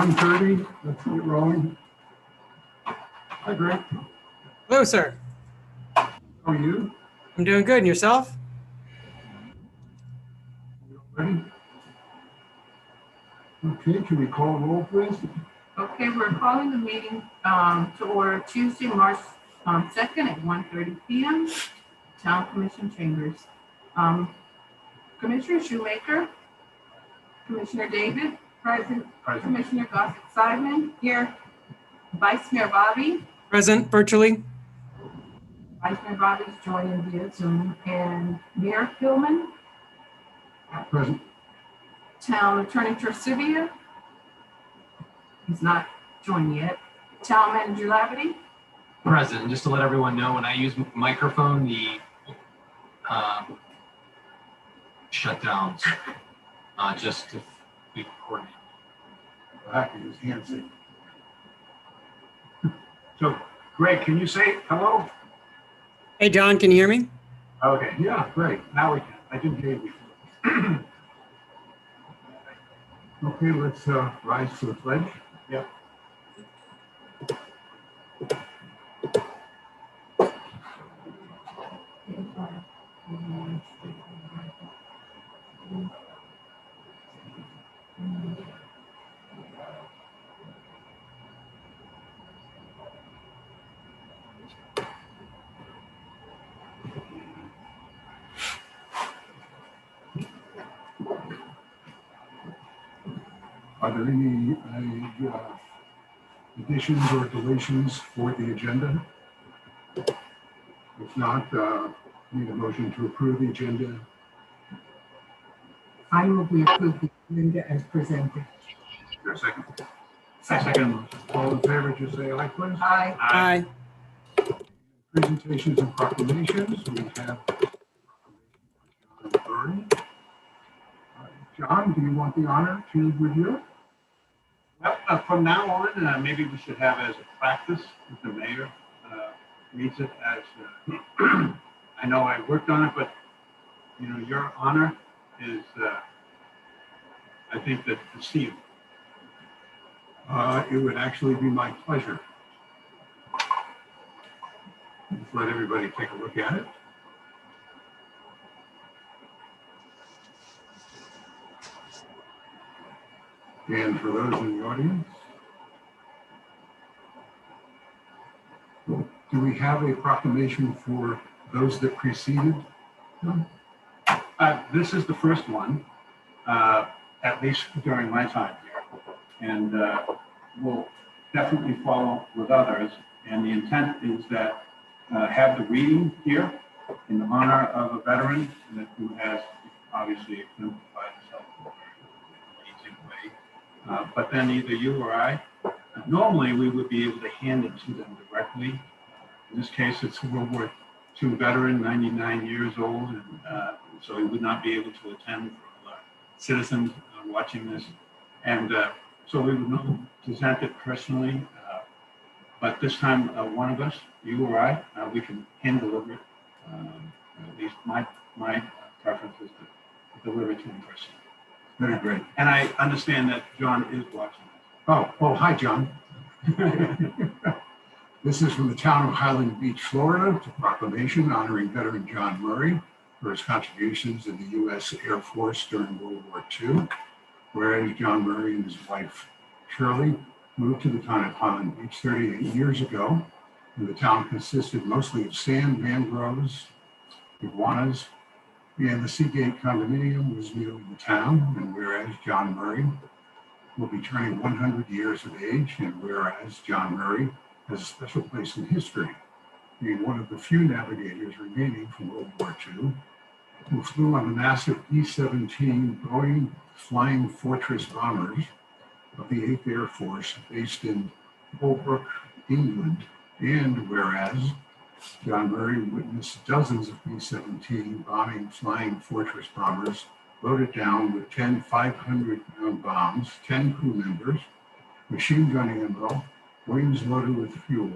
1:30, let's get rolling. Hi, Greg. Hello, sir. How are you? I'm doing good. And yourself? You ready? Okay, can we call a roll, please? Okay, we're calling the meeting to order Tuesday, March 2nd at 1:30 p.m. Town Commission Chambers. Commissioner Shoemaker, Commissioner David, Present. Commissioner Gossett-Simon, here. Vice Mayor Bobby. Present virtually. Vice Mayor Bobby's joining via Zoom. And Mayor Hillman. Present. Town Attorney Tercivia. He's not joined yet. Town Manager Lavity. Present. Just to let everyone know, when I use microphone, the shutdowns, just to be coordinated. I have to use hand signal. So, Greg, can you say hello? Hey, John, can you hear me? Okay, yeah, great. Now we can. I didn't hear you before. Okay, let's rise to the pledge. Yep. Are there any additions or deletions for the agenda? If not, need a motion to approve the agenda. I move we approve the agenda as presented. Is there a second? Second. All in favor, just say aye, please. Aye. Aye. Presentations and proclamations. We have John Byrne. John, do you want the honor to review? Well, from now on, maybe we should have as a practice if the mayor reads it as, I know I worked on it, but, you know, your honor is, I think that it's you. It would actually be my pleasure. Let's let everybody take a look at it. And for those in the audience, do we have a proclamation for those that preceded? This is the first one, at least during my time here. And we'll definitely follow with others. And the intent is that have the reading here in honor of a veteran who has obviously exemplified himself in an amazing way. But then either you or I, normally we would be able to hand it to them directly. In this case, it's a World War II veteran, 99 years old, and so he would not be able to attend for all our citizens watching this. And so we would not present it personally, but this time one of us, you or I, we can hand deliver it. At least my preference is to deliver it to him personally. Very great. And I understand that John is watching this. Oh, hi, John. This is from the town of Highland Beach, Florida. It's a proclamation honoring veteran John Murray for his contributions in the U.S. Air Force during World War II. Whereas John Murray and his wife, Shirley, moved to the town of Highland Beach 38 years ago. And the town consisted mostly of sand, mangroves, iguanas, and the Seagate condominium was new in the town. And whereas John Murray will be turning 100 years of age, and whereas John Murray has a special place in history, being one of the few navigators remaining from World War II, who flew on the massive B-17 Boeing Flying Fortress bombers of the 8th Air Force based in Holbrook, England. And whereas John Murray witnessed dozens of B-17 bombing Flying Fortress bombers loaded down with 10 500-pound bombs, 10 crew members, machine gun ammo, wings loaded with fuel,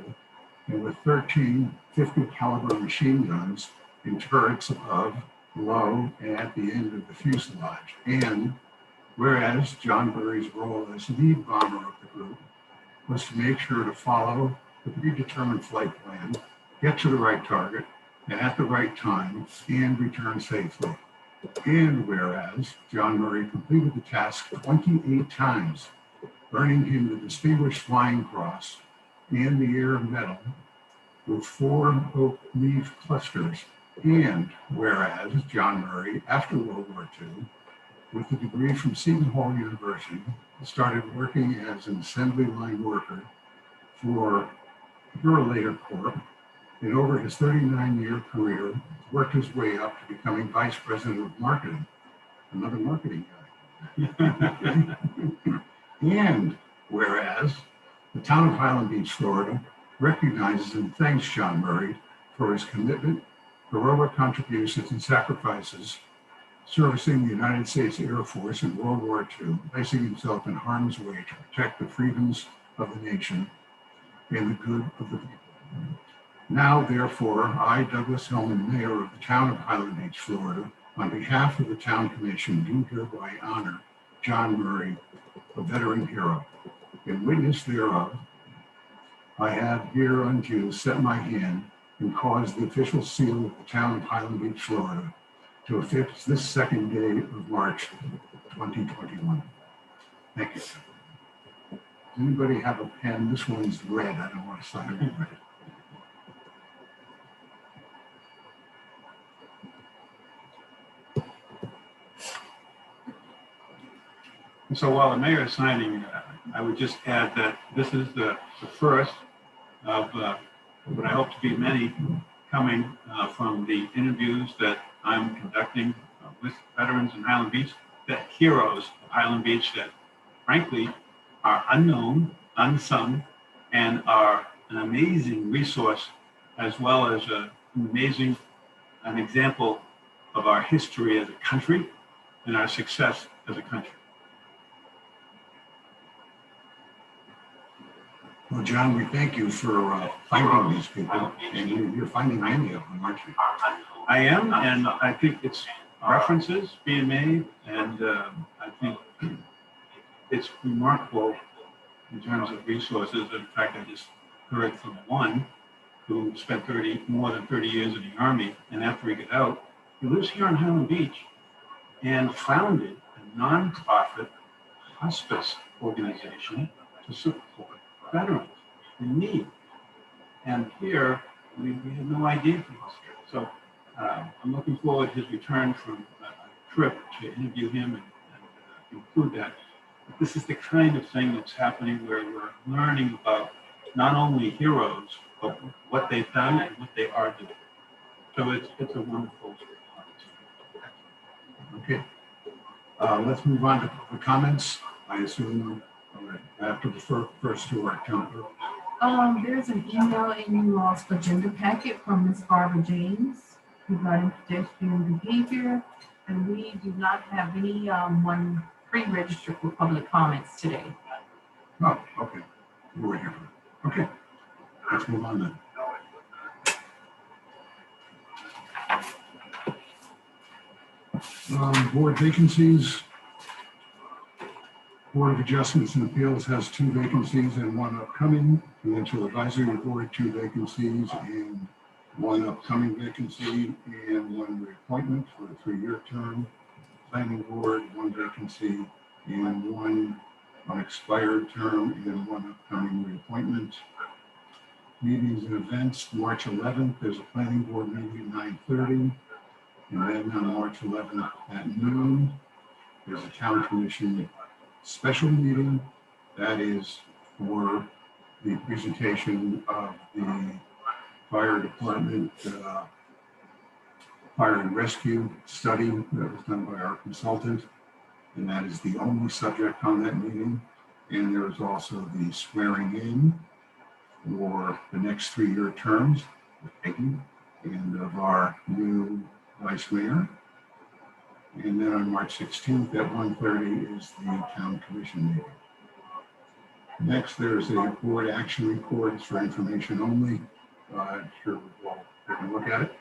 and with 13 50 caliber machine guns in turrets above, below, and at the end of the fuselage. And whereas John Murray's role as lead bomber of the group was to make sure to follow the predetermined flight plan, get to the right target, and at the right time, and return safely. And whereas John Murray completed the task 28 times, earning him the Distinguished Flying Cross and the Air Medal with 4 oak leaf clusters. And whereas John Murray, after World War II, with a degree from Seton Hall University, started working as an assembly line worker for Burlater Corp. And over his 39-year career, worked his way up to becoming vice president of marketing, another marketing guy. And whereas the town of Highland Beach, Florida, recognizes and thanks John Murray for his commitment, heroic contributions, and sacrifices servicing the United States Air Force in World War II, placing himself in harm's way to protect the freedoms of the nation and the good of the people. Now, therefore, I, Douglas Hellman, Mayor of the town of Highland Beach, Florida, on behalf of the town commission, do hereby honor John Murray, a veteran hero. In witness thereof, I have hereunto set my hand and caused the official seal of the town of Highland Beach, Florida, to affix this second day of March 2021. Thank you. Does anybody have a pen? This one's red. I don't want to sign it red. And so while the mayor is signing, I would just add that this is the first of what I hope to be many coming from the interviews that I'm conducting with veterans in Highland Beach, the heroes of Highland Beach that frankly are unknown, unsung, and are an amazing resource, as well as an example of our history as a country and our success as a country. Well, John, we thank you for finding these people, and you're finding many of them, aren't you? I am, and I think it's references being made, and I think it's remarkable in terms of resources. In fact, I just heard from one who spent more than 30 years in the Army, and after he got out, he lives here in Highland Beach and founded a nonprofit hospice organization to support veterans in need. And here, we had no idea he was here. So I'm looking forward to his return from a trip to interview him and include that. But this is the kind of thing that's happening where we're learning about not only heroes, but what they've done and what they are doing. So it's a wonderful opportunity. Okay. Let's move on to the comments. I assume after the first two are town clerk. There's an email in your all's agenda packet from Ms. Barbara James regarding pedestrian behavior, and we do not have anyone pre-registered for public comments today. Oh, okay. We're waiting for it. Okay. Let's move on then. Board vacancies. Board of Adjustments and Appeals has 2 vacancies and 1 upcoming. Financial Advisory Board, 2 vacancies and 1 upcoming vacancy and 1 reappointment for a 3-year term. Planning Board, 1 vacancy and 1 unexpired term and 1 upcoming reappointment. Meetings and events, March 11th, there's a Planning Board meeting at 9:30. And then on March 11th at noon, there's a Town Commission special meeting that is for the presentation of the fire department fire and rescue study that was done by our consultant, and that is the only subject on that meeting. And there is also the swearing in for the next 3-year terms of Peggy and of our new vice mayor. And then on March 16th at 1:30 is the Town Commission meeting. Next, there's a board action report. It's for information only. Sure, we'll take a look at it.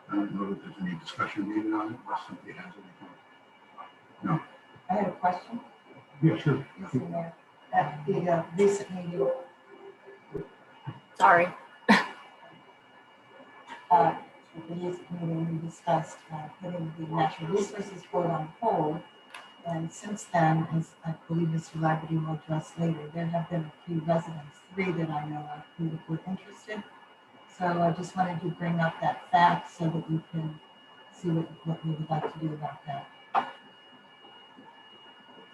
I don't know if there's any discussion needed on it, unless somebody has anything. No. I have a question. Yeah, sure. Mr. Mayor. At the recent meeting, Sorry. at the recent meeting, we discussed putting the natural resources board on hold. And since then, as I believe Mr. Laverty will address later, there have been a few residents, 3 that I know of, who were interested. So I just wanted to bring up that fact so that you can see what we would like to do about that.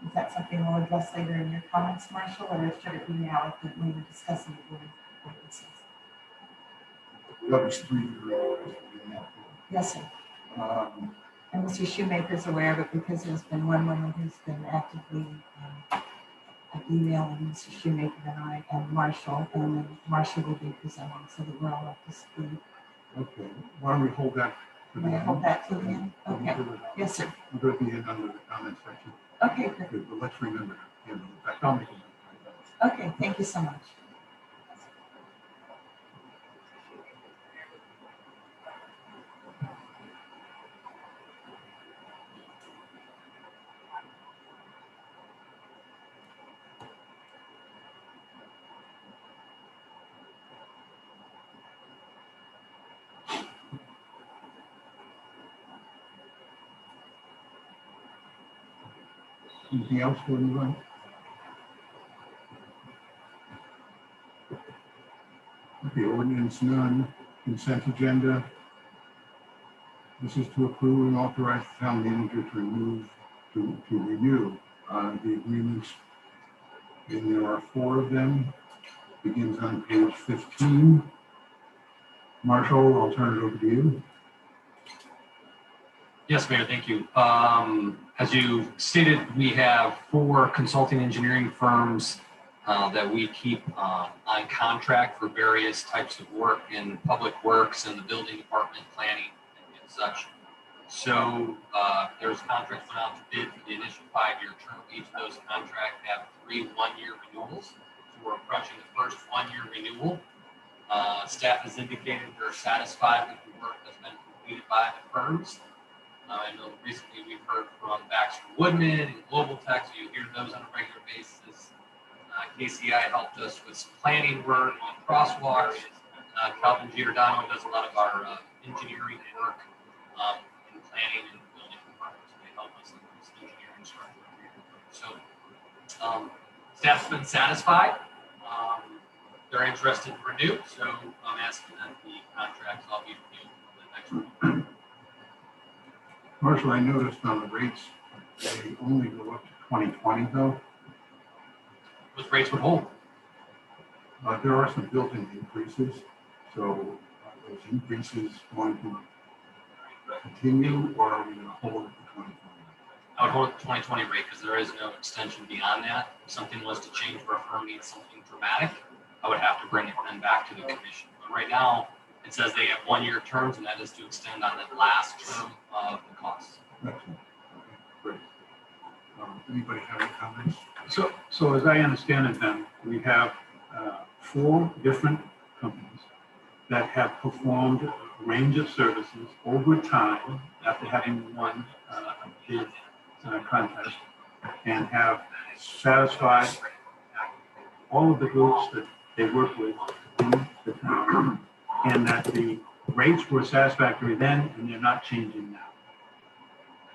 Is that something we'll address later in your comments, Marshall, or should it be now when we're discussing the board ordinances? That was 3 Yes, sir. And Mr. Shoemaker's aware of it because there's been one woman who's been actively emailing Mr. Shoemaker and I and Marshall, and then Marshall will be presenting so that we're all up to speed. Okay. Why don't we hold that for the May I end? hold that to the end? Okay. Yes, sir. We'll go to the end under the comment section. Okay, good. Good, but let's remember to handle it. In fact, I'll make a note. Okay, thank you so much. Anything else for anyone? Okay, ordinance none, consent agenda. This is to approve and authorize the town manager to renew the agreements. And there are 4 of them. Begins on page 15. Marshall, I'll turn it over to you. Yes, Mayor, thank you. As you stated, we have 4 consulting engineering firms that we keep on contract for various types of work in public works and the building department, planning and such. So there's contracts went out to bid for the initial 5-year term. Each of those contracts have 3 one-year renewals. So we're approaching the first 1-year renewal. Staff has indicated they're satisfied with the work that's been completed by the firms. I know recently we've heard from Baxter Woodman and Global Tech, so you hear those on a regular basis. KCI helped us with some planning work on crosswalks. Calvin Giordano does a lot of our engineering work in planning and building departments. They help us in this engineering structure. So staff's been satisfied. They're interested to renew, so I'm asking that the contracts all be renewed for the next one. Marshall, I noticed on the rates, they only go up to 2020 though. Those rates would hold. There are some built-in increases, so are those increases going to continue or are we going to hold it to 2020? I would hold the 2020 rate because there is no extension beyond that. If something was to change or a firm needs something dramatic, I would have to bring it then back to the commission. But right now, it says they have 1-year terms, and that is to extend on the last term of the costs. Excellent. Okay, great. Anybody have any comments? So as I understand it then, we have 4 different companies that have performed a range of services over time after having won a bid contest and have satisfied all of the groups that they work with in the town, and that the rates were satisfactory then and they're not changing now.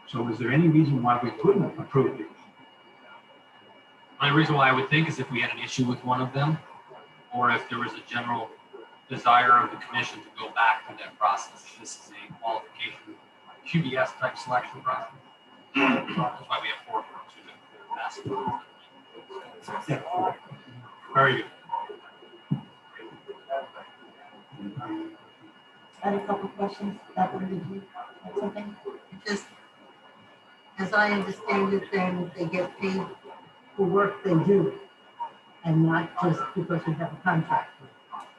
So is there any reason why we couldn't approve these? The only reason why I would think is if we had an issue with one of them, or if there was a general desire of the commission to go back to that process. This is a qualification, QBS type selection process. That's why we have 4 firms who have passed. Very good. I had a couple questions. Evelyn, did you have something? Just, as I understand it, then they get paid for work they do and not just because we have a contract.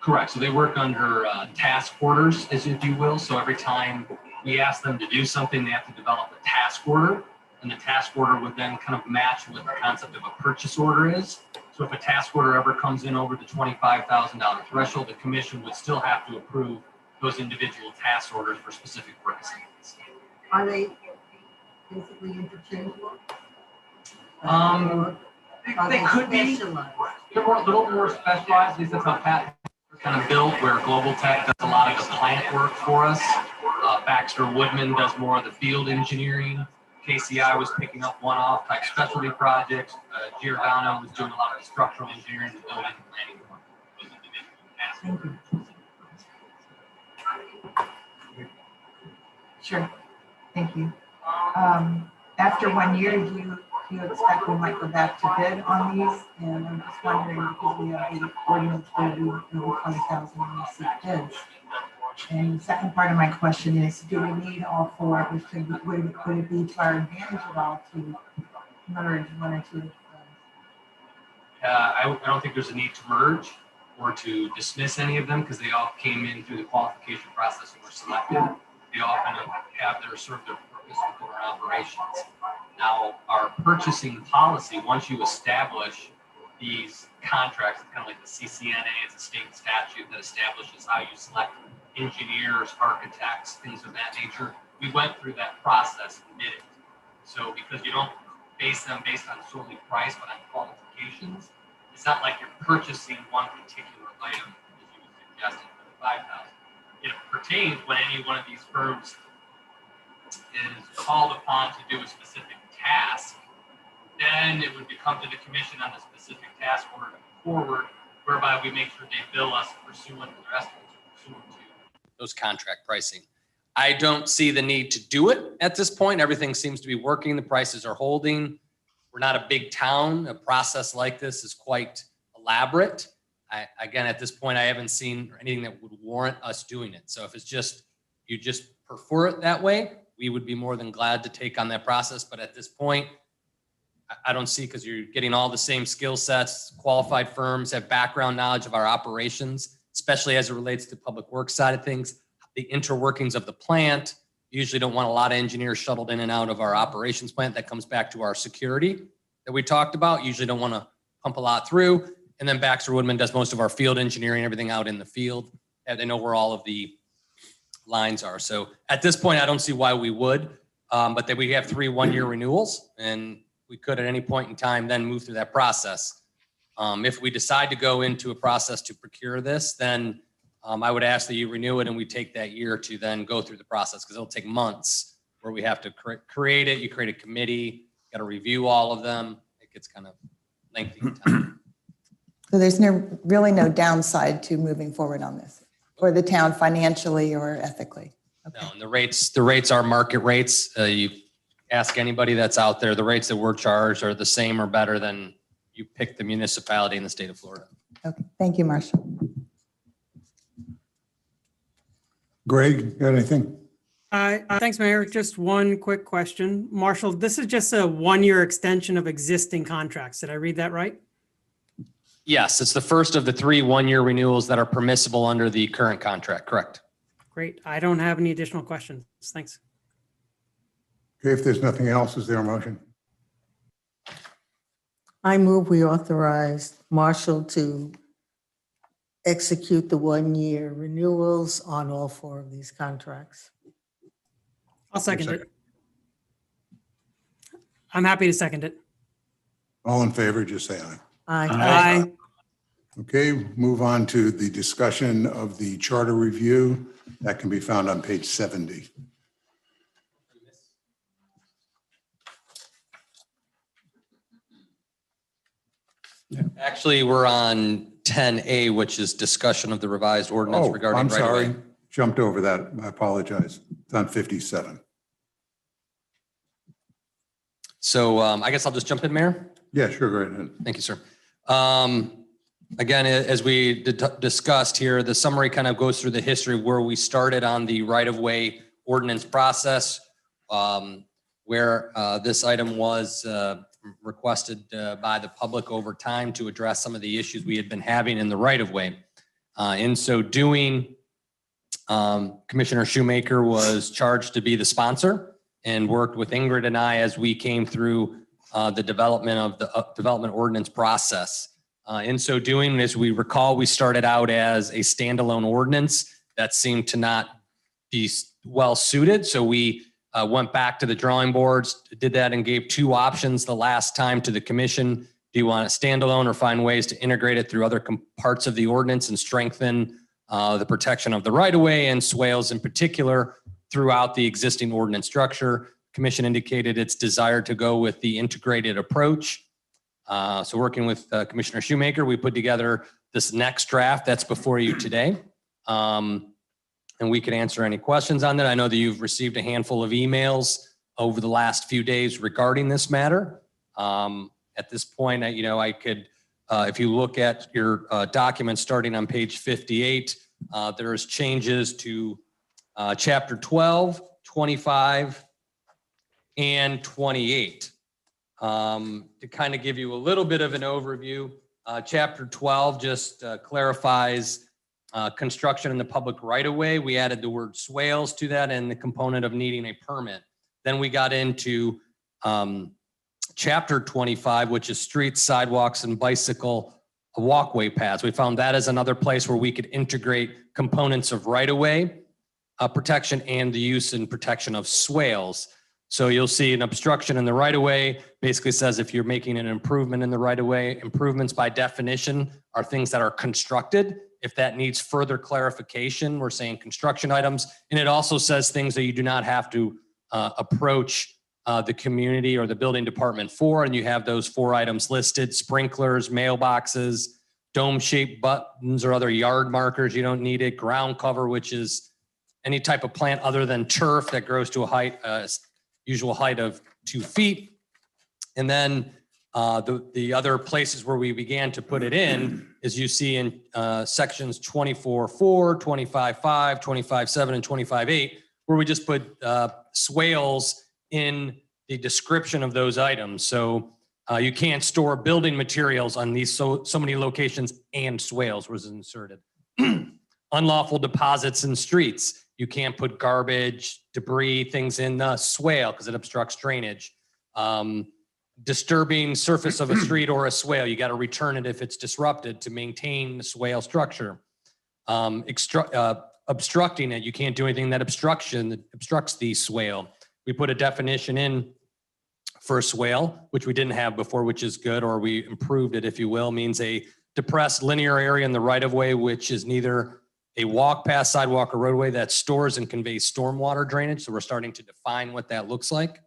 Correct. So they work under task orders, as if you will. So every time we ask them to do something, they have to develop a task order. And the task order would then kind of match what the concept of a purchase order is. So if a task order ever comes in over the $25,000 threshold, the commission would still have to approve those individual task orders for specific work assignments. Are they basically interchangeable? They could be. Specialized? They're a little more specialized. At least that's how Pat kind of built, where Global Tech does a lot of the plant work for us. Baxter Woodman does more of the field engineering. KCI was picking up one-off type specialty projects. Giordano was doing a lot of the structural engineering and building and planning work. Those individual tasks. Thank you. Sure, thank you. After 1 year, do you expect we might go back to bid on these? And I'm just wondering, because we have the ordinance where we over 20,000 when we see bids. And the second part of my question is, do we need all 4? Or would it be to our advantage at all to merge 1 or 2? I don't think there's a need to merge or to dismiss any of them because they all came in through the qualification process and were selected. They all kind of have serve their purpose within our operations. Now, our purchasing policy, once you establish these contracts, it's kind of like the CCNA, it's a state statute that establishes how you select engineers, architects, things of that nature. We went through that process and did it. So because you don't base them based on solely price, but on qualifications, it's not like you're purchasing one particular item, as you were suggesting for the 5,000. It pertains when any one of these firms is called upon to do a specific task, then it would come to the commission on the specific task order forward, whereby we make sure they bill us pursuant to the rest of it, pursuant to those contract pricing. I don't see the need to do it at this point. Everything seems to be working. The prices are holding. We're not a big town. A process like this is quite elaborate. Again, at this point, I haven't seen anything that would warrant us doing it. So if it's just, you just prefer it that way, we would be more than glad to take on that process. But at this point, I don't see, because you're getting all the same skill sets, qualified firms have background knowledge of our operations, especially as it relates to public works side of things, the interworkings of the plant. You usually don't want a lot of engineers shuttled in and out of our operations plant. That comes back to our security that we talked about. Usually don't want to pump a lot through. And then Baxter Woodman does most of our field engineering, everything out in the field. And they know where all of the lines are. So at this point, I don't see why we would, but that we have 3 one-year renewals, and we could at any point in time then move through that process. If we decide to go into a process to procure this, then I would ask that you renew it and we take that year to then go through the process, because it'll take months where we have to create it. You create a committee, got to review all of them. It gets kind of lengthy time. So there's really no downside to moving forward on this for the town financially or ethically. Okay. No, and the rates are market rates. You ask anybody that's out there, the rates that we're charged are the same or better than you pick the municipality in the state of Florida. Okay. Thank you, Marshall. Greg, got anything? Thanks, Mayor. Just one quick question. Marshall, this is just a 1-year extension of existing contracts. Did I read that right? Yes, it's the first of the 3 one-year renewals that are permissible under the current contract, correct? Great. I don't have any additional questions. Thanks. Okay, if there's nothing else, is there a motion? I move we authorize Marshall to execute the 1-year renewals on all 4 of these contracts. I'll second it. I'm happy to second it. All in favor, just say aye. Aye. Okay, move on to the discussion of the charter review. That can be found on page 70. Actually, we're on 10A, which is discussion of the revised ordinance Oh, regarding I'm right-of-way. sorry. Jumped over that. I apologize. It's on 57. So I guess I'll just jump in, Mayor. Yeah, sure, go ahead. Thank you, sir. Again, as we discussed here, the summary kind of goes through the history where we started on the right-of-way ordinance process, where this item was requested by the public over time to address some of the issues we had been having in the right-of-way. In so doing, Commissioner Shoemaker was charged to be the sponsor and worked with Ingrid and I as we came through the development of the development ordinance process. In so doing, as we recall, we started out as a standalone ordinance that seemed to not be well suited. So we went back to the drawing boards, did that, and gave 2 options the last time to the commission. Do you want it standalone or find ways to integrate it through other parts of the ordinance and strengthen the protection of the right-of-way and swales in particular throughout the existing ordinance structure? Commission indicated its desire to go with the integrated approach. So working with Commissioner Shoemaker, we put together this next draft that's before you today. And we can answer any questions on that. I know that you've received a handful of emails over the last few days regarding this matter. At this point, I could, if you look at your document starting on page 58, there's changes to chapter 12, 25, and 28. To kind of give you a little bit of an overview, chapter 12 just clarifies construction in the public right-of-way. We added the word swales to that and the component of needing a permit. Then we got into chapter 25, which is streets, sidewalks, and bicycle walkway paths. We found that as another place where we could integrate components of right-of-way protection and the use and protection of swales. So you'll see an obstruction in the right-of-way basically says if you're making an improvement in the right-of-way, improvements by definition are things that are constructed. If that needs further clarification, we're saying construction items. And it also says things that you do not have to approach the community or the building department for. And you have those 4 items listed: sprinklers, mailboxes, dome-shaped buttons or other yard markers. You don't need it. Ground cover, which is any type of plant other than turf that grows to a height, usual height of 2 feet. And then The other places where we began to put it in is you see in sections 24.4, 25.5, 25.7, and 25.8, where we just put swales in the description of those items. So you can't store building materials on these so many locations, and swales was inserted. Unlawful deposits in streets. You can't put garbage, debris, things in the swale because it obstructs drainage. Disturbing surface of a street or a swale, you got to return it if it's disrupted to maintain the swale structure. Obstructing it, you can't do anything that obstructs the swale. We put a definition in for a swale, which we didn't have before, which is good, or we improved it, if you will, means a depressed linear area in the right of way, which is neither a walk past, sidewalk, or roadway that stores and conveys stormwater drainage. So we're starting to define what that looks like.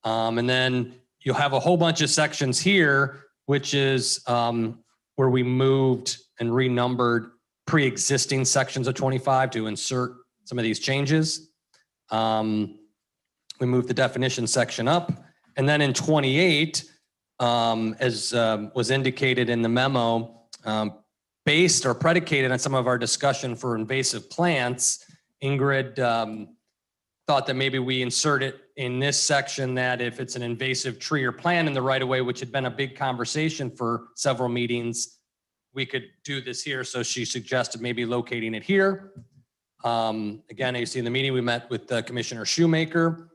And then you'll have a whole bunch of sections here, which is where we moved and renumbered pre-existing sections of 25 to insert some of these changes. We moved the definition section up. And then in 28, as was indicated in the memo, based or predicated on some of our discussion for invasive plants, Ingrid thought that maybe we insert it in this section that if it's an invasive tree or plant in the right of way, which had been a big conversation for several meetings, we could do this here. So she suggested maybe locating it here. Again, you see in the meeting, we met with Commissioner Shoemaker,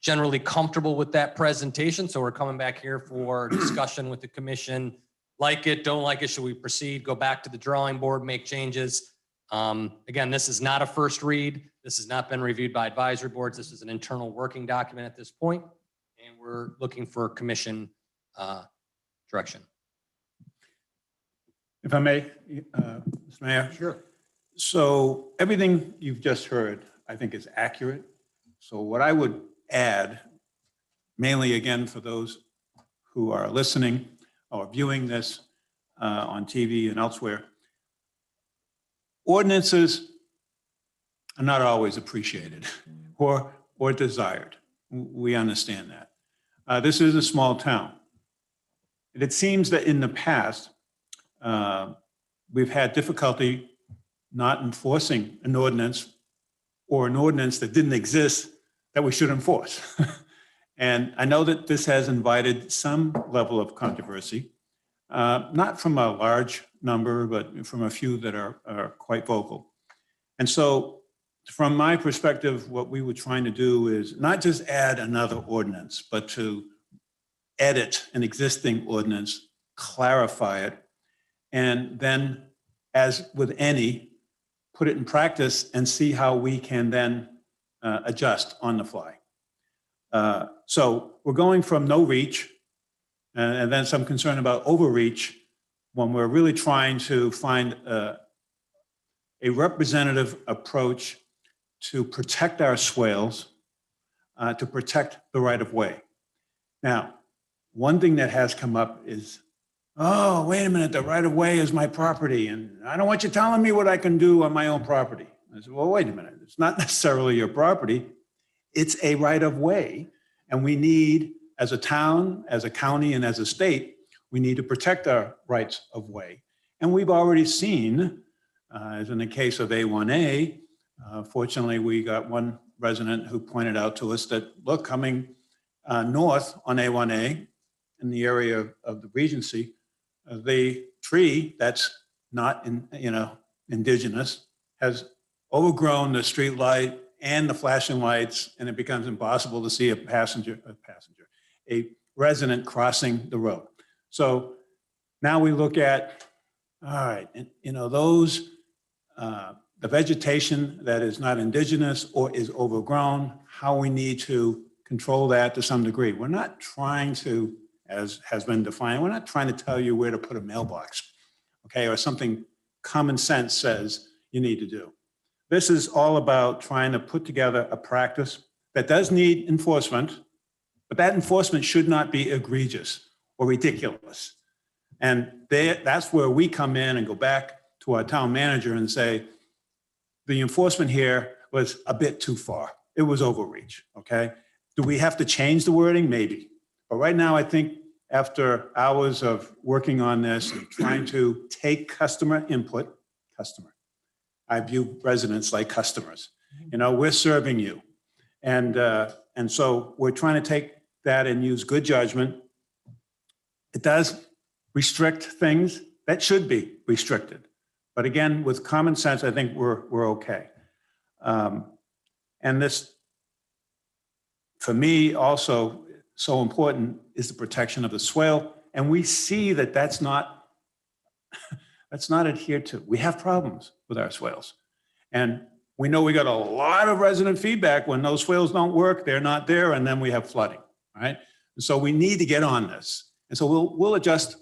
generally comfortable with that presentation. So we're coming back here for discussion with the commission. Like it, don't like it, should we proceed, go back to the drawing board, make changes? Again, this is not a first read. This has not been reviewed by advisory boards. This is an internal working document at this point, and we're looking for commission direction. If I may, Mr. Mayor? Sure. So everything you've just heard, I think is accurate. So what I would add, mainly again for those who are listening or viewing this on TV and elsewhere, ordinances are not always appreciated or desired. We understand that. This is a small town. And it seems that in the past, we've had difficulty not enforcing an ordinance or an ordinance that didn't exist that we should enforce. And I know that this has invited some level of controversy, not from a large number, but from a few that are quite vocal. And so from my perspective, what we were trying to do is not just add another ordinance, but to edit an existing ordinance, clarify it, and then, as with any, put it in practice and see how we can then adjust on the fly. So we're going from no reach and then some concern about overreach when we're really trying to find a representative approach to protect our swales, to protect the right of way. Now, one thing that has come up is, oh, wait a minute, the right of way is my property, and I don't want you telling me what I can do on my own property. I said, well, wait a minute, it's not necessarily your property, it's a right of way, and we need, as a town, as a county, and as a state, we need to protect our rights of way. And we've already seen, as in the case of A1A, fortunately, we got one resident who pointed out to us that, look, coming north on A1A in the area of the Regency, the tree that's not indigenous has overgrown the street light and the flashing lights, and it becomes impossible to see a resident crossing the road. So now we look at, all right, and, those, the vegetation that is not indigenous or is overgrown, how we need to control that to some degree. We're not trying to, as has been defined, we're not trying to tell you where to put a mailbox, okay, or something common sense says you need to do. This is all about trying to put together a practice that does need enforcement, but that enforcement should not be egregious or ridiculous. And that's where we come in and go back to our town manager and say, the enforcement here was a bit too far. It was overreach, okay? Do we have to change the wording? Maybe. But right now, I think after hours of working on this and trying to take customer input, I view residents like customers. You know, we're serving you. And so we're trying to take that and use good judgment. It does restrict things that should be restricted. But again, with common sense, I think we're okay. And this, for me, also so important is the protection of the swale. And we see that that's not adhered to. We have problems with our swales. And we know we got a lot of resident feedback when those swales don't work, they're not there, and then we have flooding, right? And so we need to get on this. And so we'll adjust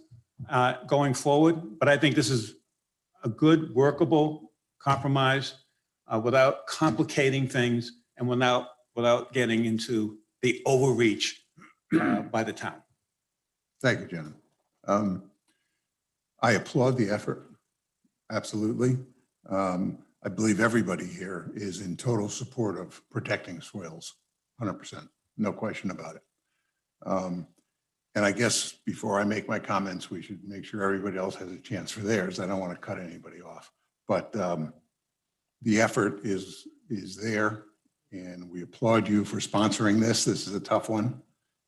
going forward, but I think this is a good workable compromise without complicating things and without getting into the overreach by the town. Thank you, Jenna. I applaud the effort, absolutely. I believe everybody here is in total support of protecting swales, 100%, no question about it. And I guess before I make my comments, we should make sure everybody else has a chance for theirs. I don't want to cut anybody off, but the effort is there, and we applaud you for sponsoring this. This is a tough one,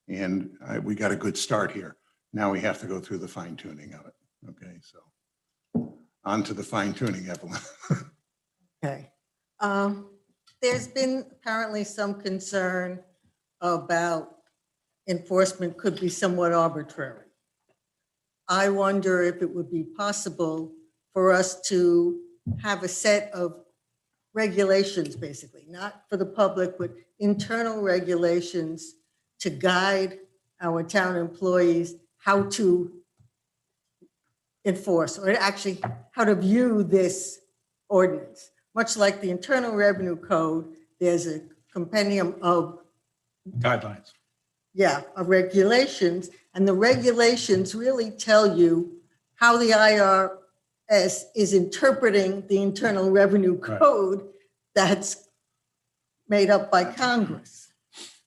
and we got a good start here. Now we have to go through the fine tuning of it. Okay, so on to the fine tuning, Evelyn. Okay. There's been apparently some concern about enforcement could be somewhat arbitrary. I wonder if it would be possible for us to have a set of regulations, basically, not for the public, but internal regulations to guide our town employees how to enforce, or actually how to view this ordinance. Much like the Internal Revenue Code, there's a compendium of Guidelines. of regulations, and the regulations really tell you how the IRS is interpreting the Internal Revenue Code that's made up by Congress.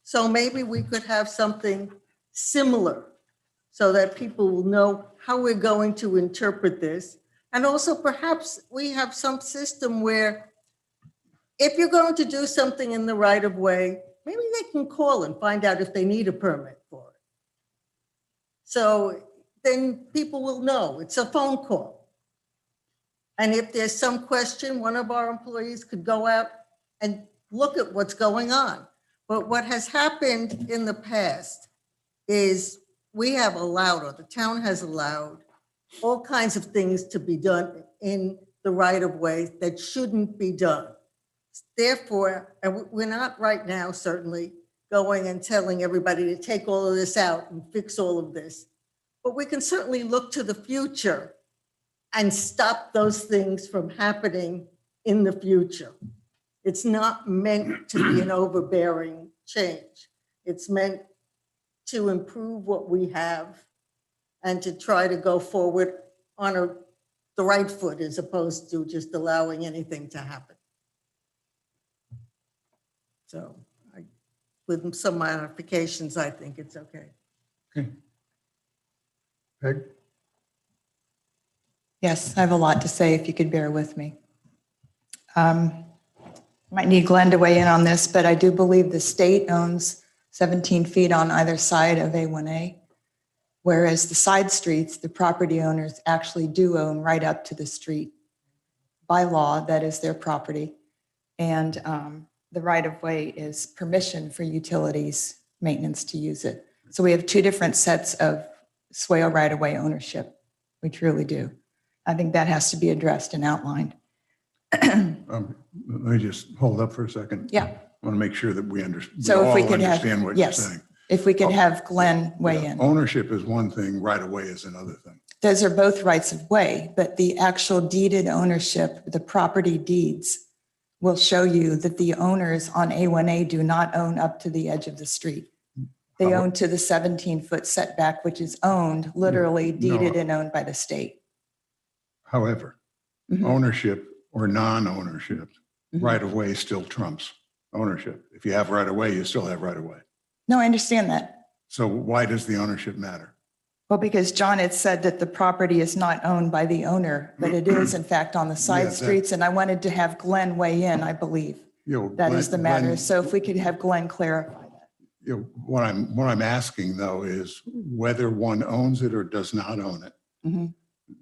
So maybe we could have something similar so that people will know how we're going to interpret this. And also perhaps we have some system where if you're going to do something in the right of way, maybe they can call and find out if they need a permit for it. So then people will know. It's a phone call. And if there's some question, one of our employees could go out and look at what's going on. But what has happened in the past is we have allowed, or the town has allowed, all kinds of things to be done in the right of way that shouldn't be done. Therefore, and we're not right now certainly going and telling everybody to take all of this out and fix all of this, but we can certainly look to the future and stop those things from happening in the future. It's not meant to be an overbearing change. It's meant to improve what we have and to try to go forward on the right foot as opposed to just allowing anything to happen. So with some modifications, I think it's okay. Okay. Peg? Yes, I have a lot to say if you could bear with me. Might need Glenn to weigh in on this, but I do believe the state owns 17 feet on either side of A1A, whereas the side streets, the property owners actually do own right up to the street. By law, that is their property. And the right-of-way is permission for utilities maintenance to use it. So we have two different sets of swale right-of-way ownership. We truly do. I think that has to be addressed and outlined. Let me just hold up for a second. Yeah. I want to make sure that we understand. So if we could understand have, what you're yes, saying. if we could have Glenn weigh Yeah, in. Ownership is one thing, right of way is another thing. Those are both rights of way, but the actual deeded ownership, the property deeds, will show you that the owners on A1A do not own up to the edge of the street. They own to the 17-foot setback, which is owned, literally deeded and owned by the state. However, ownership or non-ownership, right of way still trumps ownership. If you have right of way, you still have right of way. No, I understand that. So why does the ownership matter? Well, because John had said that the property is not owned by the owner, but it is in fact on the Yeah, side that- streets. And I wanted to have Glenn weigh in, I believe. You know, That is the matter. Glenn- So if we could have Glenn clarify that. You know, what I'm asking though is whether one owns it or does not own it. Mhm.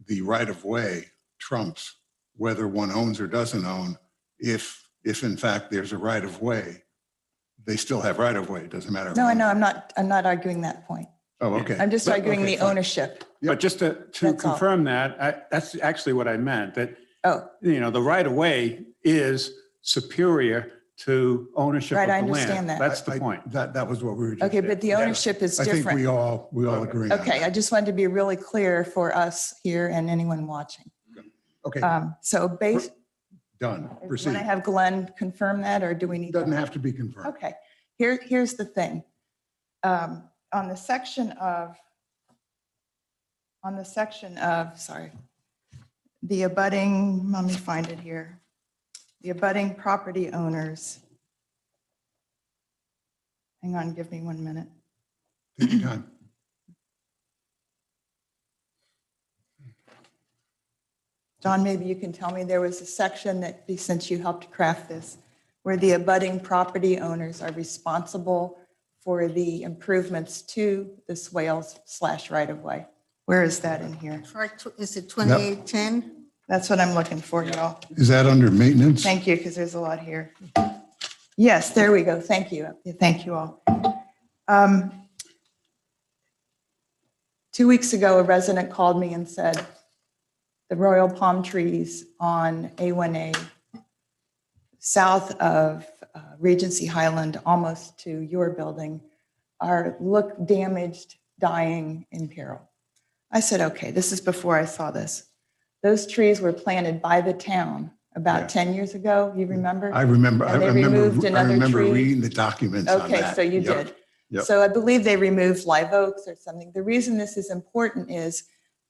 The right of way trumps whether one owns or doesn't own. If in fact there's a right of way, they still have right of way. It doesn't matter. No, I who know, owns I'm not arguing that point. it. Oh, okay. I'm just But- arguing okay, the fine. ownership. But just to That's all. confirm that, that's actually what I meant, that, Oh, you know, the right of way is superior to ownership Right, of I the land. understand that. That's the point. That was what we were just. okay, but the Yeah. ownership is I think we different. all agree on Okay, I that. just wanted to be really clear for us here and anyone watching. Okay, So base, done. want Proceed. to have Glenn confirm that, or do we need? Doesn't have to be confirmed. Okay, here's the thing. On the section of, sorry, the abutting, let me find it here. The abutting property owners. Hang on, give me 1 minute. Take your time. John, maybe you can tell me, there was a section that, since you helped craft this, where the abutting property owners are responsible for the improvements to the swales / right-of-way. Where is that in here? Is it 2810? That's what I'm looking for, y'all. Is that under maintenance? Thank you, because there's a lot here. Yes, there we go. Thank you. Thank you all. 2 weeks ago, a resident called me and said, the royal palm trees on A1A south of Regency Highland, almost to your building, look damaged, dying, in peril. I said, okay, this is before I saw this. Those trees were planted by the town about Yeah. 10 years ago, you remember? I remember, I And they removed remember, I another remember tree? reading the documents on Okay, that. so you Yep. did. Yep. So I believe they removed live oaks or something. The reason this is important is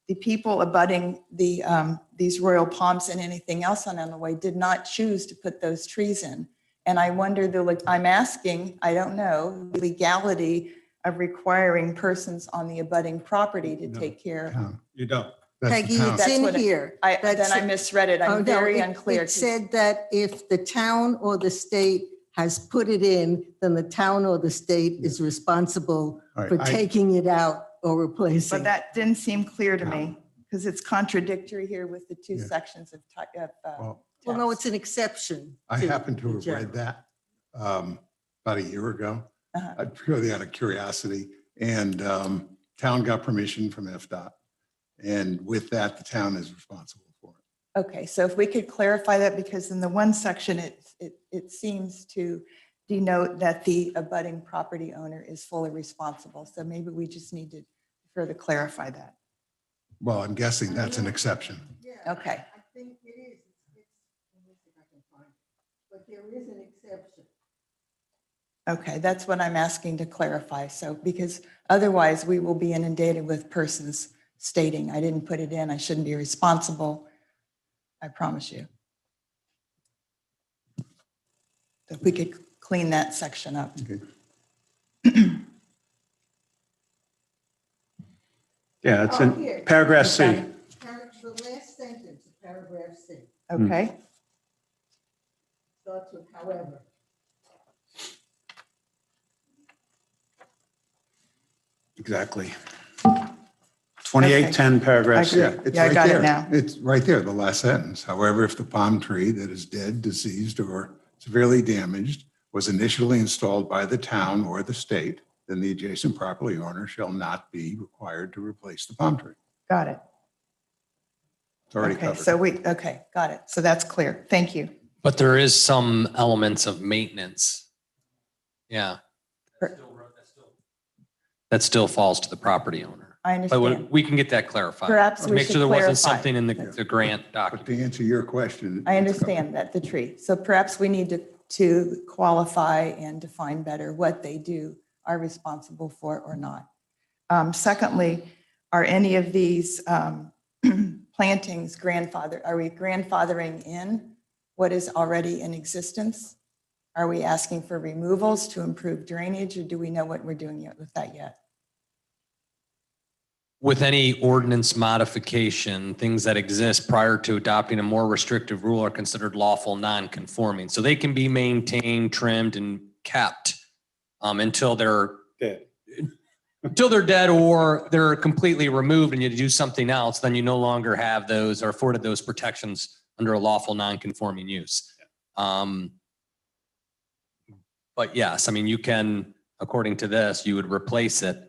the people abutting these royal palms and anything else on the way did not choose to put those trees in. And I wonder, I'm asking, I don't know, the legality of requiring persons on the abutting property to No. take care. Town. You don't. That's the Peggy, town. it's in what here. Then That's I it. misread it. Oh, I'm no, very it- unclear. It said that if the town or the state has put it in, then the town or the state is responsible All right, for taking it out or replacing. But that didn't seem clear to me because it's contradictory here with the two Yeah. sections of. Well, Well, no, text. it's an exception. I happen to the have general. read that about a year ago. Uh-huh. Purely out of curiosity. And town got permission from FDOT. And with that, the town is responsible for it. Okay, so if we could clarify that, because in the one section, it seems to denote that the abutting property owner is fully responsible. So maybe we just need to further clarify that. Well, I'm guessing that's an exception. Okay, I think it is. Let me see if I can find it. But there is an exception. okay, that's what I'm asking to clarify. So, because otherwise we will be inundated with persons stating, I didn't put it in, I shouldn't be responsible. I promise you. If we could clean that section up. Okay. Yeah, it's Oh, in here. paragraph C. Okay. The last sentence of paragraph C Okay, starts with however. Exactly. 2810 paragraph C. Okay. It's Yeah, I right got it there. now. It's right there, the last sentence. However, if the palm tree that is dead, diseased, or severely damaged was initially installed by the town or the state, then the adjacent property owner shall not be required to replace the palm tree. got it. It's already Okay, covered. so okay, got it. So that's clear. Thank you. But there is some elements of maintenance. Yeah. That still falls to the property owner. I But understand. we can get that clarified. Perhaps we Make should sure there wasn't clarify. something in the grant But document. to answer your question. I understand that, the tree. So perhaps we need to qualify and define better what they do, are responsible for or not. Secondly, are any of these plantings are we grandfathering in what is already in existence? Are we asking for removals to improve drainage, or do we know what we're doing with that yet? with any ordinance modification, things that exist prior to adopting a more restrictive rule are considered lawful non-conforming. So they can be maintained, trimmed, and kept until they're Dead. until they're dead or they're completely removed and you do something else, then you no longer have those or afforded those protections under a lawful non-conforming use. But yes, I mean, you can, according to this, you would replace it.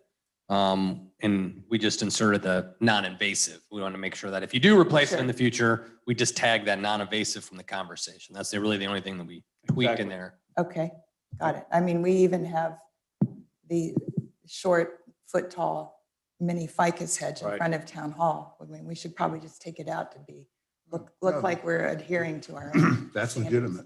And we just inserted the non-invasive. We want to make sure that if you do replace it in the future, we just tag that non-invasive from the conversation. That's really the only thing that we tweaked in there. Okay, got it. I mean, we even have the short foot tall mini ficus hedge in Right. front of town hall. I mean, we should probably just take it out to be, look No. like we're adhering to our own. That's standards. legitimate.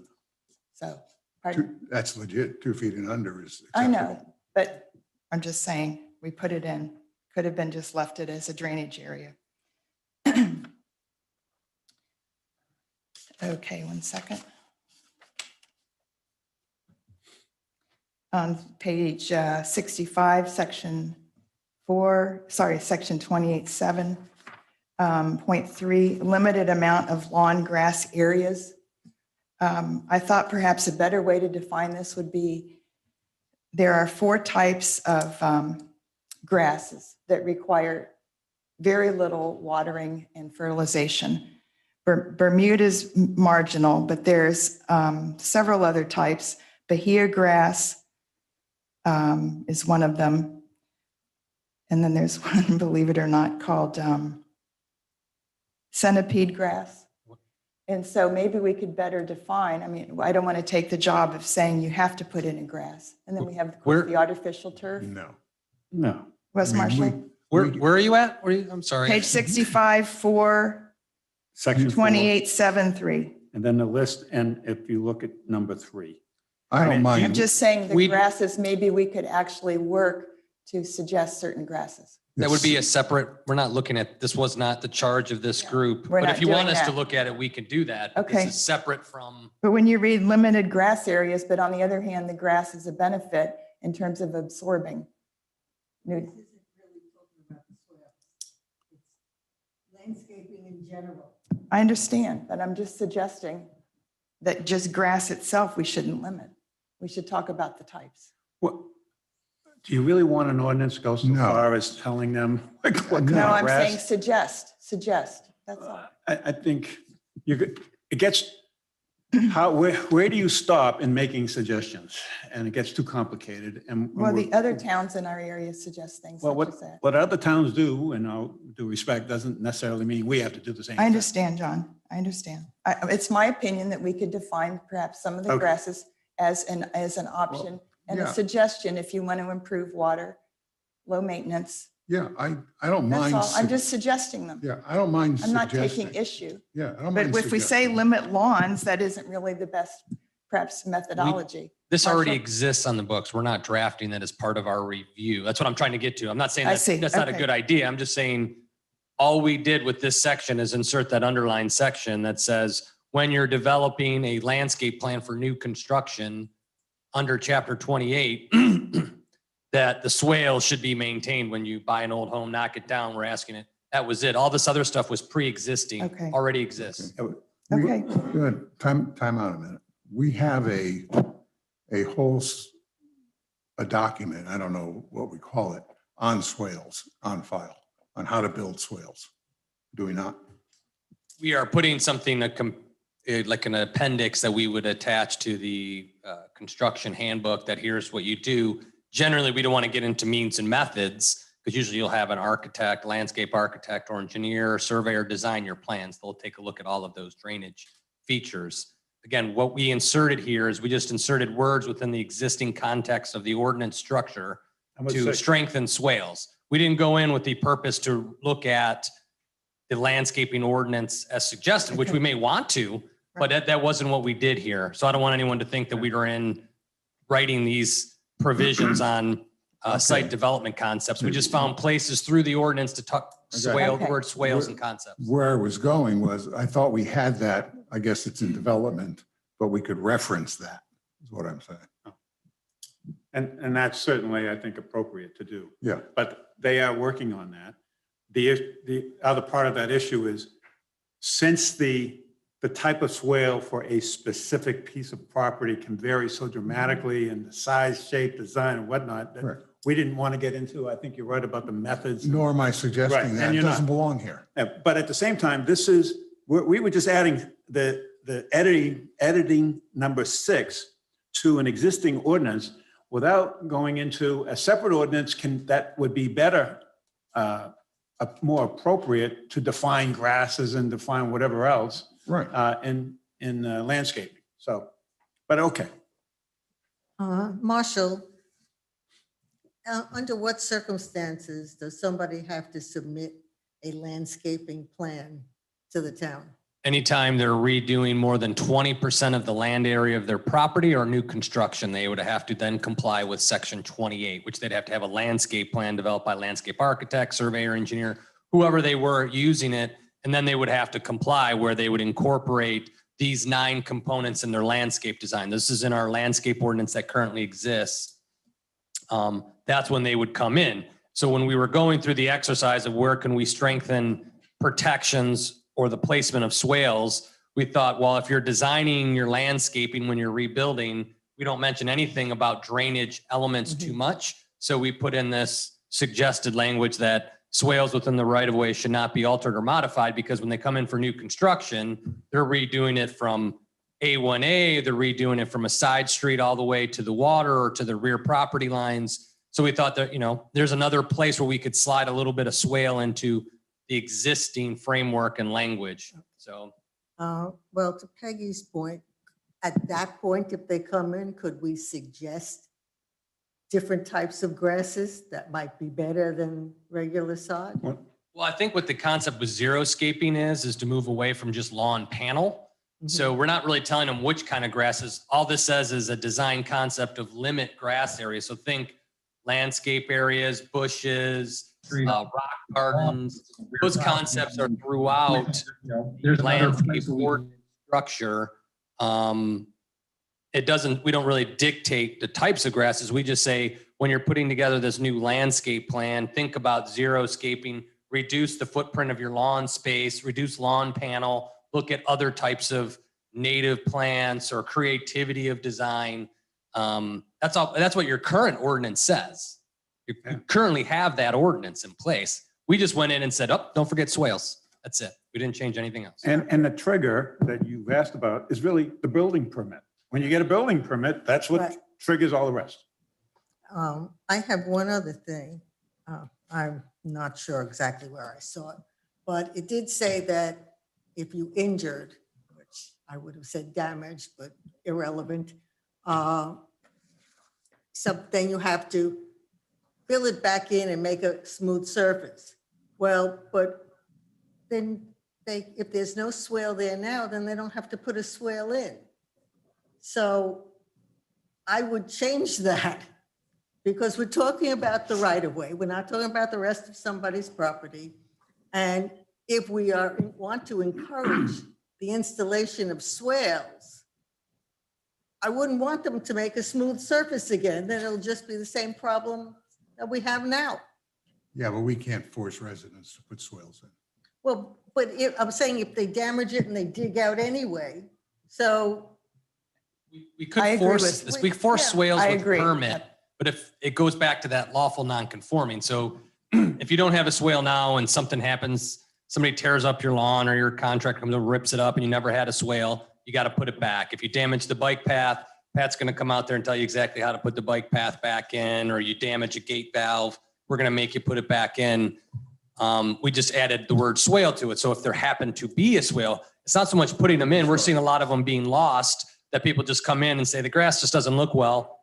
So, pardon? That's legit. 2 feet and under is I acceptable. know, but I'm just saying, we put it in, could have been just left it as a drainage area. Okay, 1 second. On page 65, section 28.7.3, limited amount of lawn grass areas. I thought perhaps a better way to define this would be, there are 4 types of grasses that require very little watering and fertilization. Bermuda's marginal, but there's several other types. Bahia grass is one of them. And then there's one, believe it or not, called centipede grass. And so maybe we could better define, I mean, I don't want to take the job of saying you have to put it in grass. And then we have of course, the artificial turf. No. No. Wes I mean, Marshall? Where are you at? I'm sorry. Page 65, 4, Section 4, 28.7.3. and then the list, and if you look at number 3. I don't I'm mind. just saying the We- grasses, maybe we could actually work to suggest certain grasses. That would be a separate, we're not looking at, this was not the charge of this group. We're But not if you want doing us to that. look at it, we can do that. But Okay. This is separate from, But when you read limited grass areas, but on the other hand, the grass is a benefit in terms of absorbing. This isn't really talking about the soil. It's landscaping in general. I understand, but I'm just suggesting that just grass itself, we shouldn't limit. We should talk about the types. What, do you really want an ordinance to go so No. far as telling them what kind No, of I'm saying grass? suggest, that's all. I think it gets, where do you stop in making suggestions? And it gets too complicated and. Well, the other towns in our area suggest things Well, such as that. what other towns do, and all due respect, doesn't necessarily mean we have to do the same I thing. understand, John, I understand. It's my opinion that we could define perhaps some of the Okay. grasses as an option and a yeah. suggestion if you want to improve water, low maintenance. Yeah, I don't That's mind. all. I'm just suggesting them. Yeah, I don't mind I'm not suggesting. taking issue. Yeah, I don't But mind if we say suggesting. limit lawns, that isn't really the best perhaps methodology. this already Marshall? exists on the books. We're not drafting that as part of our review. That's what I'm trying to get to. I'm not saying I see. that's not a Okay. good idea. I'm just saying all we did with this section is insert that underlined section that says, when you're developing a landscape plan for new construction under chapter 28, that the swale should be maintained when you buy an old home, knock it down. We're asking it. That was it. All this other stuff was pre-existing, Okay. already exists. Okay. Good. Time out a minute. We have a document, I don't know what we call it, on swales, on file, on how to build swales. Do we not? We are putting something like an appendix that we would attach to the construction handbook that here's what you do. Generally, we don't want to get into means and methods because usually you'll have an architect, landscape architect or engineer, surveyor design your plans. They'll take a look at all of those drainage features. Again, what we inserted here is we just inserted words within the existing context of the ordinance structure to strengthen swales. We didn't go in with the purpose to look at the landscaping ordinance as suggested, which we may want to, but that wasn't what we did here. So I don't want anyone to think that we were in writing these provisions on site development concepts. We just found places through the ordinance to talk swale, the Okay. word swales and concepts. Where I was going was, I thought we had that, I guess it's in development, but we could reference that, is what I'm saying. And that's certainly, I think, appropriate to do. Yeah. But they are working on that. the other part of that issue is, since the type of swale for a specific piece of property can vary so dramatically in the size, shape, design, and whatnot, that Correct. we didn't want to get into. I think you're right about the methods. Nor am I Right, suggesting and that. It you're not. doesn't belong here. But at the same time, we were just adding the editing number 6 to an existing ordinance without going into a separate ordinance that would be better, more appropriate to define grasses and define whatever else Right. in landscaping. So, but okay. Marshall, under what circumstances does somebody have to submit a landscaping plan to the town? Anytime they're redoing more than 20% of the land area of their property or new construction, they would have to then comply with section 28, which they'd have to have a landscape plan developed by landscape architect, surveyor, engineer, whoever they were using it. And then they would have to comply where they would incorporate these 9 components in their landscape design. This is in our landscape ordinance that currently exists. That's when they would come in. So when we were going through the exercise of where can we strengthen protections or the placement of swales, we thought, well, if you're designing your landscaping when you're rebuilding, we don't mention anything about drainage elements too much. So we put in this suggested language that swales within the right of way should not be altered or modified, because when they come in for new construction, they're redoing it from A1A, they're redoing it from a side street all the way to the water or to the rear property lines. So we thought that, there's another place where we could slide a little bit of swale into the existing framework and language. So, Well, to Peggy's point, at that point, if they come in, could we suggest different types of grasses that might be better than regular sod? well, I think what the concept with xeriscaping is to move away from just lawn panel. So we're not really telling them which kind of grasses. All this says is a design concept of limit grass areas. So think landscape areas, bushes, rock gardens. Those concepts are throughout landscape or structure. We don't really dictate the types of grasses. We just say, when you're putting together this new landscape plan, think about xeriscaping, reduce the footprint of your lawn space, reduce lawn panel, look at other types of native plants or creativity of design. That's all. That's what your current ordinance says. You currently have that ordinance in place. We just went in and said, oh, don't forget swales. That's it. We didn't change anything else. And the trigger that you've asked about is really the building permit. When you get a building permit, that's what Right. triggers all the rest. I have one other thing. I'm not sure exactly where I saw it, but it did say that if you injured, which I would have said damaged, but irrelevant, then you have to fill it back in and make a smooth surface. Well, but then if there's no swale there now, then they don't have to put a swale in. So I would change that, because we're talking about the right of way. We're not talking about the rest of somebody's property. And if we want to encourage the installation of swales, I wouldn't want them to make a smooth surface again. Then it'll just be the same problem that we have now. Yeah, but we can't force residents to put swales in. Well, but I'm saying if they damage it and they dig out anyway, so. We could I agree force with- this. We force Yeah, swales I with agree. permit, but if it goes back to that lawful non-conforming. So if you don't have a swale now and something happens, somebody tears up your lawn or your contractor comes and rips it up and you never had a swale, you got to put it back. If you damage the bike path, Pat's going to come out there and tell you exactly how to put the bike path back in, or you damage a gate valve, we're going to make you put it back in. We just added the word swale to it. So if there happened to be a swale, it's not so much putting them in. We're seeing a lot of them being lost, that people just come in and say the grass just doesn't look well.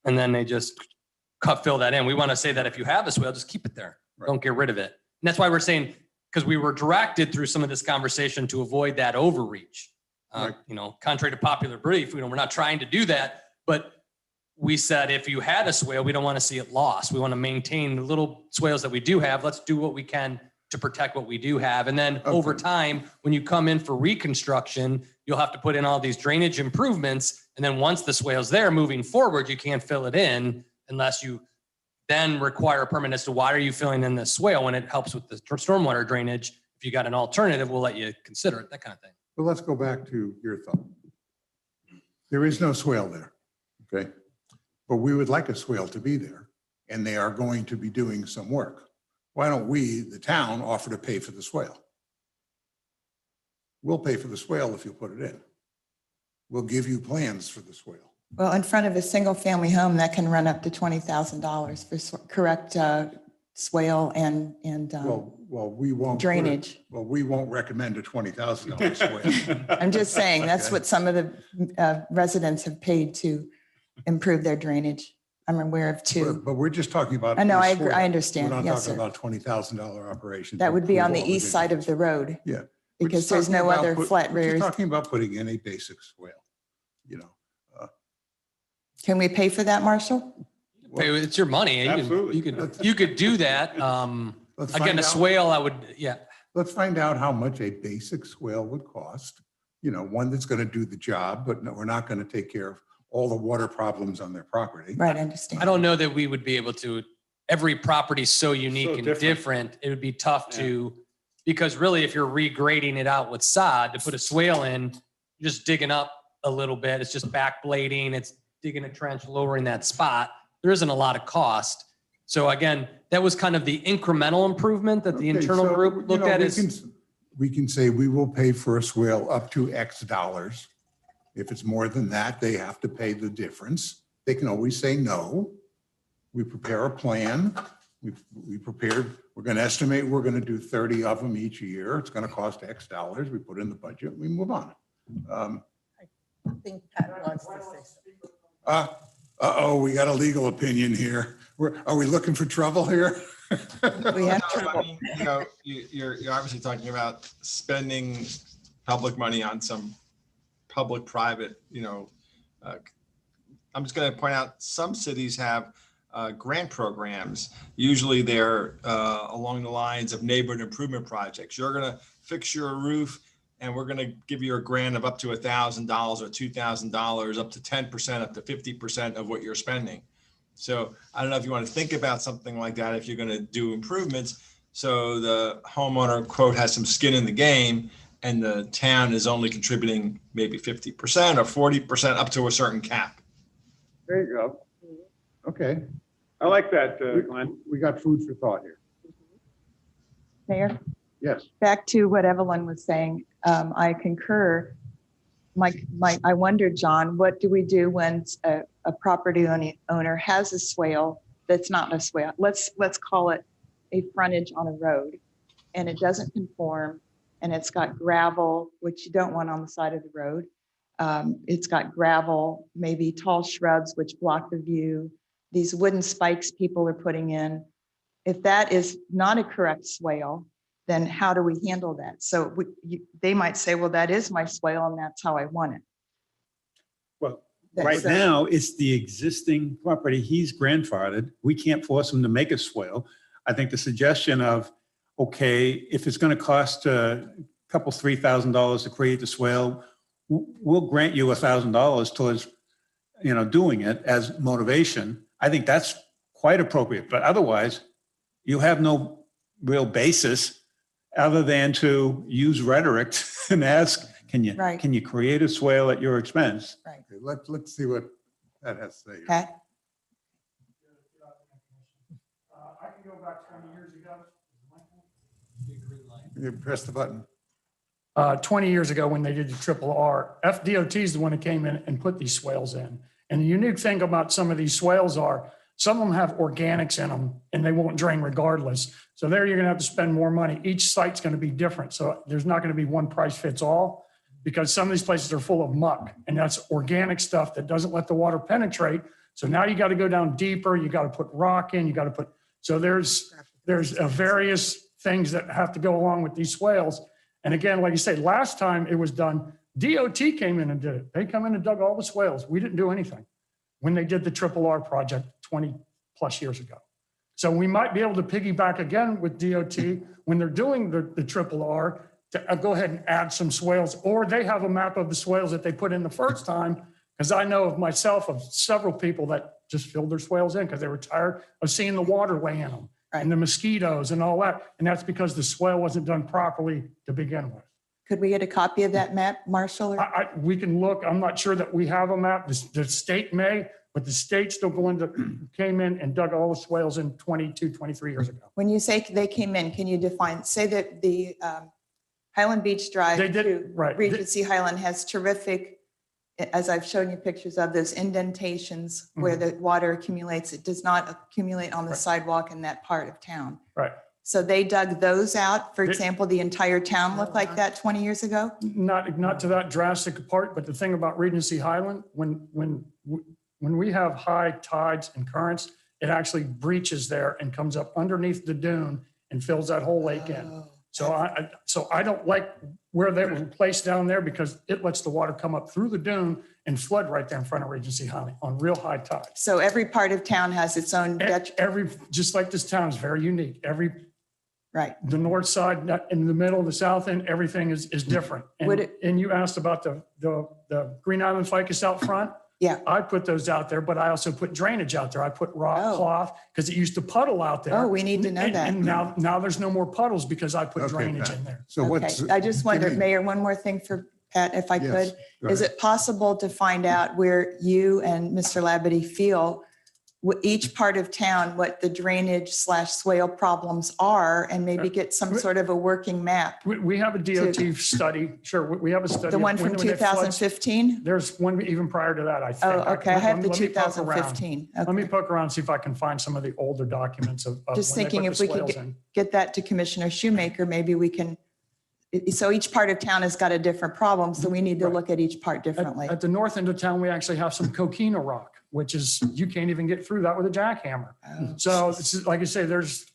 And then they just fill that in. We want to say that if you have a swale, just keep it there. Right. Don't get rid of it. And that's why we're saying, because we were directed through some of this conversation to avoid that overreach. Right. Contrary to popular belief, we're not trying to do that, but we said, if you had a swale, we don't want to see it lost. We want to maintain the little swales that we do have. Let's do what we can to protect what we do have. And then over time, when you come in for reconstruction, you'll have to put in all these drainage improvements. And then once the swale's there moving forward, you can't fill it in unless you then require a permit as to why are you filling in the swale when it helps with the stormwater drainage. If you got an alternative, we'll let you consider it, that kind of thing. But let's go back to your thought. There is no swale there, okay? But we would like a swale to be there, and they are going to be doing some work. Why don't we, the town, offer to pay for the swale? We'll pay for the swale if you put it in. We'll give you plans for the swale. Well, in front of a single family home, that can run up to $20,000 for correct swale and Well, we won't. drainage. Well, we won't recommend a $20,000 swale. I'm just saying, that's Okay. what some of the residents have paid to improve their drainage. I'm aware of two. But we're just talking about. I know, I the agree, swale. I understand. We're not Yes, talking sir. about $20,000 operations. That would be on the Approval east side of the road. Yeah. We're Because just there's talking no about other flat We're just rears. talking about putting in a basic swale, you know. Can we pay for that, Marshall? Hey, it's your money. Absolutely. You could do that. Let's Again, find a out. swale, I would, yeah. Let's find out how much a basic swale would cost. You know, one that's going to do the job, but no, we're not going to take care of all the water problems on their property. Right, I understand. I don't know that we would be able to, every property's so unique So and different. different. It would be tough to, because really if you're regrading it out with sod to put a swale in, you're just digging up a little bit. It's just backblading. It's digging a trench, lowering that spot. There isn't a lot of cost. So again, that was kind of the incremental improvement that the Okay, internal so, group you looked know, at we can say we will pay for a swale up to X dollars. If it's more than that, they have to pay the difference. They can always say no. We prepare a plan. We prepared, we're going to estimate, we're going to do 30 of them each year. It's going to cost X dollars. We put in the budget, we move on. I think Pat wants to say something. Uh-oh, we got a legal opinion here. Are we looking for trouble here? We have No, I mean, you know, you're obviously talking about spending public money on some public-private, I'm just going to point out, some cities have grant programs. Usually they're along the lines of neighborhood improvement projects. You're going to fix your roof and we're going to give you a grant of up to $1,000 or $2,000, up to 10%, up to 50% of what you're spending. So I don't know if you want to think about something like that if you're going to do improvements. So the homeowner, quote, has some skin in the game and the town is only contributing maybe 50% or 40% up to a certain cap. There you go. Okay, I like that, Glenn. we got food for thought here. Mayor, Yes. back to what Evelyn was saying, I concur. I wonder, John, what do we do when a property owner has a swale that's not a swale? Let's call it a frontage on a road, and it doesn't conform, and it's got gravel, which you don't want on the side of the road. It's got gravel, maybe tall shrubs which block the view, these wooden spikes people are putting in. If that is not a correct swale, then how do we handle that? So they might say, well, that is my swale and that's how I want it. Well, That's right now, it's the existing property. He's grandfathered. We can't force him to make a swale. I think the suggestion of, okay, if it's going to cost a couple, $3,000 to create the swale, we'll grant you $1,000 towards, doing it as motivation. I think that's quite appropriate, but otherwise you have no real basis other than to use rhetoric and ask, can Right. you create a swale at your expense? Okay, let's see what that has to say. Pat? I can go back 20 years ago. You press the button. 20 years ago when they did the triple R, FDOT is the one that came in and put these swales in. And the unique thing about some of these swales are, some of them have organics in them and they won't drain regardless. So there you're gonna have to spend more money. Each site's gonna be different. So there's not gonna be one price fits all, because some of these places are full of muck and that's organic stuff that doesn't let the water penetrate. So now you gotta go down deeper, you gotta put rock in, so there's various things that have to go along with these swales. And again, like you say, last time it was done, DOT came in and did it. They come in and dug all the swales. We didn't do anything when they did the triple R project 20 plus years ago. So we might be able to piggyback again with DOT when they're doing the triple R to go ahead and add some swales, or they have a map of the swales that they put in the first time Because I know of myself of several people that just filled their swales in because they were tired of seeing the water lay in them and the mosquitoes and all that. And that's because the swale wasn't done properly to begin with. Could we get a copy of that map, Marshall? Or- We can look, I'm not sure that we have a map. The state may, but the state still came in and dug all the swales in 22, 23 years ago. When you say they came in, can you define, say that the Highland Beach Drive They did, to right. Regency Highland has terrific, as I've shown you pictures of those indentations where the water accumulates. It does not accumulate on the sidewalk in that part of town. Right. So they dug those out. For They- example, the entire town looked like that 20 years ago? Not to that drastic part, but the thing about Regency Highland, when we have high tides and currents, it actually breaches there and comes up underneath the dune and fills that whole lake in. Oh, So I don't like where they were placed down there because it lets the water come up through the dune and flood right there in front of Regency Highland on real high tides. So every part of town has its own, Just like this town is very unique. right. The north side, in the middle, the south end, everything is different. Would And you asked about the Green Island ficus out front. Yeah. I put those out there, but I also put drainage out there. I put rock cloth because it used to puddle out there. Oh, we need to know And- that. And now there's no more puddles because I put Okay, drainage Pat. in there. So Okay. what's? I just wonder, give me- Mayor, one more thing for Pat, if I Yes, could. go Is ahead. it possible to find out where you and Mr. Labadie feel each part of town, what the drainage / swale problems are, and maybe get some sort of a working map? We have a DOT study. Sure, we have a study. The of one from when it floods. 2015? There's one even prior to that, I think. Oh, okay. I have the Let me poke around. 2015. Let me Okay. poke around, see if I can find some of the older documents of. Just when they thinking put if the we could swales in. get that to Commissioner Shoemaker, maybe we can, so each part of town has got a different problem, so we need to Right. look at each part differently. At the north end of town, we actually have some coquina rock, which is, you can't even get through that with a jackhammer. Oh, So this is, like I say,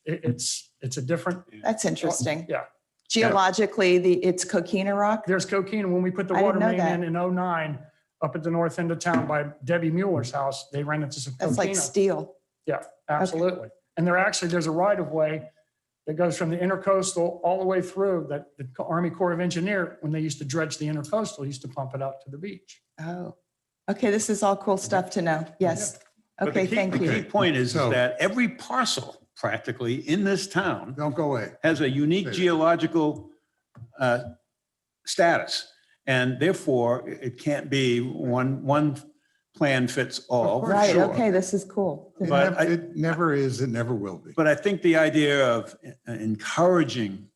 it's a different, That's interesting. yeah. Geologically, it's coquina rock? There's coquina. When we put the I didn't water know main that. in 09, up at the north end of town by Debbie Mueller's house, they ran into some That's like coquina. steel. Yeah, absolutely. And there's a right of way that goes from the intercoastal all the way through that the Army Corps of Engineer, when they used to dredge the intercoastal, used to pump it out to the beach. Oh, okay, this is all cool stuff to know. Yes. But the Okay, key- thank The key you. point is So- that every parcel practically in this town Don't go away. has a unique Say that. geological status. And therefore, it can't be one plan fits all. course. Right, sure. okay, this is cool. It But never- it never is, it never will be. But I think the idea of encouraging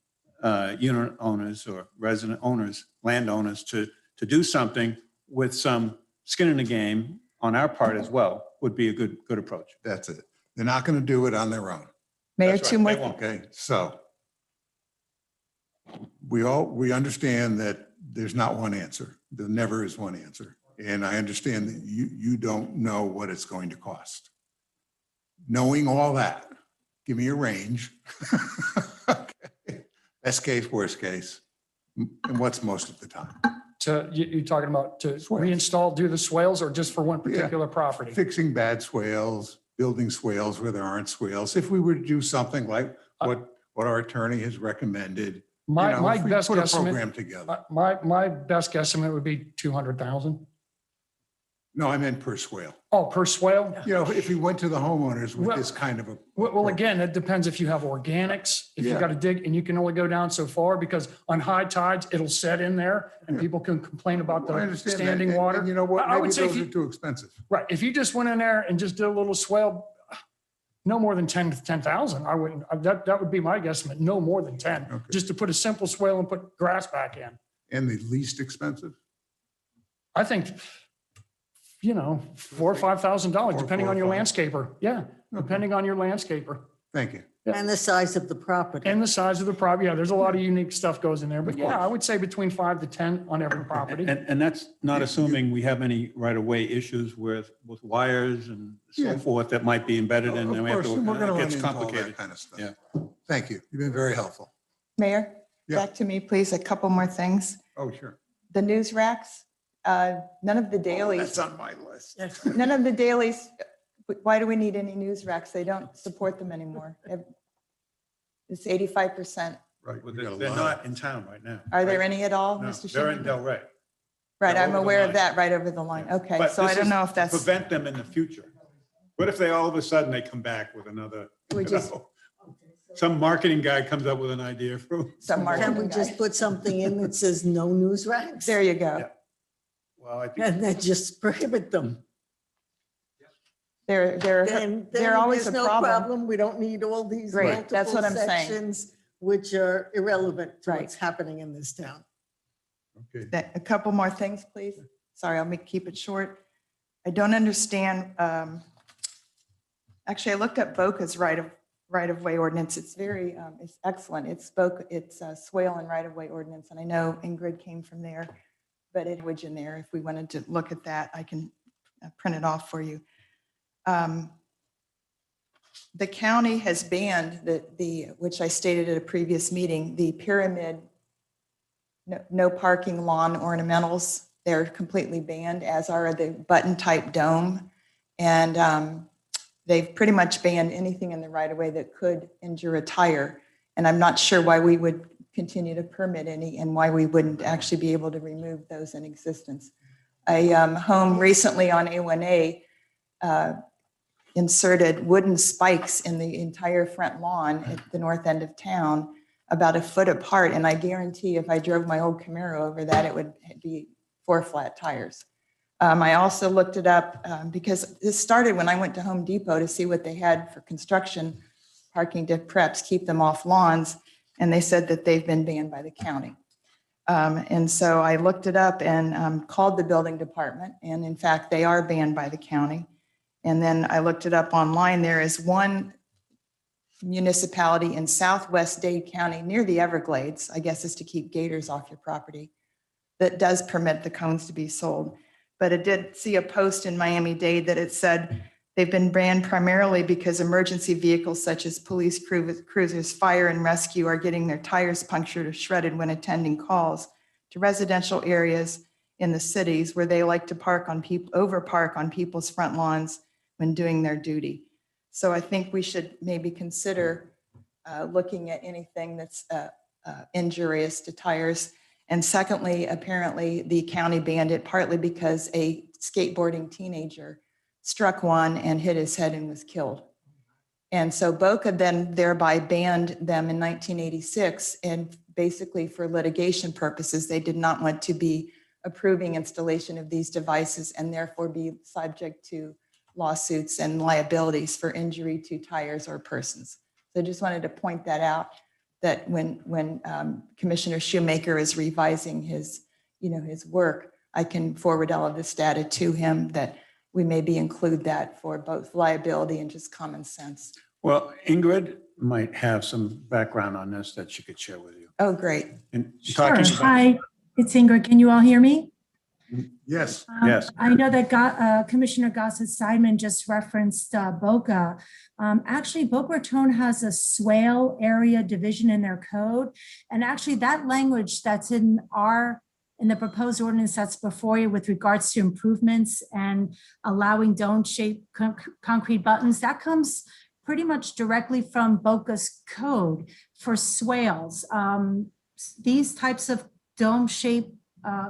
unit owners or resident owners, landowners to do something with some skin in the game on our part as well would be a good approach. That's it. They're not going to do it on their own. Mayor, That's right, two more. they won't. Okay, so we understand that there's not one answer. There never is one answer. And I understand that you don't know what it's going to cost. Knowing all that, give me a range. Okay. Best case, worst case, and what's most of the time? You talking about to Swales. reinstall, do the swales, or just for one Yeah. particular property? Fixing bad swales, building swales where there aren't swales. If we were to do something like what our attorney has recommended, My if we best put a guesstimate, program together. my best guesstimate would be 200,000. No, I meant per swale. Oh, per swale? You know, if we went to the homeowners with Well- this kind of a. Well, again, it depends if you have organics, if you've Yeah. got to dig, and you can only go down so far because on high tides, it'll set in there and Yeah. people can complain about I the understand that. standing And- water. and you know what? I Maybe would say those if are you- too expensive. Right, if you just went in there and just did a little swale, no more than 10,000, I wouldn't, that would be my guesstimate, no more than 10. Okay. Just to put a simple swale and put grass back in. And the least expensive? I think, $4,000 or $5,000, depending on your 4 or landscaper. Yeah, depending on your landscaper. Thank you. And the size of the property. And the size of the property. Yeah, there's a lot of unique stuff goes in there, but yeah, I would say between 5 to 10 on every property. And that's not assuming we have any right-of-way issues with wires and Yeah. so forth that might be embedded in. Of and we have course, to- we're going to it run gets into all that complicated. kind of stuff. Yeah. Thank you. You've been very helpful. Mayor, Yeah. back to me, please, a couple more things. Oh, sure. The news racks, none of the dailies, That's on my list. none of the dailies, why do we need any news racks? They don't support them anymore. It's 85%. Right. Well, we got a They're lot. not in town right now. Are there any at all, No, Mr. they're in Schuman? Del Rey. Right, I'm over the aware of line. that right over the line. Okay, But so I this don't is know if to that's, prevent them in the future. What if they all of a sudden they come back with another, we you just, know, some marketing guy comes up with an idea for. some Can marketing we just guy. put something in that says no news racks? There you go. Yeah. Well, I think, And then just prohibit them. Then they're always there's a no problem. problem. We don't need all these Great, that's multiple what I'm saying. sections, which are irrelevant to Right. what's happening in this town. okay. A couple more things, please. Sorry, I'll keep it short. I don't understand. Actually, I looked up Boca's right of way ordinance. It's very, it's excellent. It's swale and right of way ordinance. And I know Ingrid came from there, but it was in there. If we wanted to look at that, I can print it off for you. The county has banned which I stated at a previous meeting, the pyramid, no parking lawn ornamentals. They're completely banned, as are the button type dome. And they've pretty much banned anything in the right of way that could injure a tire. And I'm not sure why we would continue to permit any and why we wouldn't actually be able to remove those in existence. A home recently on A1A inserted wooden spikes in the entire front lawn at the north end of town, about a foot apart. And I guarantee if I drove my old Camaro over that, it would be 4 flat tires. I also looked it up because this started when I went to Home Depot to see what they had for construction, parking to preps, keep them off lawns. And they said that they've been banned by the county. And so I looked it up and called the building department. And in fact, they are banned by the county. And then I looked it up online. There is one municipality in southwest Dade County near the Everglades, I guess is to keep gators off your property, that does permit the cones to be sold. But it did see a post in Miami-Dade that it said they've been banned primarily because emergency vehicles such as police cruisers, fire and rescue are getting their tires punctured or shredded when attending calls to residential areas in the cities where they like to overpark on people's front lawns when doing their duty. So I think we should maybe consider looking at anything that's injurious to tires. And secondly, apparently the county banned it partly because a skateboarding teenager struck one and hit his head and was killed. And so Boca then thereby banned them in 1986. And basically for litigation purposes, they did not want to be approving installation of these devices and therefore be subject to lawsuits and liabilities for injury to tires or persons. So I just wanted to point that out, that when Commissioner Shoemaker is revising his work, I can forward all of this data to him, that we maybe include that for both liability and just common sense. Well, Ingrid might have some background on this that she could share with you. Oh, great. And Sure. talking about, Hi, it's Ingrid. Can you all hear me? Yes. yes, I know that Commissioner Gossett-Seidman just referenced Boca. Actually, Boca Raton has a swale area division in their code. And actually that language that's in the proposed ordinance that's before you with regards to improvements and allowing dome-shaped concrete buttons, that comes pretty much directly from Boca's code for swales. These types of dome-shaped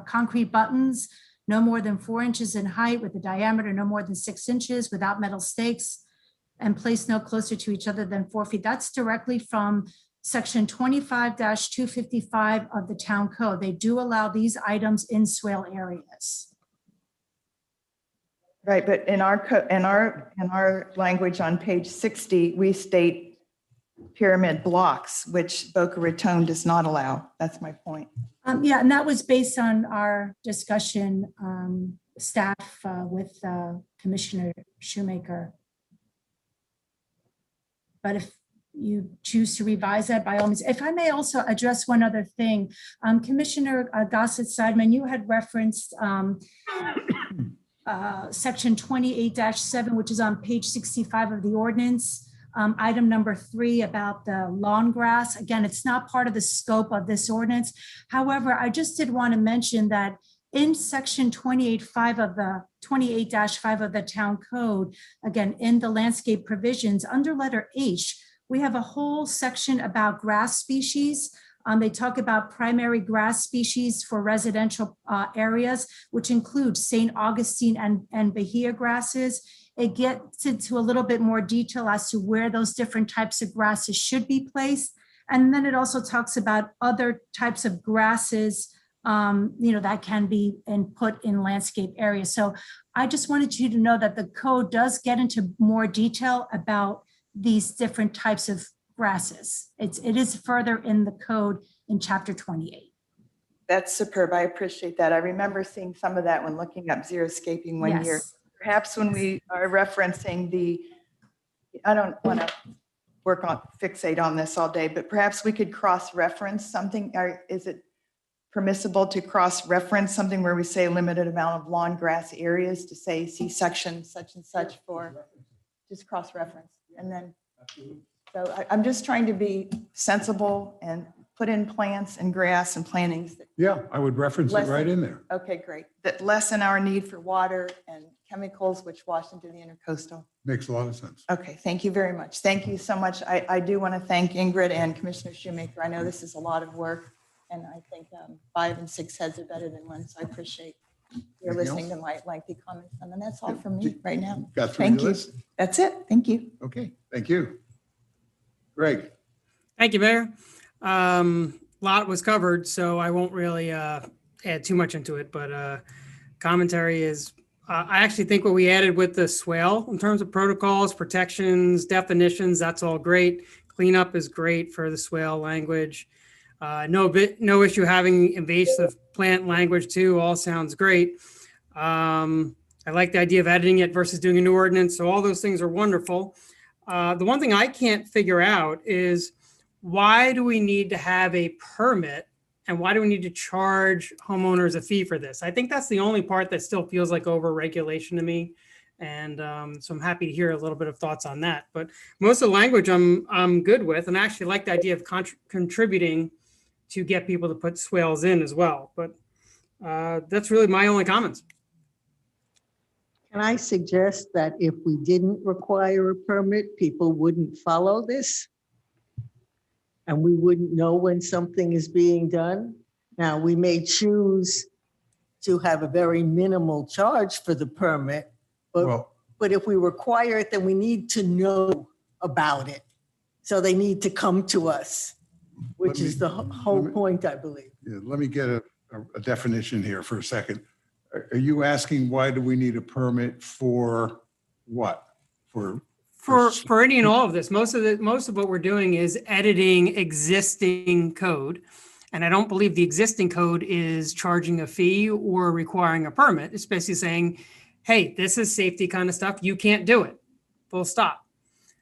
concrete buttons, no more than 4 inches in height with a diameter no more than 6 inches without metal stakes and placed no closer to each other than 4 feet. That's directly from section 25-255 of the town code. They do allow these items in swale areas. Right, but in our language on page 60, we state pyramid blocks, which Boca Raton does not allow. That's my point. Yeah, and that was based on our discussion staff with Commissioner Shoemaker. But if you choose to revise that, by all means. If I may also address one other thing, Commissioner Gossett-Seidman, you had referenced section 28-7, which is on page 65 of the ordinance. Item number 3 about the lawn grass. Again, it's not part of the scope of this ordinance. However, I just did want to mention that in section 28-5 of the 28-5 of the town code, again, in the landscape provisions under letter H, we have a whole section about grass species. They talk about primary grass species for residential areas, which include St. Augustine and Bahia grasses. It gets into a little bit more detail as to where those different types of grasses should be placed. And then it also talks about other types of grasses, that can be put in landscape areas. So I just wanted you to know that the code does get into more detail about these different types of grasses. It is further in the code in chapter 28. That's superb. I appreciate that. I remember seeing some of that when looking up xeriscaping one year. Yes. Perhaps when we are referencing I don't want to fixate on this all day, but perhaps we could cross-reference something. Or is it permissible to cross-reference something where we say limited amount of lawn grass areas to say, see section such and such for just cross-reference? And then, so I'm just trying to be sensible and put in plants and grass and plantings. Yeah, I would reference it right in there. Okay, great. That lessen our need for water and chemicals which wash into the intercoastal. Makes a lot of sense. Okay, thank you very much. Thank you so much. I do want to thank Ingrid and Commissioner Shoemaker. I know this is a lot of work, and I think 5 and 6 heads are better than one, so I appreciate your Anything listening to my lengthy comments. And then that's all from me Did- right now. Got through Thank your you. list? That's it. Thank you. Okay, thank you. Greg? Thank you, Mayor. Lot was covered, so I won't really add too much into it, but commentary is, I actually think what we added with the swale in terms of protocols, protections, definitions, that's all great. Cleanup is great for the swale language. No issue having invasive plant language too, all sounds great. I like the idea of editing it versus doing a new ordinance, so all those things are wonderful. The one thing I can't figure out is, why do we need to have a permit and why do we need to charge homeowners a fee for this? I think that's the only part that still feels like over-regulation to me. And so I'm happy to hear a little bit of thoughts on that. But most of the language I'm good with, and I actually like the idea of contributing to get people to put swales in as well. But that's really my only comments. Can I suggest that if we didn't require a permit, people wouldn't follow this? And we wouldn't know when something is being done? Now, we may choose to have a very minimal charge for the permit, Well, but if we require it, then we need to know about it. So they need to come to us, which is the whole point, I believe. yeah, let me get a definition here for a second. Are you asking why do we need a permit for what? For any and all of this, most of what we're doing is editing existing code. And I don't believe the existing code is charging a fee or requiring a permit. It's basically saying, hey, this is safety kind of stuff. You can't do it. Full stop.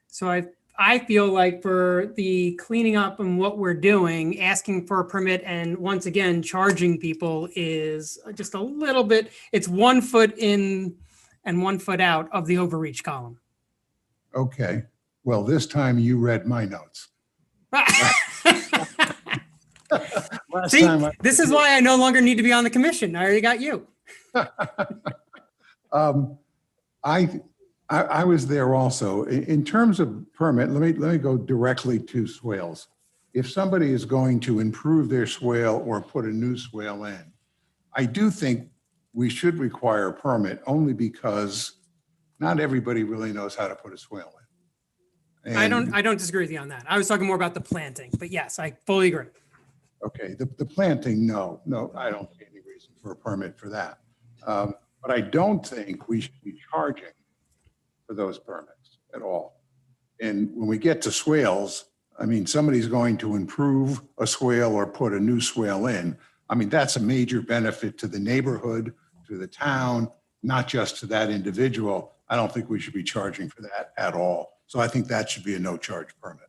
So I feel like for the cleaning up and what we're doing, asking for a permit and once again, charging people is just a little bit, it's 1 foot in and 1 foot out of the overreach column. Okay, well, this time you read my notes. Last See, time this is why I no longer need to be on the commission. I already got you. I was there also. In terms of permit, let me go directly to swales. If somebody is going to improve their swale or put a new swale in, I do think we should require a permit only because not everybody really knows how to put a swale in. I don't disagree with you on that. I was talking more about the planting, but yes, I fully agree. Okay, the planting, no, I don't see any reason for a permit for that. But I don't think we should be charging for those permits at all. And when we get to swales, I mean, somebody's going to improve a swale or put a new swale in. I mean, that's a major benefit to the neighborhood, to the town, not just to that individual. I don't think we should be charging for that at all. So I think that should be a no charge permit.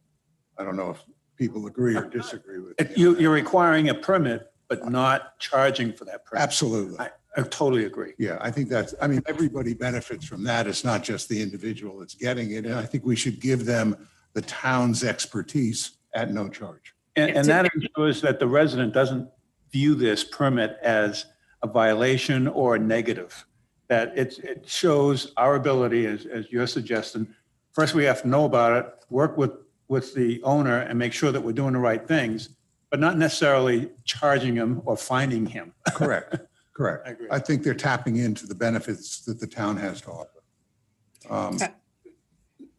I don't know if people agree or disagree with me. You're requiring a permit, but not charging for that permit. Absolutely. I totally agree. Yeah, I think I mean, everybody benefits from that. It's not just the individual that's getting it. And I think we should give them the town's expertise at no charge. And that ensures that the resident doesn't view this permit as a violation or a negative, that it shows our ability, as you're suggesting. First, we have to know about it, work with the owner and make sure that we're doing the right things. but not necessarily charging him or finding him. Correct, correct. I agree. I think they're tapping into the benefits that the town has to offer.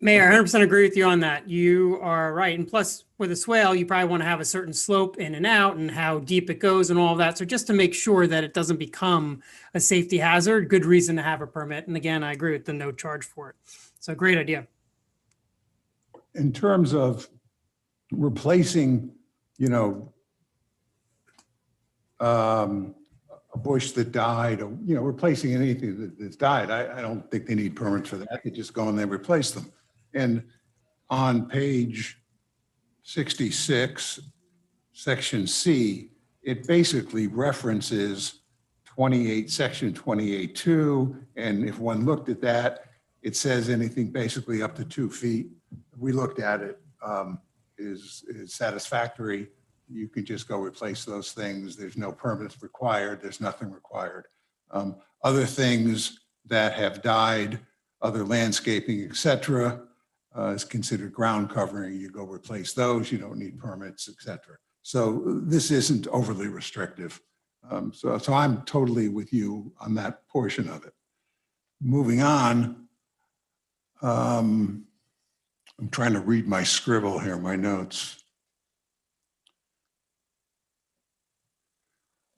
Mayor, I 100% agree with you on that. You are right. And plus, with a swale, you probably want to have a certain slope in and out and how deep it goes and all of that. So just to make sure that it doesn't become a safety hazard, good reason to have a permit. And again, I agree with the no charge for it. So great idea. In terms of replacing, a bush that died, or, replacing anything that's died, I don't think they need permits for that. They just go and they replace them. And on page 66, section C, it basically references section 28.2. And if one looked at that, it says anything basically up to 2 feet. We looked at it, is satisfactory. You can just go replace those things. There's no permits required. There's nothing required. Other things that have died, other landscaping, et cetera, is considered ground covering. You go replace those. You don't need permits, et cetera. So this isn't overly restrictive. So I'm totally with you on that portion of it. Moving on, I'm trying to read my scribble here, my notes.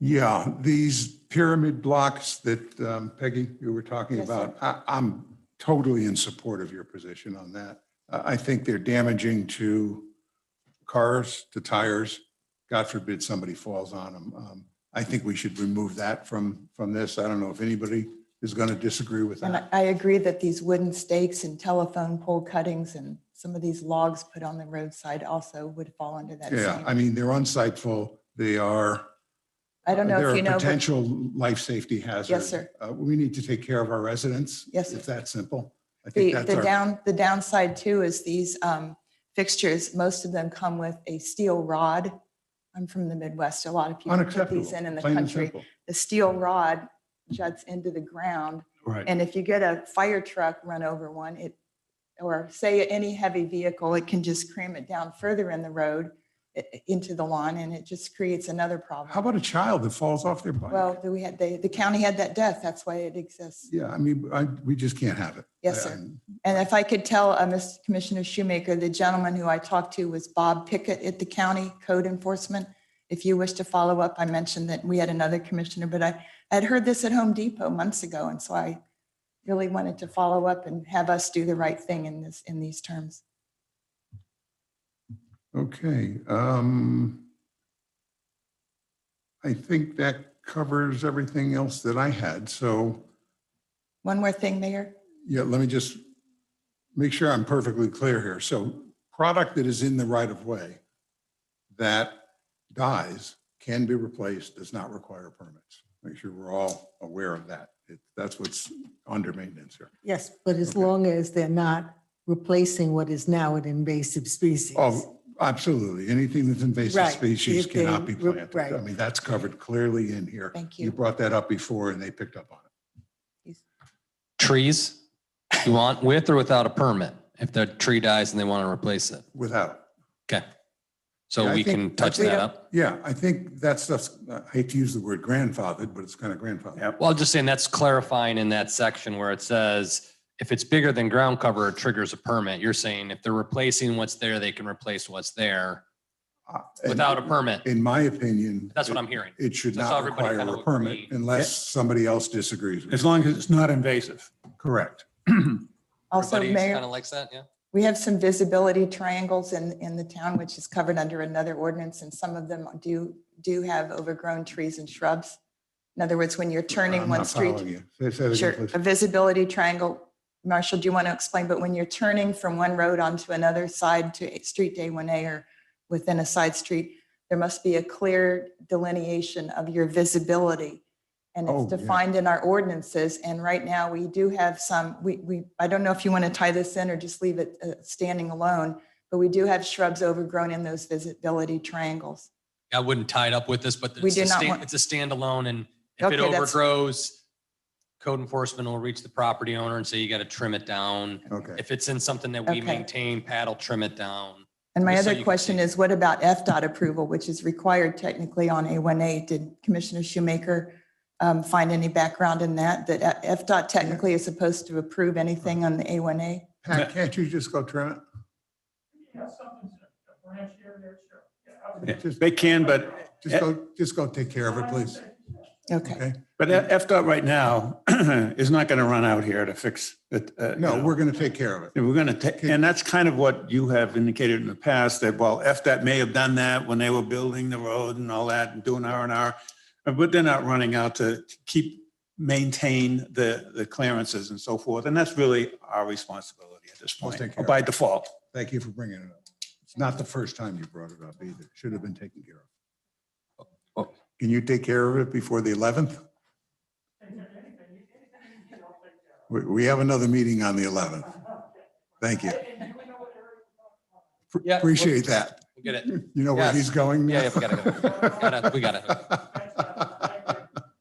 Yeah, these pyramid blocks that Peggy, you were talking about, I'm totally in support of your position on that. I think they're damaging to cars, to tires. God forbid somebody falls on them. I think we should remove that from this. I don't know if anybody is going to disagree with And that. I agree that these wooden stakes and telephone pole cuttings and some of these logs put on the roadside also would fall under that. Yeah, same. I mean, they're unsightful. They are. I don't know They're if you a know. but- potential life safety hazard. Yes, sir. We need to take care of our residents. Yes, sir. It's that simple. I think that's The downside too is these fixtures, most of them come with a steel rod. I'm from the Midwest. A lot of people put unacceptable. these in the Plain and country. simple. The steel rod juts into the ground. Right. And if you get a fire truck run over one, or say any heavy vehicle, it can just cram it down further in the road into the lawn, and it just creates another problem. How about a child that falls off their bike? Well, the county had that death. That's why it exists. Yeah, I mean, we just can't have it. Yes, sir. And if I could tell Mr. Commissioner Shoemaker, the gentleman who I talked to was Bob Pickett at the county code enforcement. If you wish to follow up, I mentioned that we had another commissioner, but I had heard this at Home Depot months ago. And so I really wanted to follow up and have us do the right thing in these terms. Okay. I think that covers everything else that I had. So, One more thing, Mayor. yeah, let me just make sure I'm perfectly clear here. So product that is in the right of way that dies can be replaced, does not require permits. Make sure we're all aware of that. That's what's under maintenance here. Yes, but as Okay. long as they're not replacing what is now an invasive species. Oh, absolutely. Anything that's invasive Right. species If they cannot be re- planted. right. I mean, that's covered clearly in here. Thank You you. brought that up before and they picked up on it. Trees, you want with or without a permit? If the tree dies and they want to replace it? Without. Okay. So Yeah, I we think- can touch I think- that up? Yeah, I think that stuff's, I hate to use the word grandfathered, but it's kind of grandfathered. Well, I'm just saying that's clarifying in that section where it says, if it's bigger than ground cover, it triggers a permit. You're saying if they're replacing what's there, they can replace what's there And without a permit. In my opinion. That's what I'm hearing. It should That's not how everybody require kind a of permit agreed. unless somebody else disagrees with As it. long as it's not invasive. Correct. Also, Everybody kind Mayor, of likes that, yeah? we have some visibility triangles in the town, which is covered under another ordinance, and some of them do have overgrown trees and shrubs. In other words, when you're turning I'm one not street. following you. Say that Sure, again, a please. visibility triangle. Marshall, do you want to explain? But when you're turning from one road onto another side to Street A1A or within a side street, there must be a clear delineation of your visibility. And Oh, it's yeah. defined in our ordinances. And right now we do have some, I don't know if you want to tie this in or just leave it standing alone, but we do have shrubs overgrown in those visibility triangles. I wouldn't tie it up with this, but We it's do a not stand- want- it's a standalone, and if it Okay, that's- overgrows, code enforcement will reach the property owner and say, you got to trim it down. Okay. If it's in something that we Okay. maintain, Pat will trim it down. And my Just so other you can question see. is, what about FDOT approval, which is required technically on A1A? Did Commissioner Shoemaker find any background in that? That FDOT technically is supposed to approve anything on the A1A? Pat, can't you just go trim it? They can, but Just go take care of it, please. Okay. Okay? But FDOT right now is not going to run out here to fix it. No, we're going to take care of it. We're going to take, and that's kind of what you have indicated in the past, that while FDOT may have done that when they were building the road and all that and doing R&R, but they're not running out to maintain the clearances and so forth. And that's really our responsibility at this We'll point, take care of by it. default. Thank you for bringing it up. It's not the first time you brought it up either. Should have been taken care of. Oh. Can you take care of it before the 11th? We have another meeting on the 11th. Thank you. Yeah, Appreciate that. We'll get it. You know where Yes. he's going? Yeah, we got it. We got it.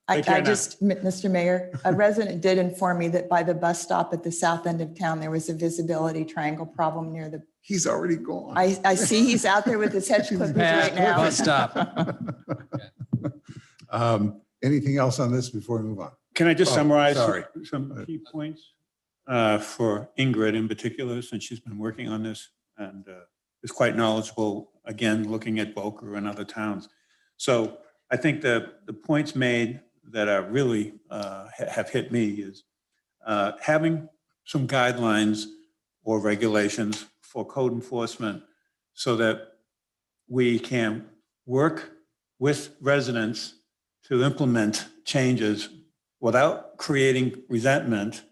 Take care I now. just, Mr. Mayor, a resident did inform me that by the bus stop at the south end of town, there was a visibility triangle problem near the, He's already gone. I see he's out there with his hedge clippers right now. Bus stop. Anything else on this before we move on? Can I just Oh, summarize sorry. some key points for Ingrid in particular, since she's been working on this and is quite knowledgeable, again, looking at Boca and other towns. So I think the points made that are really have hit me is having some guidelines or regulations for code enforcement so that we can work with residents to implement changes without creating resentment,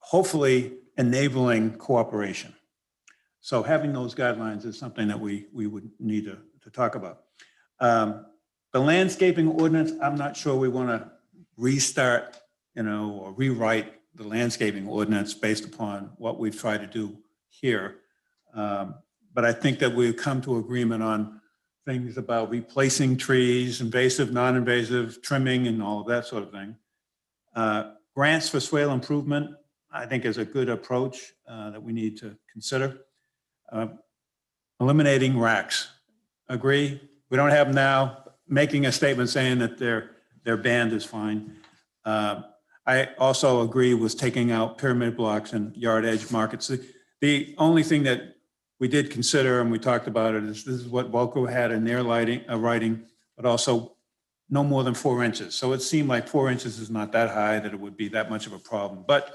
hopefully enabling cooperation. So having those guidelines is something that we would need to talk about. The landscaping ordinance, I'm not sure we want to restart, or rewrite the landscaping ordinance based upon what we've tried to do here. But I think that we've come to agreement on things about replacing trees, invasive, non-invasive, trimming, and all of that sort of thing. Grants for swale improvement, I think, is a good approach that we need to consider. Eliminating racks, agree. We don't have them now. Making a statement saying that their band is fine. I also agree with taking out pyramid blocks and yard edge markets. The only thing that we did consider, and we talked about it, is this is what Boca had in their writing, but also no more than 4 inches. So it seemed like 4 inches is not that high that it would be that much of a problem, but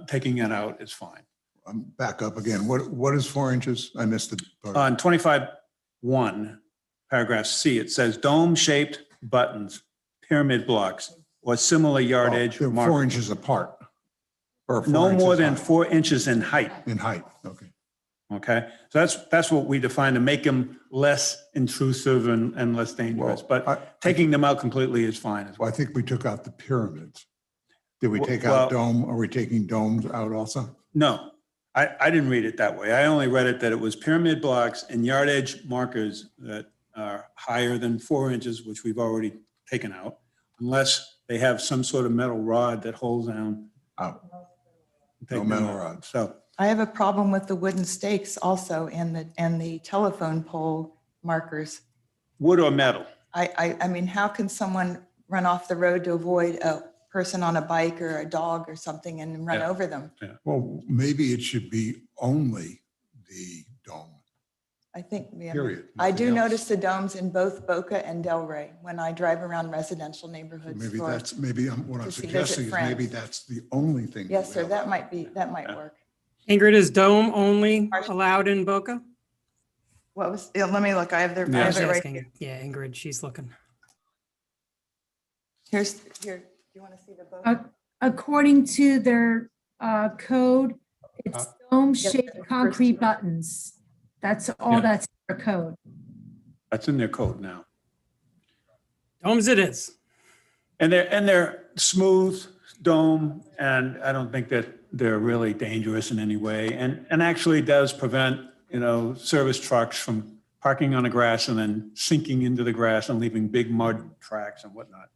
taking it out is fine. Back up again. What is 4 inches? I missed it. On 25(1), paragraph C, it says dome-shaped buttons, pyramid blocks, or similar yard edge They're 4 markers. inches apart. Or 4 No more inches than high. 4 inches in height. In height, okay. Okay, so that's what we define to make them less intrusive and less dangerous. Well, But taking them out completely is fine as Well, well. I think we took out the pyramids. Did we take Well- out dome? Are we taking domes out also? No, I didn't read it that way. I only read it that it was pyramid blocks and yard edge markers that are higher than 4 inches, which we've already taken out, unless they have some sort of metal rod that holds down. Out. Take No them metal out. rods. So I have a problem with the wooden stakes also and the telephone pole markers. wood or metal? I mean, how can someone run off the road to avoid a person on a bike or a dog or something and run Yeah. over them? Well, maybe it should be only the dome, I think, yeah. period. I do Nothing else. notice the domes in both Boca and Delray when I drive around residential neighborhoods. Maybe for- that's, what I'm to see visit suggesting is maybe friends. that's the only thing. Yes, we sir, have. that might work. Ingrid, is dome only allowed in Boca? What was, yeah, let me look, I have the, I Yeah. I have was it right asking. here. Yeah, Ingrid, she's looking. Here, do you want to see the Boca? According to their code, it's dome-shaped Yes, the first concrete two. buttons. That's all Yeah. that's in their code. that's in their code now. Domes it is. And they're smooth dome, and I don't think that they're really dangerous in any way. And actually does prevent, service trucks from parking on the grass and then sinking into the grass and leaving big mud tracks and whatnot.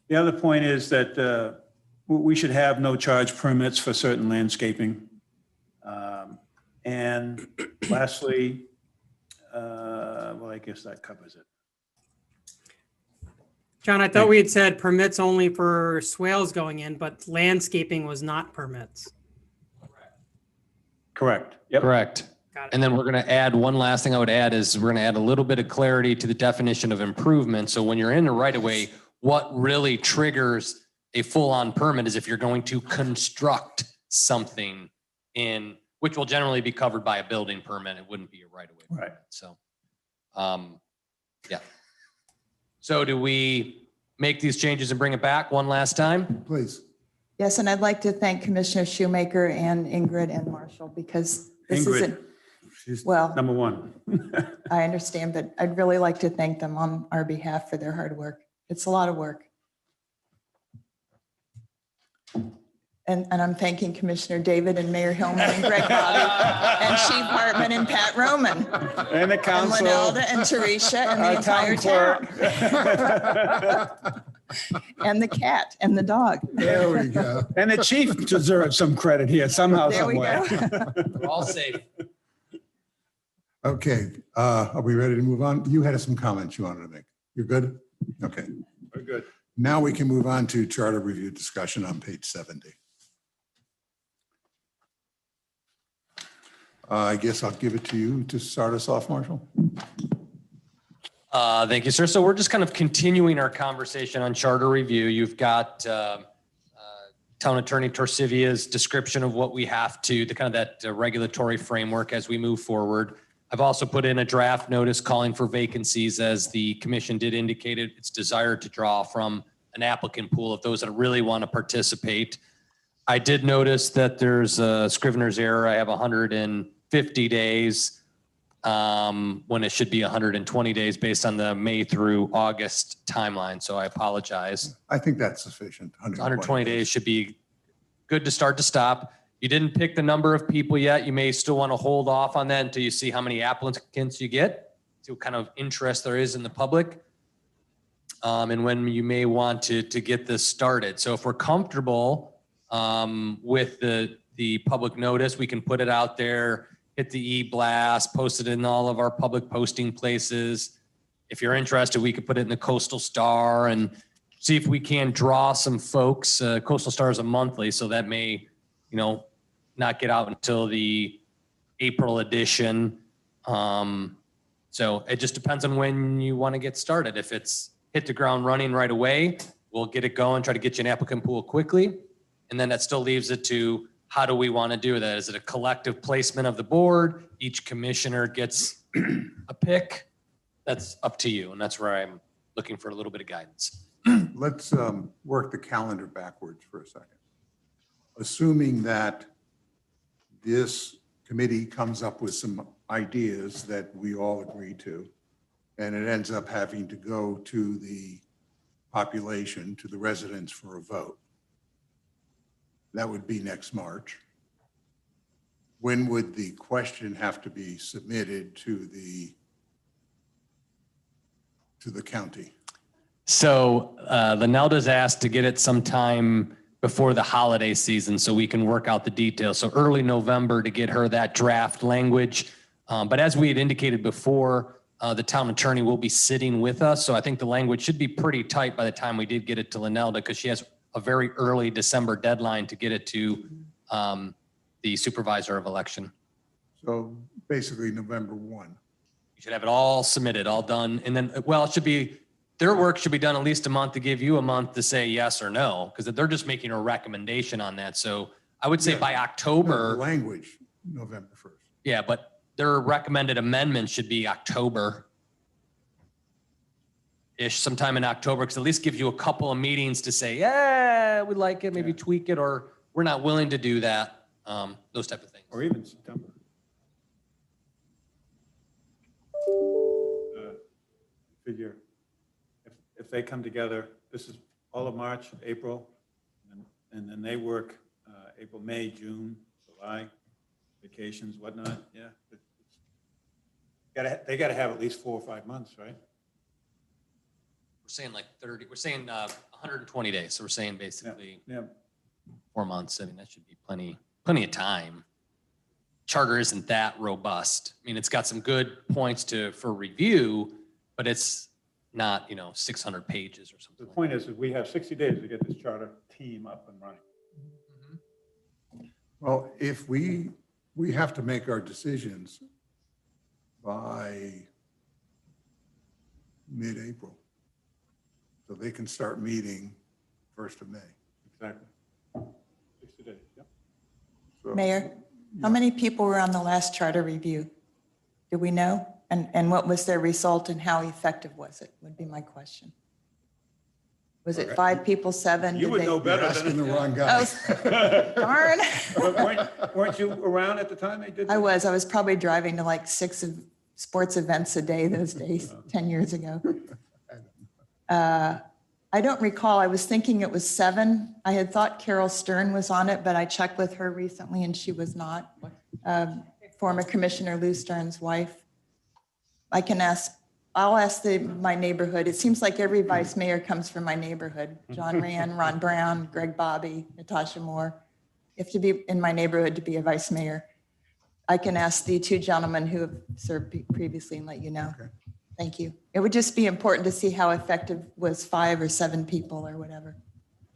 The other point is that we should have no charge permits for certain landscaping. And lastly, well, I guess that covers it. John, I thought we had said permits only for swales going in, but landscaping was not permits. Correct. Yep. Correct. Got it. And then we're going to add, one last thing I would add is we're going to add a little bit of clarity to the definition of improvement. So when you're in the right of way, what really triggers a full-on permit is if you're going to construct something in, which will generally be covered by a building permit. It wouldn't be a right of way. Right. So, yeah. So do we make these changes and bring it back one last time? Please. Yes, and I'd like to thank Commissioner Shoemaker and Ingrid and Marshall because this Ingrid. isn't, She's well, number one. I understand, but I'd really like to thank them on our behalf for their hard work. It's a lot of work. And I'm thanking Commissioner David and Mayor Hillman and Greg Bobby and Chief Hartman and Pat Roman And the and council. Lynelda and Teresa and the Our entire town town. And the cat and the dog. There we go. And the chief deserves some credit here somehow, There we somewhere. go. We're all safe. Okay, are we ready to move on? You had some comments you wanted to make. You're good? Okay. We're good. Now we can move on to charter review discussion on page 70. I guess I'll give it to you to start us off, Marshall. Thank you, sir. So we're just kind of continuing our conversation on charter review. You've got Town Attorney Torsivia's description of what we have to, the kind of that regulatory framework as we move forward. I've also put in a draft notice calling for vacancies as the commission did indicate its desire to draw from an applicant pool of those that really want to participate. I did notice that there's a Scrivener's error. I have 150 days when it should be 120 days based on the May through August timeline. So I apologize. I think that's sufficient. 120 days should be good to start to stop. You didn't pick the number of people yet. You may still want to hold off on that until you see how many applicants you get, see what kind of interest there is in the public, and when you may want to get this started. So if we're comfortable with the public notice, we can put it out there, hit the e-blast, post it in all of our public posting places. If you're interested, we could put it in the Coastal Star and see if we can draw some folks. Coastal Star is a monthly, so that may, not get out until the April edition. So it just depends on when you want to get started. If it's hit the ground running right away, we'll get it going, try to get you an applicant pool quickly. And then that still leaves it to how do we want to do that? Is it a collective placement of the board? Each commissioner gets a pick? That's up to you. And that's where I'm looking for a little bit of guidance. Let's work the calendar backwards for a second. Assuming that this committee comes up with some ideas that we all agree to, and it ends up having to go to the population, to the residents for a vote. That would be next March. When would the question have to be submitted to the county? So Lynelda's asked to get it sometime before the holiday season so we can work out the details. So early November to get her that draft language. But as we had indicated before, the town attorney will be sitting with us. So I think the language should be pretty tight by the time we did get it to Lynelda because she has a very early December deadline to get it to the supervisor of election. So basically November 1. You should have it all submitted, all done. And then, well, it should be, their work should be done at least a month to give you a month to say yes or no, because they're just making a recommendation on that. So I would say Yeah. by October. Language, November 1st. Yeah, but their recommended amendment should be October-ish, sometime in October, because at least give you a couple of meetings to say, yeah, we like it, maybe tweak it, or we're not willing to do that, those type of things. Or even September. Figure, if they come together, this is all of March, April, and then they work April, May, June, July, vacations, whatnot, yeah. They gotta have at least 4 or 5 months, right? We're saying like 30, we're saying 120 days. So we're saying basically Yeah. 4 months. I mean, that should be plenty of time. charter isn't that robust. I mean, it's got some good points for review, but it's not, 600 pages or something. The point is that we have 60 days to get this charter team up and running. Well, if we have to make our decisions by mid-April, so they can start meeting 1st of May. Exactly. 60 days, yep. So- Mayor, how many people were on the last charter review? Do we know? And what was their result and how effective was it, would be my question. Was it 5 people, 7? You Did would they- know You're better asking than. the wrong guy. Oh, darn. But weren't you around at the time they did that? I was probably driving to like 6 sports events a day those days, 10 years ago. I don't recall. I was thinking it was 7. I had thought Carol Stern was on it, but I checked with her recently and she was not. Former Commissioner Lou Stern's wife. I'll ask my neighborhood. It seems like every vice mayor comes from my neighborhood. John Rand, Ron Brown, Greg Bobby, Natasha Moore. You have to be in my neighborhood to be a vice mayor. I can ask the 2 gentlemen who have served previously and let you know. Okay. Thank you. It would just be important to see how effective was 5 or 7 people or whatever.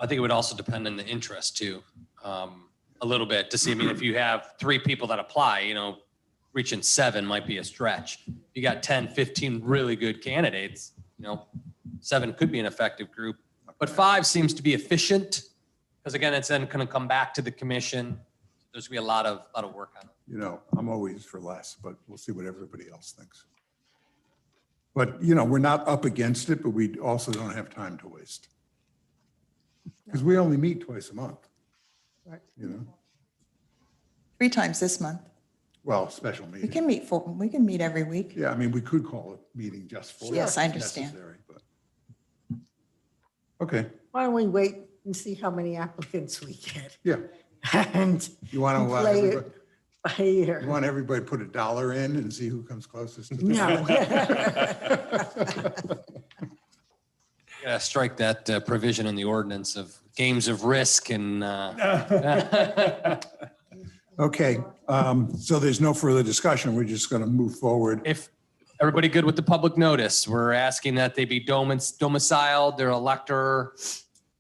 I think it would also depend on the interest too, a little bit to see. I mean, if you have 3 people that apply, reaching 7 might be a stretch. You got 10, 15 really good candidates, 7 could be an effective group, but 5 seems to be efficient. Because again, it's then going to come back to the commission. There's going to be a lot of work on it. I'm always for less, but we'll see what everybody else thinks. But, we're not up against it, but we also don't have time to waste. Because we only meet twice a month. Right. 3 times this month. Well, special We meeting. we can meet every week. Yeah, I mean, we could call a meeting just for. Yes, I if understand. necessary, but- Okay, Why don't we wait and see how many applicants we get? yeah. And You want to, play it by ear. you want everybody to put $1 in and see who comes closest to the. No. Yeah, strike that provision in the ordinance of games of risk and Okay, so there's no further discussion. We're just going to move forward. if everybody good with the public notice, we're asking that they be domiciled, their elector,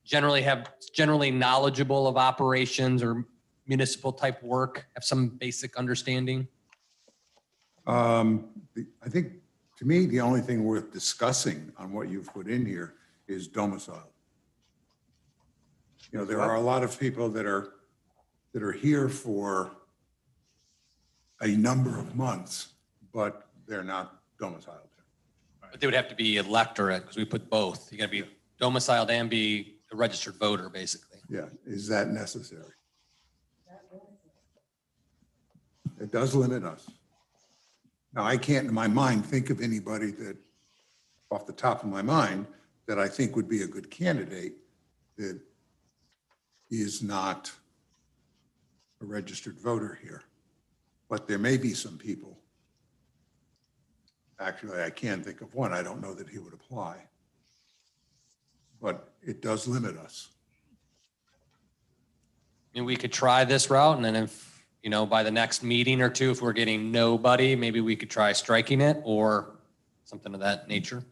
generally knowledgeable of operations or municipal type work, have some basic understanding. I think, to me, the only thing worth discussing on what you've put in here is domicile. There are a lot of people that are here for a number of months, but they're not domiciled. But they would have to be electorate because we put both. You got to be domiciled and be a registered voter, basically. Yeah, is that necessary? It does limit us. Now, I can't in my mind think of anybody that, off the top of my mind, that I think would be a good candidate that is not a registered voter here. But there may be some people. Actually, I can think of one. I don't know that he would apply. But it does limit us. I mean, we could try this route and then if, by the next meeting or 2, if we're getting nobody, maybe we could try striking it or something of that nature.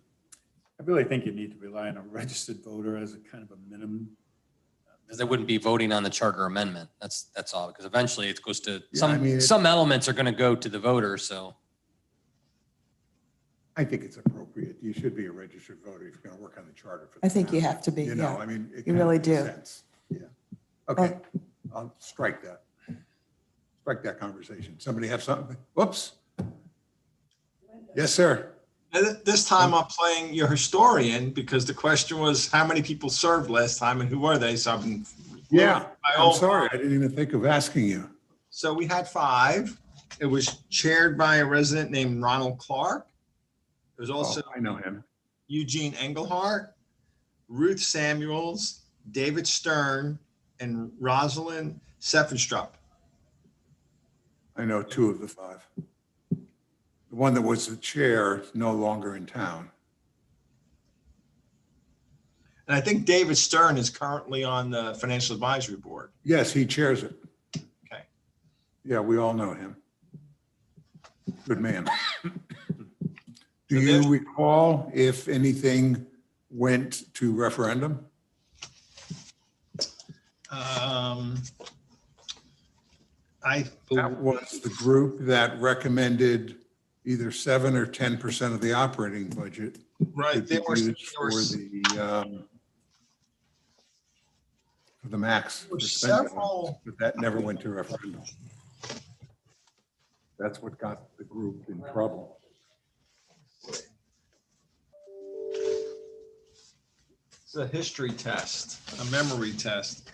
I really think you need to rely on a registered voter as a kind of a minimum. Because they wouldn't be voting on the charter amendment. That's all, because eventually it goes to, Yeah, I mean, some elements are going to go to the voters, so. I think it's appropriate. You should be a registered voter if you're going to work on the charter. For the I think you town. have to be, yeah. I mean. it You kind of really makes do. sense. Yeah. Okay, I'll strike that. Strike that conversation. Somebody have something? Whoops. Yes, sir. And this time I'm playing your historian because the question was how many people served last time and who were they? So I've been. Yeah, my I'm old- sorry. I didn't even think of asking you. So we had 5. It was chaired by a resident named Ronald Clark. There was also Oh, I know him. Eugene Engelhardt, Ruth Samuels, David Stern, and Rosalind Seffenstrup. I know 2 of the 5. The one that was the chair is no longer in town. And I think David Stern is currently on the Financial Advisory Board. Yes, he chairs it. Okay. Yeah, we all know him. Good man. Do you recall if anything went to referendum? That was the group that recommended either 7 or 10% of the operating budget. Right, could be used for the max. were expenditure, several- But that never went to referendum. That's what got the group in trouble. It's a history test, a memory test.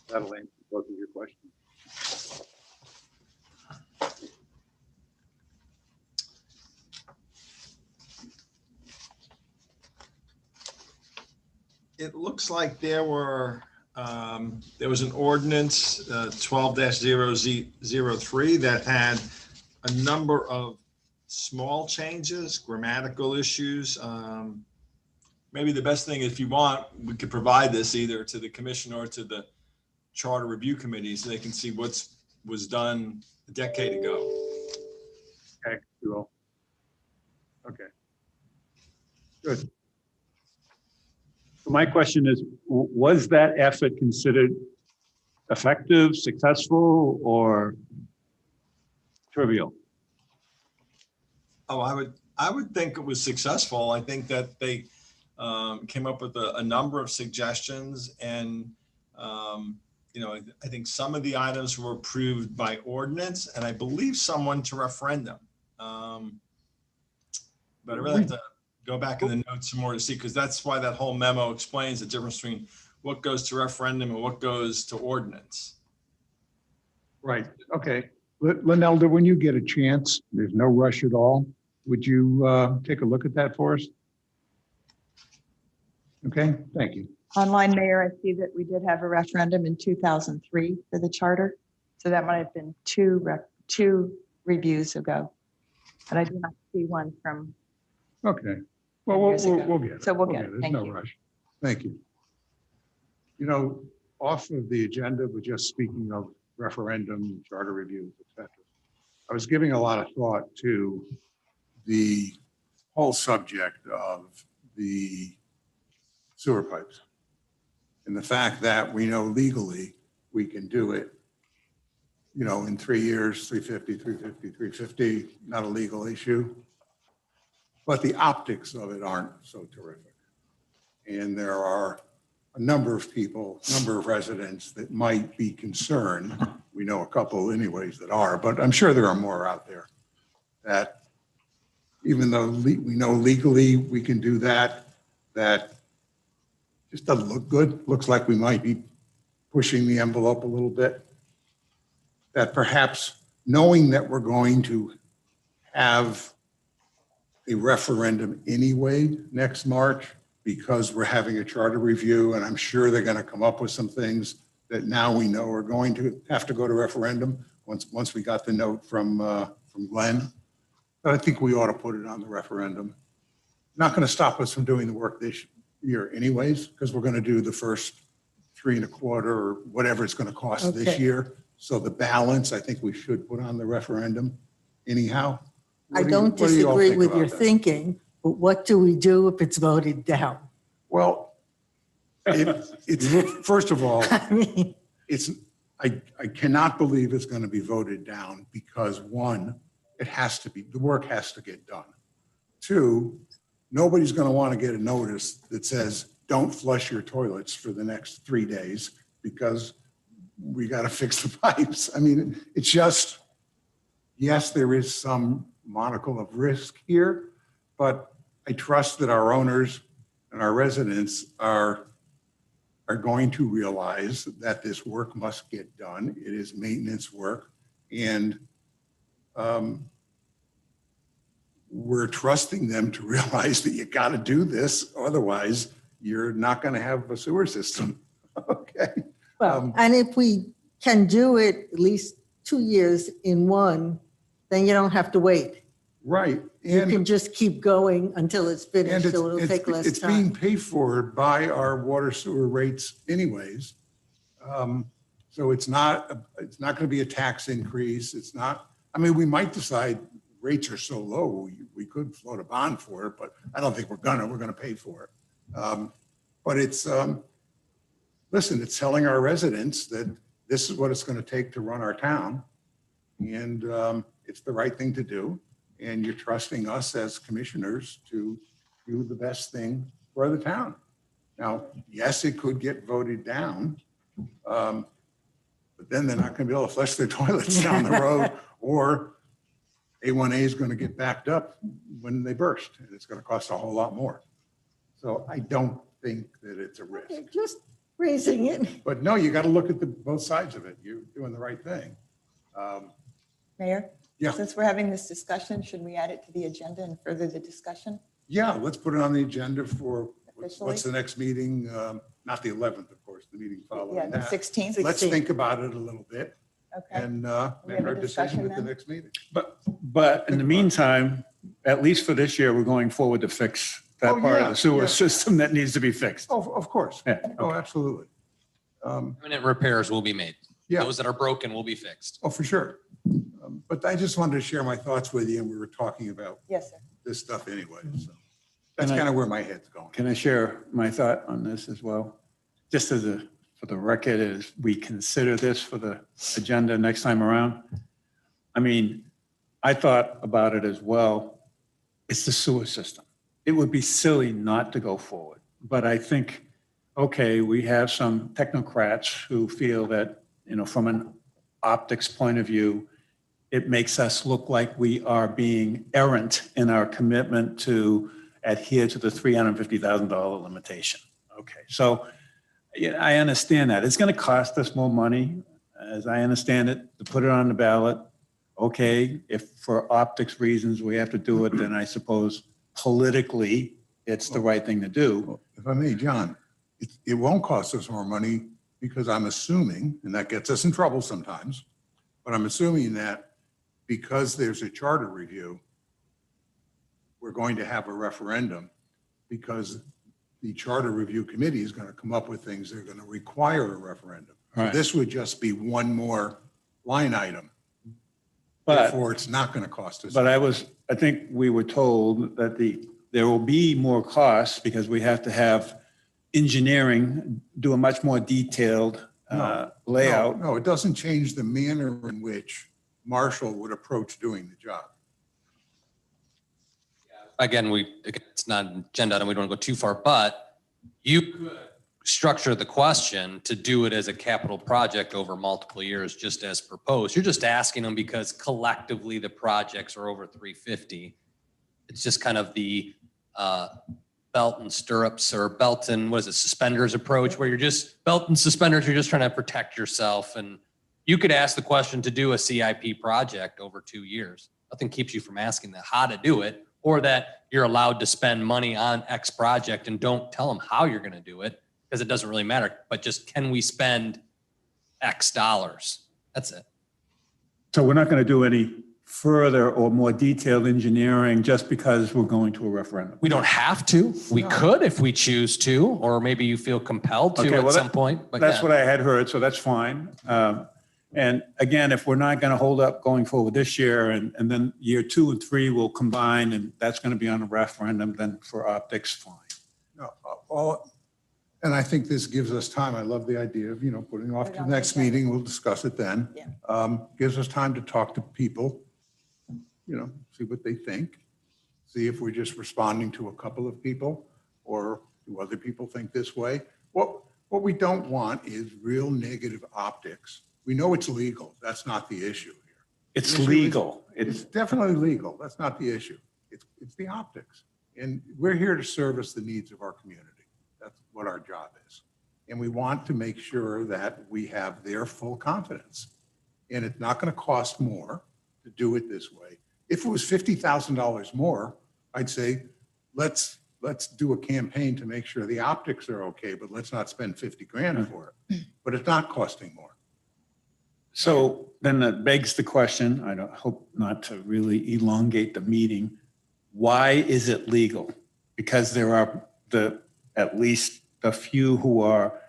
That'll answer both of your questions. It looks like there was an ordinance 12-003 that had a number of small changes, grammatical issues. Maybe the best thing, if you want, we could provide this either to the commission or to the charter review committee so they can see what was done a decade ago. Okay, cool. Okay. Good. So my question is, was that effort considered effective, successful, or trivial? Oh, I would think it was successful. I think that they came up with a number of suggestions, and I think some of the items were approved by ordinance, and I believe some went to referendum. But I really have to go back in the notes some more to see, because that's why that whole memo explains the difference between what goes to referendum and what goes to ordinance. Right, okay. Linelda, when you get a chance, there's no rush at all. Would you take a look at that for us? Okay, thank you. Online, Mayor, I see that we did have a referendum in 2003 for the charter. So that might have been two reviews ago. But I do not see one from. Okay, well, we'll get it. So we'll get it. There's Thank no you. rush. Thank you. You know, off of the agenda, we're just speaking of referendum, charter reviews, etc. I was giving a lot of thought to the whole subject of the sewer pipes and the fact that we know legally we can do it, in 3 years, 350, not a legal issue. But the optics of it aren't so terrific. And there are a number of people, number of residents that might be concerned. We know a couple anyways that are, but I'm sure there are more out there that even though we know legally we can do that, that just doesn't look good. Looks like we might be pushing the envelope a little bit. That perhaps knowing that we're going to have a referendum anyway next March, because we're having a charter review, and I'm sure they're going to come up with some things that now we know are going to have to go to referendum once we got the note from Glenn. But I think we ought to put it on the referendum. Not going to stop us from doing the work this year anyways, because we're going to do the first 3 1/4 or whatever it's going to cost this Okay. year. So the balance, I think we should put on the referendum anyhow. I What do you- don't what do you all disagree think with about your that? thinking, but what do we do if it's voted down? Well, it's first of all, I mean, I cannot believe it's going to be voted down because one, the work has to get done. Two, nobody's going to want to get a notice that says, don't flush your toilets for the next 3 days because we got to fix the pipes. I mean, it's just, yes, there is some monocle of risk here, but I trust that our owners and our residents are going to realize that this work must get done. It is maintenance work. And we're trusting them to realize that you got to do this. Otherwise, you're not going to have a sewer system. Okay. well, and if we can do it at least 2 years in one, then you don't have to wait. Right. You can just keep going until it's And finished, so it'll take less it's being time. paid for by our water sewer rates anyways. So it's not going to be a tax increase. It's not, I mean, we might decide rates are so low, we could float a bond for it, but I don't think we're gonna pay for it. But it's, listen, it's telling our residents that this is what it's gonna take to run our town. And it's the right thing to do. And you're trusting us as commissioners to do the best thing for the town. Now, yes, it could get voted down. But then they're not gonna be able to flush their toilets down the road, or A1A is gonna get backed up when they burst, and it's gonna cost a whole lot more. So I don't think that it's a risk. Just raising it. But no, you gotta look at both sides of it. You're doing the right thing. Mayor? Yeah. Since we're having this discussion, should we add it to the agenda and further the discussion? Yeah, let's put it on the agenda for, Officially? what's the next meeting? Not the 11th, of course, the meeting Yeah, following the that. 16th. Let's think about it a little bit Okay. and We make have a our discussion decision at the then? next meeting. But in the meantime, at least for this year, we're going forward to fix that Oh, part of yeah, the sewer yeah. system that needs to be fixed. Oh, of course. Yeah, Oh, okay. absolutely. Permanent repairs will be made. Yeah. Those that are broken will be fixed. Oh, for sure. But I just wanted to share my thoughts with you, and we were talking about Yes, sir. this stuff anyway, so that's And I- kind of where my head's going. Can I share my thought on this as well? Just for the record, as we consider this for the agenda next time around. I mean, I thought about it as well. It's the sewer system. It would be silly not to go forward. But I think, okay, we have some technocrats who feel that, from an optics point of view, it makes us look like we are being errant in our commitment to adhere to the $350,000 limitation. Okay, so yeah, I understand that. It's going to cost us more money, as I understand it, to put it on the ballot. Okay, if for optics reasons we have to do it, then I suppose politically it's the right thing to do. If I may, John, it won't cost us more money because I'm assuming, and that gets us in trouble sometimes, but I'm assuming that because there's a charter review, we're going to have a referendum because the charter review committee is going to come up with things that are going to require a referendum. So Right. this would just be one more line item. But Therefore, it's not going to cost us. But I think we were told that there will be more costs because we have to have engineering do a much more detailed layout. No, it doesn't change the manner in which Marshall would approach doing the job. Again, it's not an agenda item. We don't want to go too far, but you could structure the question to do it as a capital project over multiple years, just as proposed. You're just asking them because collectively the projects are over 350. It's just kind of the belt and stirrups or belt and suspenders approach where you're just belt and suspenders. You're just trying to protect yourself. And you could ask the question to do a CIP project over 2 years. Nothing keeps you from asking that how to do it, or that you're allowed to spend money on X project and don't tell them how you're going to do it because it doesn't really matter. But just, can we spend X dollars? That's it. So we're not going to do any further or more detailed engineering just because we're going to a referendum. We don't have to. We No. could if we choose to, or maybe you feel compelled to Okay, at well, some point. But That's yeah. what I had heard, so that's fine. And again, if we're not going to hold up going forward this year and then year 2 and 3 will combine and that's going to be on a referendum, then for optics, fine. No, and I think this gives us time. I love the idea of, putting off Put it to on the the next agenda. meeting. We'll discuss it then. Yeah. Gives us time to talk to people, see what they think, see if we're just responding to a couple of people or do other people think this way. What we don't want is real negative optics. We know it's legal. That's not the issue here. It's The issue is- legal. It's definitely legal. That's not the issue. It's the optics. And we're here to service the needs of our community. That's what our job is. And we want to make sure that we have their full confidence. And it's not going to cost more to do it this way. If it was $50,000 more, I'd say, let's do a campaign to make sure the optics are okay, but let's not spend 50 grand for it. But it's not costing more. So then that begs the question, I don't hope not to really elongate the meeting. Why is it legal? Because there are at least a few who are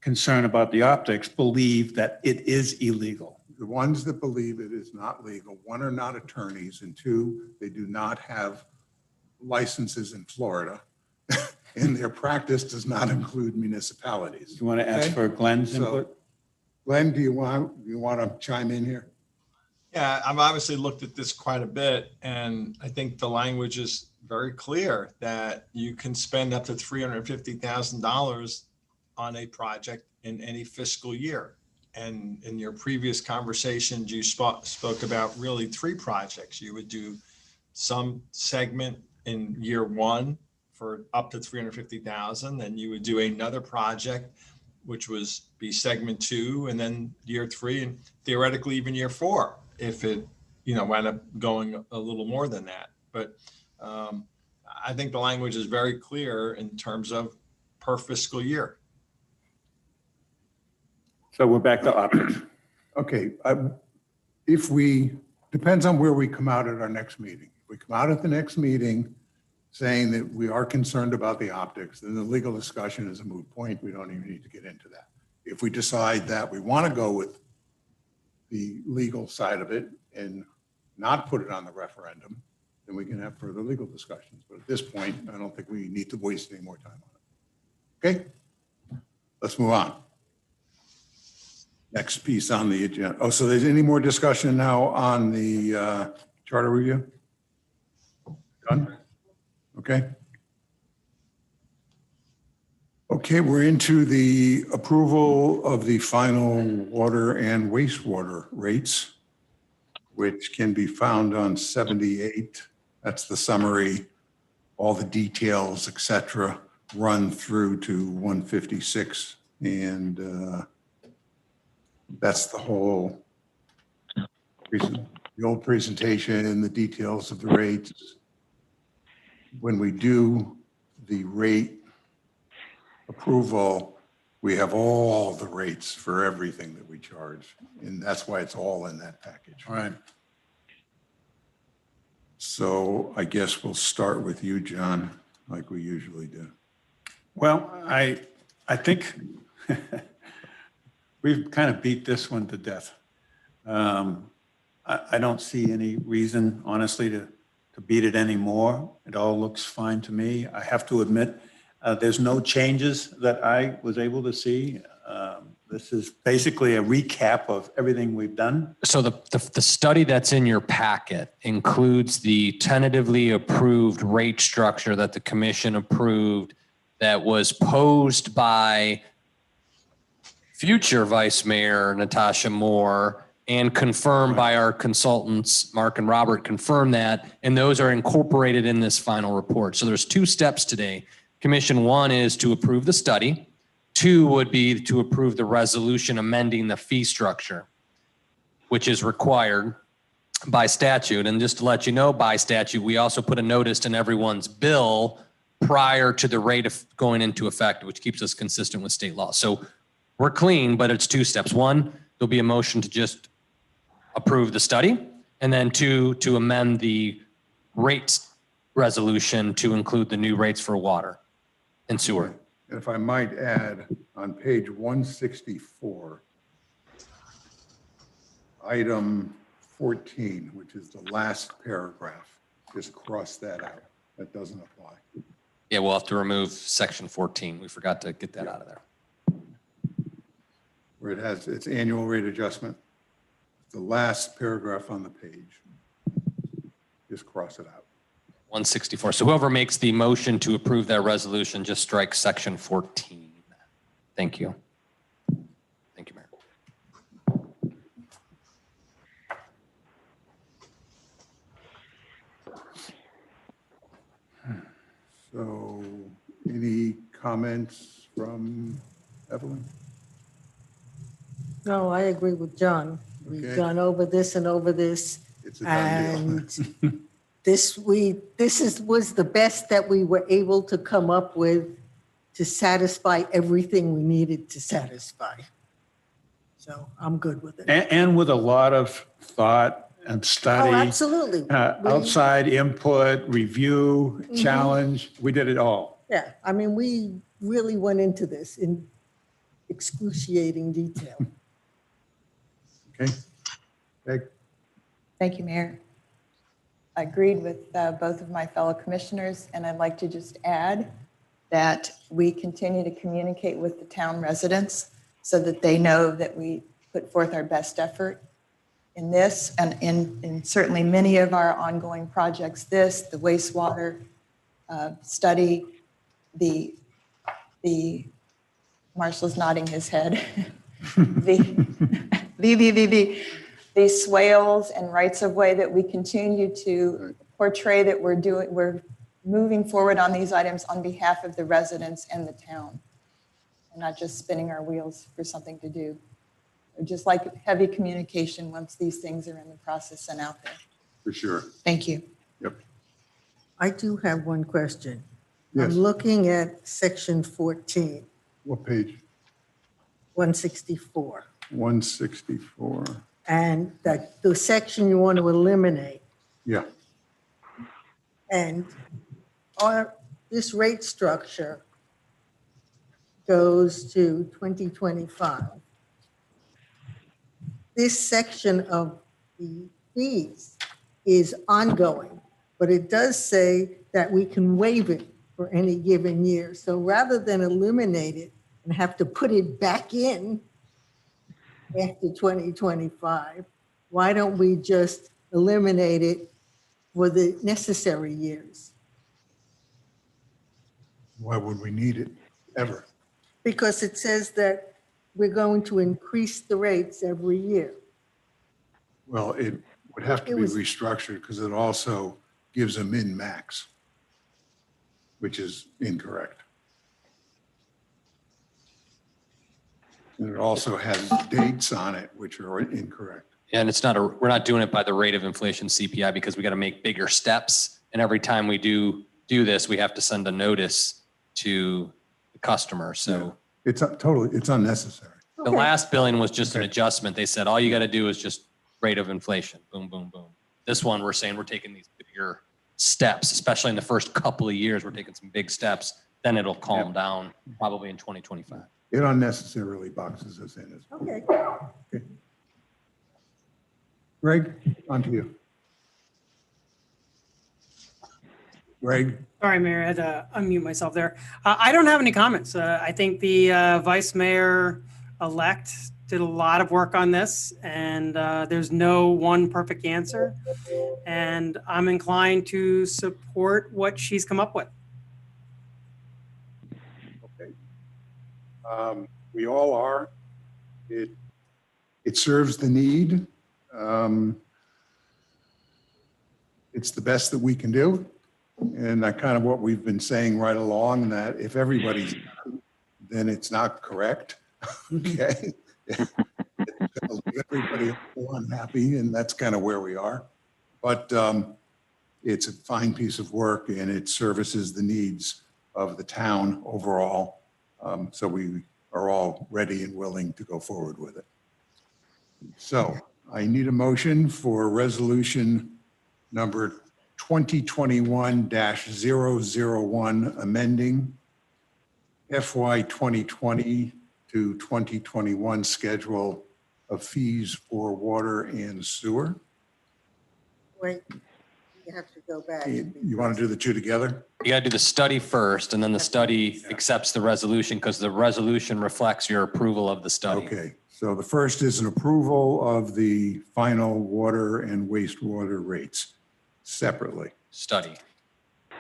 concerned about the optics believe that it is illegal. the ones that believe it is not legal, one, are not attorneys, and two, they do not have licenses in Florida. And their practice does not include municipalities. You want to ask Okay. for Glenn's So, input? Glenn, do you want to chime in here? Yeah, I've obviously looked at this quite a bit, and I think the language is very clear that you can spend up to $350,000 on a project in any fiscal year. And in your previous conversations, you spoke about really 3 projects. You would do some segment in year 1 for up to 350,000, then you would do another project, which was be segment 2, and then year 3, and theoretically even year 4, if it, wound up going a little more than that. But I think the language is very clear in terms of per fiscal year. So we're back to optics. Okay, depends on where we come out at our next meeting. If we come out at the next meeting saying that we are concerned about the optics, then the legal discussion is a moot point. We don't even need to get into that. If we decide that we want to go with the legal side of it and not put it on the referendum, then we can have further legal discussions. But at this point, I don't think we need to waste any more time on it. Okay, let's move on. Next piece on the agenda. Oh, so there's any more discussion now on the charter review? Done? Okay. Okay, we're into the approval of the final water and wastewater rates, which can be found on 78. That's the summary, all the details, et cetera, run through to 156. And that's the whole reason, the old presentation and the details of the rates. When we do the rate approval, we have all the rates for everything that we charge. And that's why it's all in that package. All right. So I guess we'll start with you, John, like we usually do. Well, I think we've kind of beat this one to death. I don't see any reason, honestly, to beat it anymore. It all looks fine to me. I have to admit, there's no changes that I was able to see. This is basically a recap of everything we've done. So the study that's in your packet includes the tentatively approved rate structure that the commission approved that was posed by future Vice Mayor Natasha Moore and confirmed by our consultants, Mark and Robert confirmed that, and those are incorporated in this final report. So there's 2 steps today. Commission 1 is to approve the study. 2 would be to approve the resolution amending the fee structure, which is required by statute. And just to let you know, by statute, we also put a notice in everyone's bill prior to the rate of going into effect, which keeps us consistent with state law. So we're clean, but it's 2 steps. 1, there'll be a motion to just approve the study, and then 2, to amend the rates resolution to include the new rates for water and sewer. If I might add, on page 164, item 14, which is the last paragraph, just cross that out. That doesn't apply. Yeah, we'll have to remove section 14. We forgot to get that out of there. Where it has its annual rate adjustment, the last paragraph on the page, just cross it out. 164. So whoever makes the motion to approve that resolution, just strike section 14. Thank you. Thank you, Mayor. So any comments from Evelyn? No, I agree with John. We've Okay. gone over this and over this. It's a done deal. And this was the best that we were able to come up with to satisfy everything we needed to satisfy. So I'm good with it. And with a lot of thought and Oh, study, absolutely. outside input, review, challenge, we did it all. Yeah, I mean, we really went into this in excruciating detail. Okay. Thank you, Mayor. I agreed with both of my fellow commissioners, and I'd like to just add that we continue to communicate with the town residents so that they know that we put forth our best effort in this and in certainly many of our ongoing projects, the wastewater study, the Marshall's nodding his head, the swales and rights of way that we continue to portray that we're moving forward on these items on behalf of the residents and the town, and not just spinning our wheels for something to do. I just like heavy communication once these things are in the process and out there. For sure. Thank you. Yep. I do have one question. Yes. I'm looking at section 14, What page? 164. 164. And that the section you want to eliminate. Yeah. And this rate structure goes to 2025. This section of the fees is ongoing, but it does say that we can waive it for any given year. So rather than eliminate it and have to put it back in after 2025, why don't we just eliminate it for the necessary years? Why would we need it ever? Because it says that we're going to increase the rates every year. Well, it would have to It be was- restructured because it also gives a min-max, which is incorrect. And it also has dates on it, which are incorrect. And it's not we're not doing it by the rate of inflation CPI because we got to make bigger steps. And every time we do this, we have to send a notice to the customer. So It's it's unnecessary. the last billing was just an adjustment. They said, all you got to do is just rate of inflation. Boom, boom, boom. This one, we're saying we're taking these bigger steps, especially in the first couple of years. We're taking some big steps. Then it'll calm down probably in 2025. It unnecessarily boxes us in. Okay. Greg, on to you. Greg? Sorry, Mayor, I had to unmute myself there. I don't have any comments. I think the Vice Mayor-elect did a lot of work on this, and there's no one perfect answer. And I'm inclined to support what she's come up with. Okay. We all are. It serves the need. It's the best that we can do. And that kind of what we've been saying right along, that if everybody's, then it's not correct. Okay. It's gonna leave everybody unhappy, and that's kind of where we are. But it's a fine piece of work, and it services the needs of the town overall. So we are all ready and willing to go forward with it. So I need a motion for resolution number 2021-001, amending FY 2020 to 2021 schedule of fees for water and sewer. Wait, you have to go back. You want to do the two together? You got to do the study first, and then the study accepts the resolution because the resolution reflects your approval of the study. Okay, so the first is an approval of the final water and wastewater rates separately. Study.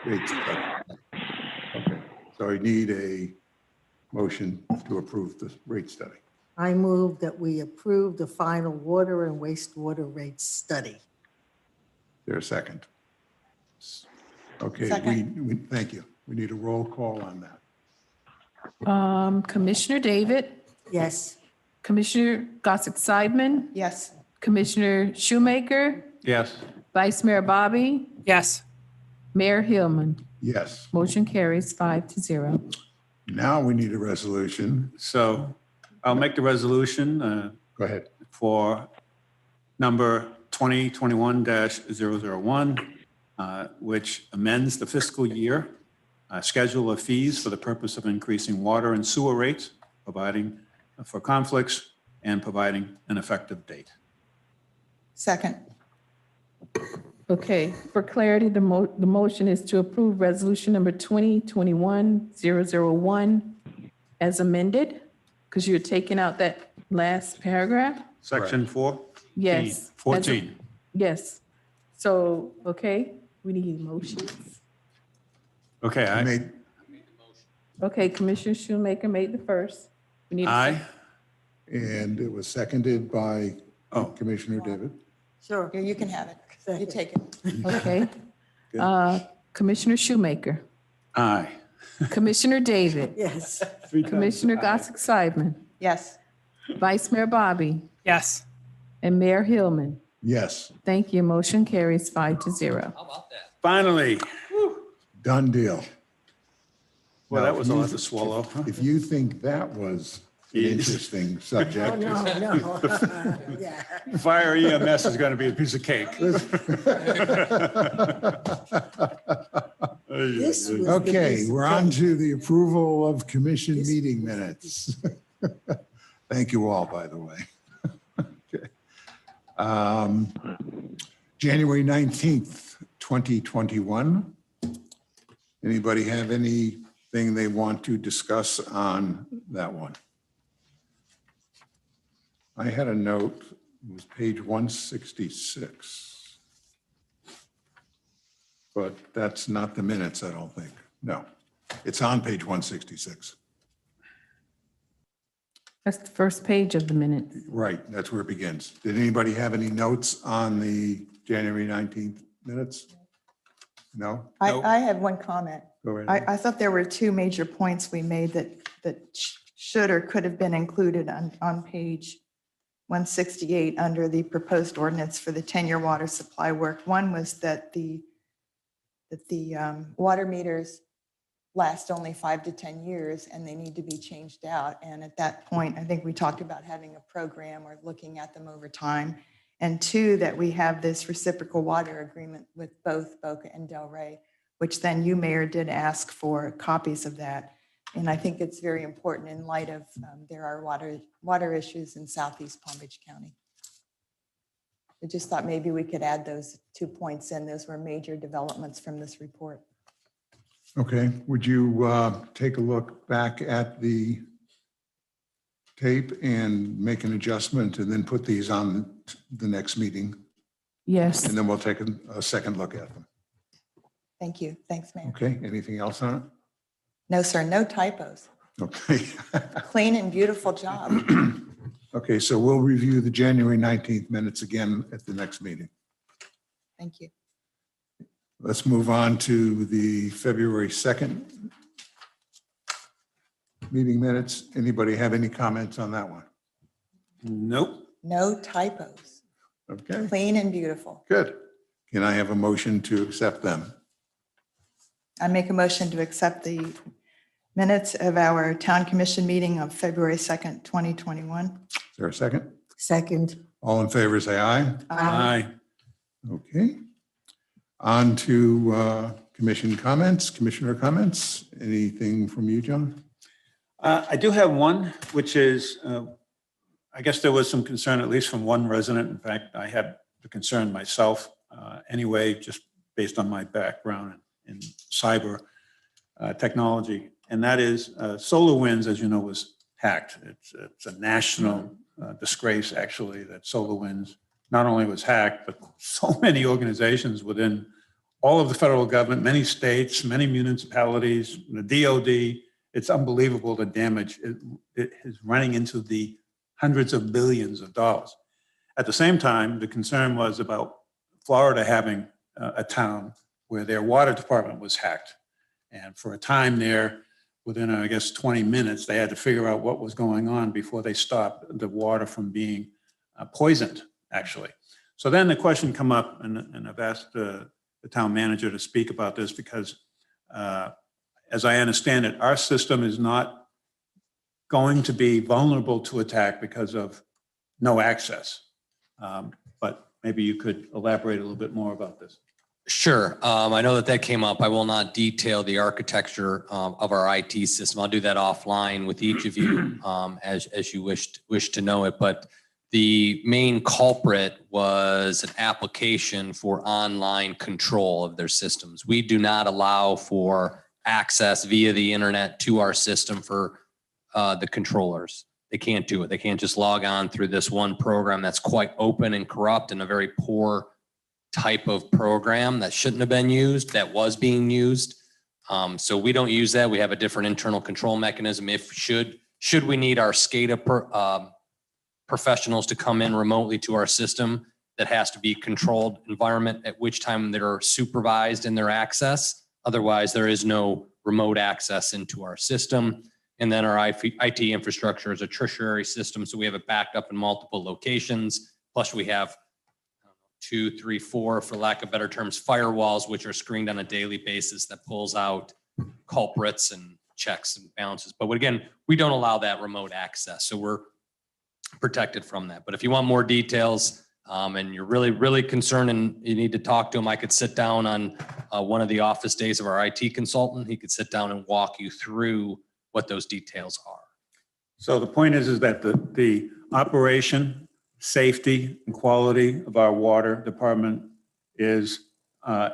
Rates study. Okay, so I need a motion to approve the rate study. I move that we approve the final water and wastewater rates study. There a second? Okay, we thank you. We need a roll call on that. Commissioner David, Yes. Commissioner Gossett-Seidman, Yes. Commissioner Shoemaker, Yes. Vice Mayor Bobby, Yes. Mayor Hillman. Yes, Motion carries 5-0. now we need a resolution. So I'll make the resolution Go ahead. for number 2021-001, which amends the fiscal year schedule of fees for the purpose of increasing water and sewer rates, providing for conflicts, and providing an effective date. Second. Okay, for clarity, the motion is to approve resolution number 2021-001 as amended, because you're taking out that last paragraph? Section 4? Yes. 14. Yes. So, okay, we need motions. Okay, I made, Okay, Commissioner Shoemaker made the first. We need a aye. and it was seconded by Oh. Commissioner David. Sure. Here, you can have it. You take it. Okay. Good. Commissioner Shoemaker, Aye. Commissioner David, Yes. Commissioner Gossick Seidman, Yes. Vice Mayor Bobby, Yes. and Mayor Hillman. Yes, Thank you. Motion carries 5-0. How about that? Finally. done deal. Well, Now, that was a lot to swallow. huh? If you think that was an interesting Oh, subject. no, no. Yeah. Fire EMS is going to be a piece of cake. This was the Okay, piece of we're on cake. to the approval of commission meeting minutes. Thank you all, by the way. Okay. January 19th, 2021. Anybody have anything they want to discuss on that one? I had a note, it was page 166. But that's not the minutes, I don't think. No, it's on page 166. That's the first page of the minutes. Right, that's where it begins. Did anybody have any notes on the January 19th minutes? No? I had one comment. Go ahead. I thought there were two major points we made that should or could have been included on page 168 under the proposed ordinance for the 10-year water supply work. One was that the water meters last only 5 to 10 years and they need to be changed out. And at that point, I think we talked about having a program or looking at them over time. And two, that we have this reciprocal water agreement with both Boca and Del Rey, which then you, Mayor, did ask for copies of that. And I think it's very important in light of there are water issues in Southeast Palm Beach County. I just thought maybe we could add those 2 points in. Those were major developments from this report. Okay, would you take a look back at the tape and make an adjustment and then put these on the next meeting? Yes. And then we'll take a second look at them. Thank you. Thanks, Mayor. Okay, anything else on it? No, sir, no typos. Okay. Clean and beautiful job. Okay, so we'll review the January 19th minutes again at the next meeting. Thank you. Let's move on to the February 2nd meeting minutes. Anybody have any comments on that one? Nope. No typos. Okay, Clean and beautiful. good. Can I have a motion to accept them? I make a motion to accept the minutes of our town commission meeting of February 2nd, 2021. Is there a second? Second. All in favor, say aye. Aye. Okay. On to commission comments, commissioner comments. Anything from you, John? I do have one, which is, I guess there was some concern, at least from one resident. In fact, I had the concern myself anyway, just based on my background in cyber technology. And that is SolarWinds, as you know, was hacked. It's a national disgrace, actually, that SolarWinds not only was hacked, but so many organizations within all of the federal government, many states, many municipalities, the DOD. It's unbelievable the damage. It is running into the hundreds of billions of dollars. At the same time, the concern was about Florida having a town where their water department was hacked. And for a time there, within, I guess, 20 minutes, they had to figure out what was going on before they stopped the water from being poisoned, actually. So then the question come up, and I've asked the town manager to speak about this because, as I understand it, our system is not going to be vulnerable to attack because of no access. But maybe you could elaborate a little bit more about this. Sure. I know that came up. I will not detail the architecture of our IT system. I'll do that offline with each of you as you wish to know it. But The main culprit was an application for online control of their systems. We do not allow for access via the internet to our system for the controllers. They can't do it. They can't just log on through this one program that's quite open and corrupt and a very poor type of program that shouldn't have been used, that was being used. So we don't use that. We have a different internal control mechanism. If should we need our SCADA professionals to come in remotely to our system, that has to be controlled environment, at which time they're supervised in their access. Otherwise, there is no remote access into our system. And then our IT infrastructure is a tertiary system, so we have it backed up in multiple locations. Plus we have 2, 3, 4, for lack of better terms, firewalls, which are screened on a daily basis that pulls out culprits and checks and balances. But again, we don't allow that remote access, so we're protected from that. But if you want more details and you're really, really concerned and you need to talk to him, I could sit down on one of the office days of our IT consultant. He could sit down and walk you through what those details are. So the point is that the operation, safety, and quality of our water department is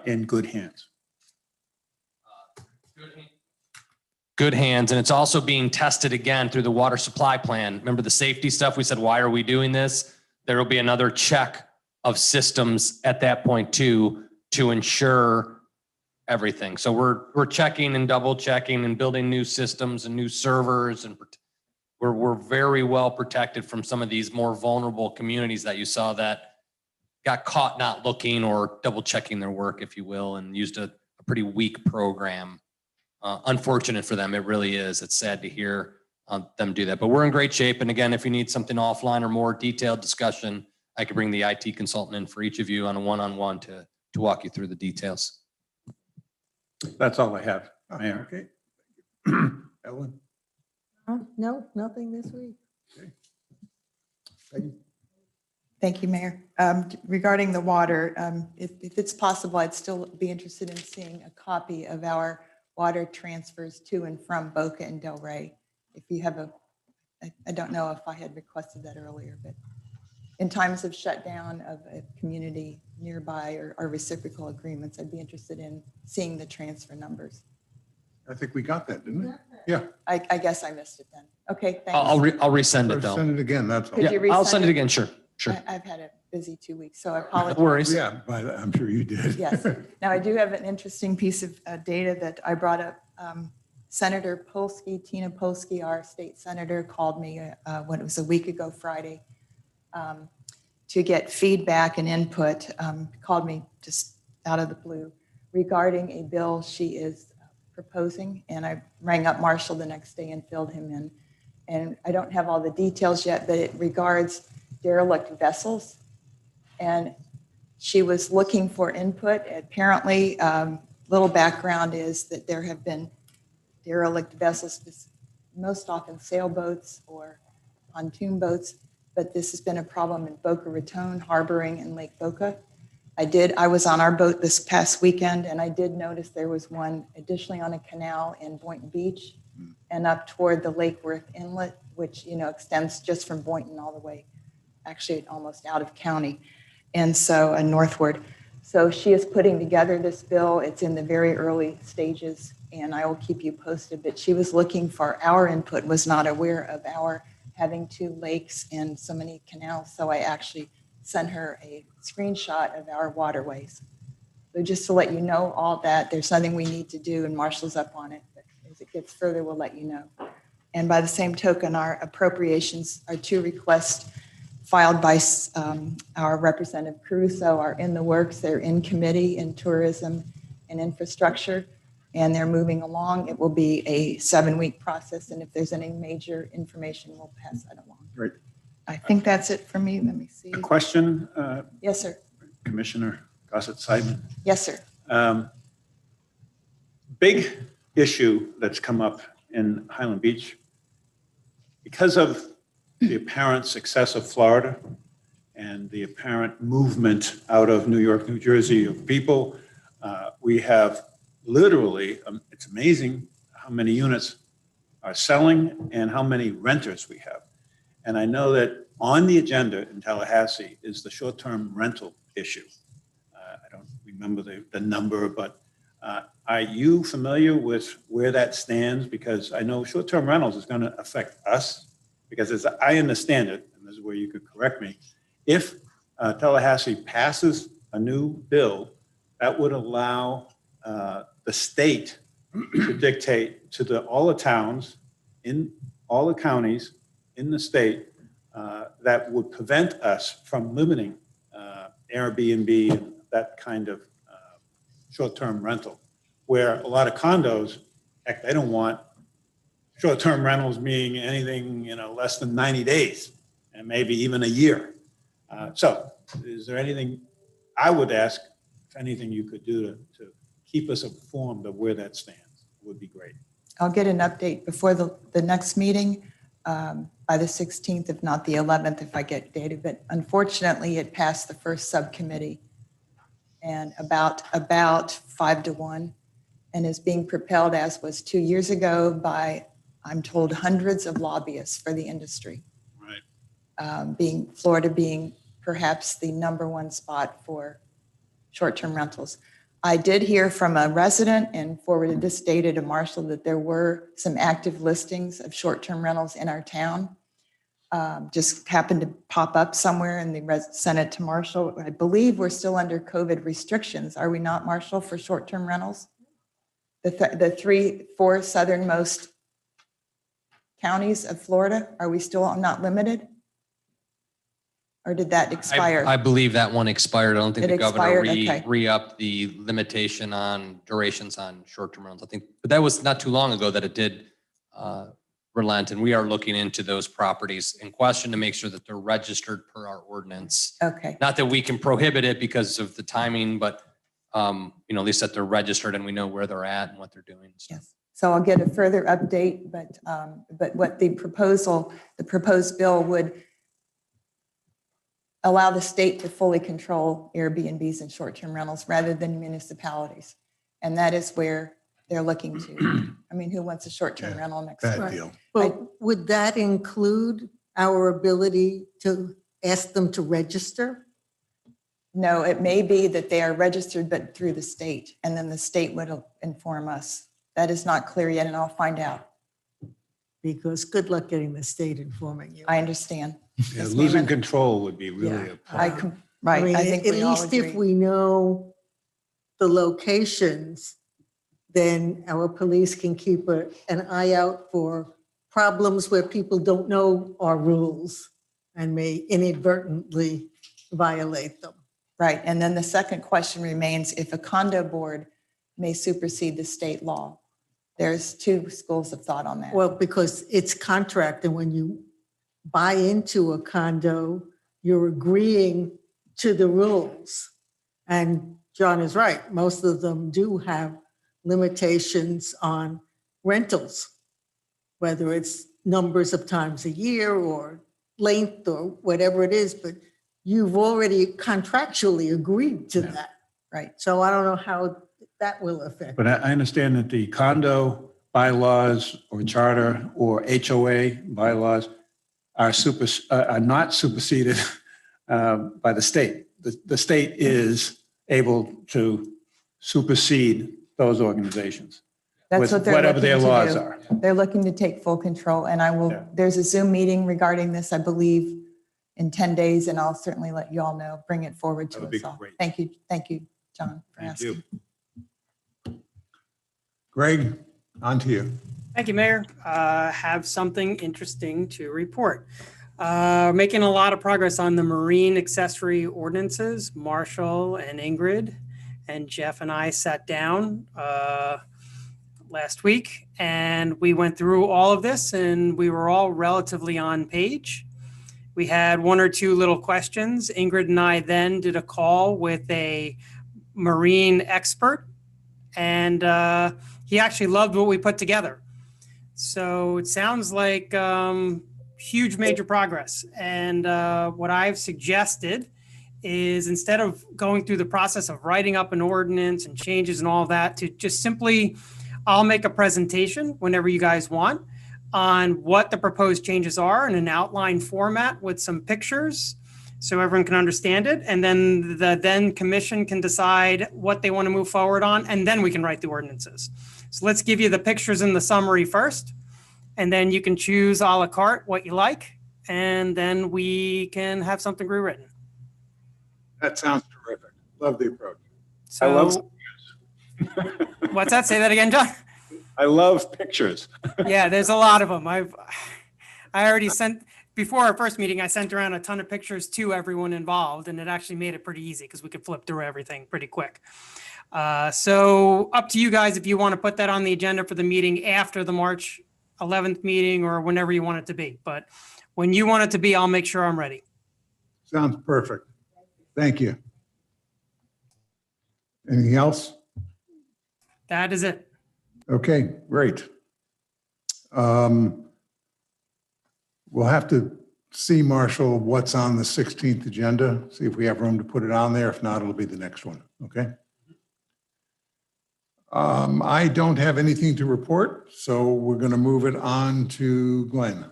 in good hands. Good hands, and it's also being tested again through the water supply plan. Remember the safety stuff? We said, why are we doing this? There will be another check of systems at that point too, to ensure everything. So we're checking and double checking and building new systems and new servers, and we're very well protected from some of these more vulnerable communities that you saw that got caught not looking or double checking their work, if you will, and used a pretty weak program. Unfortunate for them, it really is. It's sad to hear them do that, but we're in great shape. And again, if you need something offline or more detailed discussion, I could bring the IT consultant in for each of you on a one-on-one to walk you through the details. That's all I have, Mayor. Okay. Ellen? No, nothing this week. Thank you, Mayor. Regarding the water, if it's possible, I'd still be interested in seeing a copy of our water transfers to and from Boca and Del Rey. If you have I don't know if I had requested that earlier, but in times of shutdown of a community nearby or reciprocal agreements, I'd be interested in seeing the transfer numbers. I think we got that, didn't we? Yeah. I guess I missed it then. Okay, thanks. I'll resend it though. Send it again, that's all. Could you I'll resend send it again, sure. I've had a busy 2 weeks, so I apologize. No worries. Yeah, but I'm sure you did. Yes. Now, I do have an interesting piece of data that I brought up. Senator Polsky, Tina Polsky, our state senator, called me when it was a week ago Friday to get feedback and input, called me just out of the blue regarding a bill she is proposing. And I rang up Marshall the next day and filled him in. And I don't have all the details yet, but it regards derelict vessels. And she was looking for input. Apparently, little background is that there have been derelict vessels, most often sailboats or pontoon boats, but this has been a problem in Boca Raton, harboring in Lake Boca. I was on our boat this past weekend, and I did notice there was one additionally on a canal in Boynton Beach and up toward the Lake Worth Inlet, which extends just from Boynton all the way, actually almost out of county, and so northward. So she is putting together this bill. It's in the very early stages, and I will keep you posted. But she was looking for our input, was not aware of our having 2 lakes and so many canals. So I actually sent her a screenshot of our waterways. So just to let you know all that, there's something we need to do, and Marshall's up on it. But as it gets further, we'll let you know. And by the same token, our appropriations, our 2 requests filed by our Representative Caruso are in the works. They're in committee in tourism and infrastructure, and they're moving along. It will be a 7-week process, and if there's any major information, we'll pass that along. Great. I think that's it for me. Let me see. A question, Yes, sir. Commissioner Gossett-Seidman. Yes, sir. Big issue that's come up in Highland Beach because of the apparent success of Florida and the apparent movement out of New York, New Jersey of people. We have literally, it's amazing how many units are selling and how many renters we have. And I know that on the agenda in Tallahassee is the short-term rental issue. I don't remember the number, but are you familiar with where that stands? Because I know short-term rentals is going to affect us, because as I understand it, and this is where you could correct me, if Tallahassee passes a new bill, that would allow the state to dictate to all the towns in all the counties in the state that would prevent us from limiting Airbnb and that kind of short-term rental, where a lot of condos, heck, they don't want short-term rentals being anything, less than 90 days and maybe even a year. So is there anything I would ask, if anything you could do to keep us informed of where that stands? Would be great. I'll get an update before the next meeting by the 16th, if not the 11th, if I get data. But unfortunately, it passed the first subcommittee and about 5-1, and is being propelled, as was 2 years ago, by, I'm told, hundreds of lobbyists for the industry. Right. Florida being perhaps the #1 spot for short-term rentals. I did hear from a resident and forwarded this data to Marshall that there were some active listings of short-term rentals in our town. Just happened to pop up somewhere and sent it to Marshall. I believe we're still under COVID restrictions. Are we not, Marshall, for short-term rentals? The 3-4 southernmost counties of Florida, are we still not limited? Or did that expire? I believe that one expired. I don't think It the governor expired? Okay. re-upped the limitation on durations on short-term rentals. I think, but that was not too long ago that it did relent, and we are looking into those properties in question to make sure that they're registered per our ordinance. Okay. Not that we can prohibit it because of the timing, but at least that they're registered and we know where they're at and what they're doing. So. Yes. So I'll get a further update, but what the proposed bill would allow the state to fully control Airbnbs and short-term rentals rather than municipalities. And that is where they're looking to. I mean, who wants a short-term rental next Bad door? deal. Well, would that include our ability to ask them to register? No, it may be that they are registered, but through the state, and then the state would inform us. That is not clear yet, and I'll find out. Because good luck getting the state informing you. I understand. Yeah, Yes, losing ma'am. control would be really Yeah. a problem. Right, mean, I think at we all least if agree. we know the locations, then our police can keep an eye out for problems where people don't know our rules and may inadvertently violate them. Right, and then the second question remains, if a condo board may supersede the state law. There's two schools of thought on that. Well, because it's contract, and when you buy into a condo, you're agreeing to the rules. And John is right, most of them do have limitations on rentals, whether it's numbers of times a year or length or whatever it is, but you've already contractually agreed to that. Right. So I don't know how that will affect. But I understand that the condo bylaws or charter or HOA bylaws are not superseded by the state. The state is able to supersede those organizations. That's with what they're whatever looking their to laws do. are. They're looking to take full control, and there's a Zoom meeting regarding this, I believe, in 10 days, and I'll certainly let you all know, bring it forward to That would be us all. great. Thank you, John, for Thank asking. you. Greg, on to you. Thank you, Mayor. Have something interesting to report. Making a lot of progress on the marine accessory ordinances. Marshall and Ingrid and Jeff and I sat down last week and we went through all of this and we were all relatively on page. We had one or two little questions. Ingrid and I then did a call with a marine expert and he actually loved what we put together. So it sounds like huge major progress. And what I've suggested is instead of going through the process of writing up an ordinance and changes and all that, to just simply, I'll make a presentation whenever you guys want on what the proposed changes are in an outline format with some pictures so everyone can understand it. And then the commission can decide what they want to move forward on, and then we can write the ordinances. So let's give you the pictures in the summary first, and then you can choose a la carte what you like, and then we can have something rewritten. That sounds terrific. Love the approach. I love So what's that? Say that again, John? I love pictures. Yeah, there's a lot of them. I already sent, before our first meeting, I sent around a ton of pictures to everyone involved, and it actually made it pretty easy because we could flip through everything pretty quick. So up to you guys if you want to put that on the agenda for the meeting after the March 11th meeting or whenever you want it to be. But when you want it to be, I'll make sure I'm ready. Sounds perfect. Thank you. Anything else? That is it. Okay, great. We'll have to see, Marshall, what's on the 16th agenda, see if we have room to put it on there. If not, it'll be the next one, okay? I don't have anything to report, so we're going to move it on to Glenn.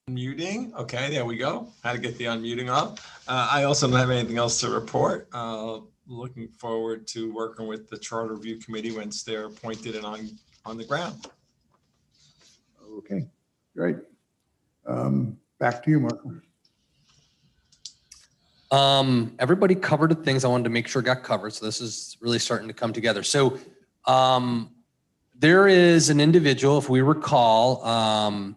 Muting. Okay, there we go. How to get the unmuting up. I also don't have anything else to report. Looking forward to working with the Charter Review Committee once they're appointed and on the ground. Okay, great. Back to you, Mark. Everybody covered the things I wanted to make sure got covered. So this is really starting to come together. So there is an individual, if we recall,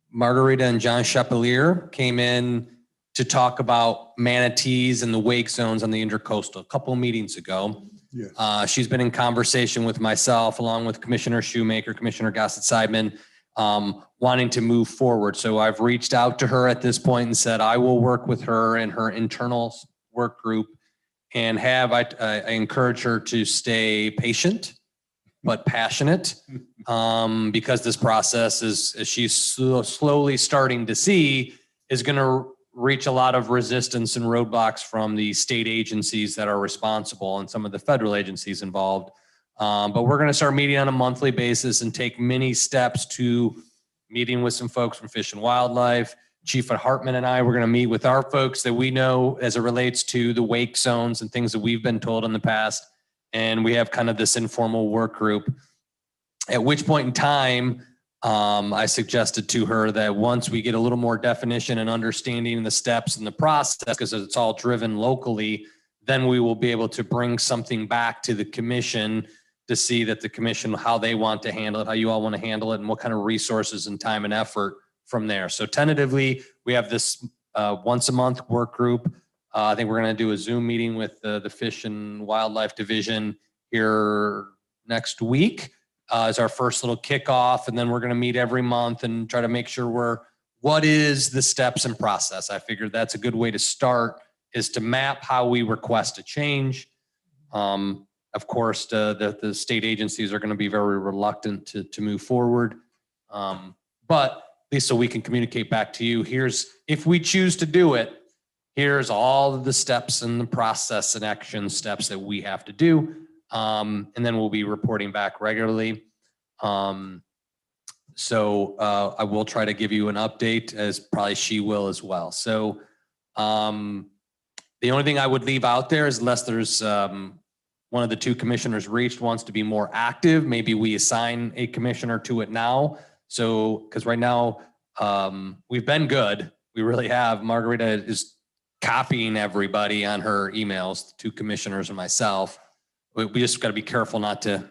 Margarita and John Chapelier came in to talk about manatees and the wake zones on the intercoastal a couple of meetings ago. Yes. She's been in conversation with myself along with Commissioner Shoemaker, Commissioner Gossett-Seidman, wanting to move forward. So I've reached out to her at this point and said, I will work with her and her internal work group and I encourage her to stay patient, but passionate, because this process is, as she's slowly starting to see, is going to reach a lot of resistance and roadblocks from the state agencies that are responsible and some of the federal agencies involved. But we're going to start meeting on a monthly basis and take many steps to meeting with some folks from Fish and Wildlife. Chief Hartman and I, we're going to meet with our folks that we know as it relates to the wake zones and things that we've been told in the past. And we have kind of this informal work group, at which point in time, I suggested to her that once we get a little more definition and understanding the steps and the process, because it's all driven locally, then we will be able to bring something back to the commission to see that the commission, how they want to handle it, how you all want to handle it, and what kind of resources and time and effort from there. So tentatively, we have this once a month work group. I think we're going to do a Zoom meeting with the Fish and Wildlife Division here next week as our first little kickoff. And then we're going to meet every month and try to make sure what is the steps and process. I figured that's a good way to start, is to map how we request a change. Of course, the state agencies are going to be very reluctant to move forward. But at least so we can communicate back to you, if we choose to do it, here's all of the steps and the process and action steps that we have to do. And then we'll be reporting back regularly. So I will try to give you an update, as probably she will as well. So the only thing I would leave out there is, unless there's one of the two commissioners wants to be more active, maybe we assign a commissioner to it now. So, because right now we've been good. We really have. Margarita is copying everybody on her emails, the two commissioners and myself. We just got to be careful not to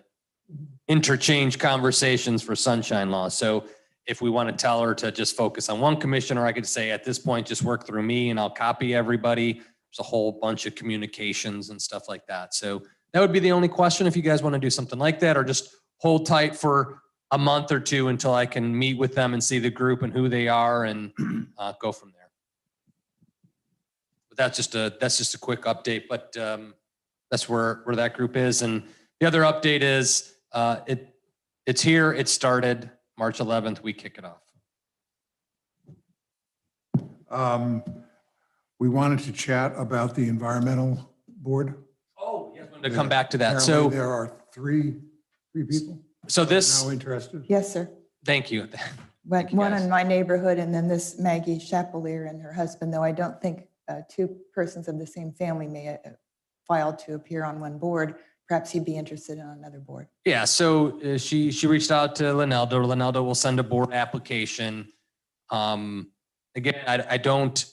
interchange conversations for sunshine law. So if we want to tell her to just focus on one commissioner, I could say at this point, just work through me and I'll copy everybody. There's a whole bunch of communications and stuff like that. So that would be the only question, if you guys want to do something like that, or just hold tight for a month or two until I can meet with them and see the group and who they are and go from there. But that's just a quick update, but that's where that group is. And the other update is it's here, it started March 11th, we kick it off. We wanted to chat about the environmental board. Oh, yes. To come back to that. Apparently So there are three people. So this, Now interested? Yes, sir. thank you. But you, one guys. in my neighborhood and then this Maggie Chapelier and her husband, though I don't think two persons of the same family may file to appear on one board. Perhaps he'd be interested in another board. Yeah, so she reached out to Lineldo. Lineldo will send a board application. Again, I don't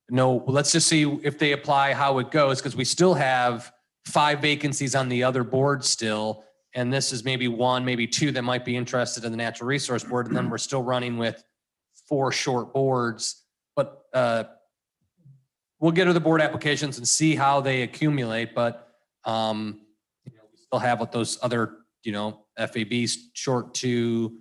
know. Let's just see if they apply, how it goes, because we still have 5 vacancies on the other board still. And this is maybe 1, maybe 2 that might be interested in the Natural Resource Board. And then we're still running with 4 short boards. But we'll get to the board applications and see how they accumulate. But we still have what those other, FABs short 2,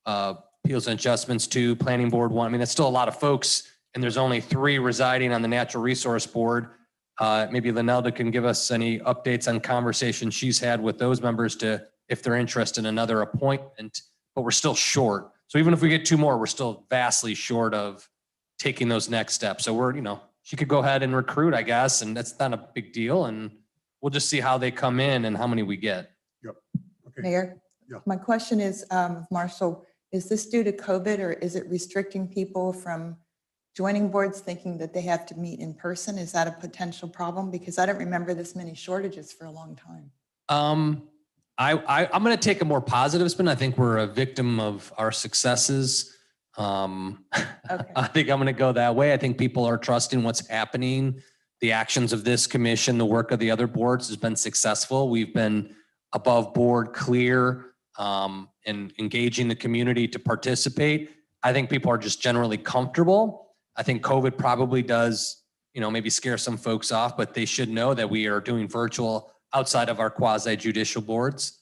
appeals and adjustments 2, planning board 1. I mean, that's still a lot of folks. And there's only 3 residing on the Natural Resource Board. Maybe Linelda can give us any updates on conversations she's had with those members to, if they're interested in another appointment, but we're still short. So even if we get 2 more, we're still vastly short of taking those next steps. So we're, she could go ahead and recruit, I guess, and that's not a big deal. And we'll just see how they come in and how many we get. Yep. Okay. Mayor, Yeah. my question is, Marshall, is this due to COVID or is it restricting people from joining boards thinking that they have to meet in person? Is that a potential problem? Because I don't remember this many shortages for a long time. I'm going to take a more positive spin. I think we're a victim of our successes. Okay. I think I'm going to go that way. I think people are trusting what's happening. The actions of this commission, the work of the other boards has been successful. We've been above board, clear, and engaging the community to participate. I think people are just generally comfortable. I think COVID probably does, maybe scare some folks off, but they should know that we are doing virtual outside of our quasi judicial boards.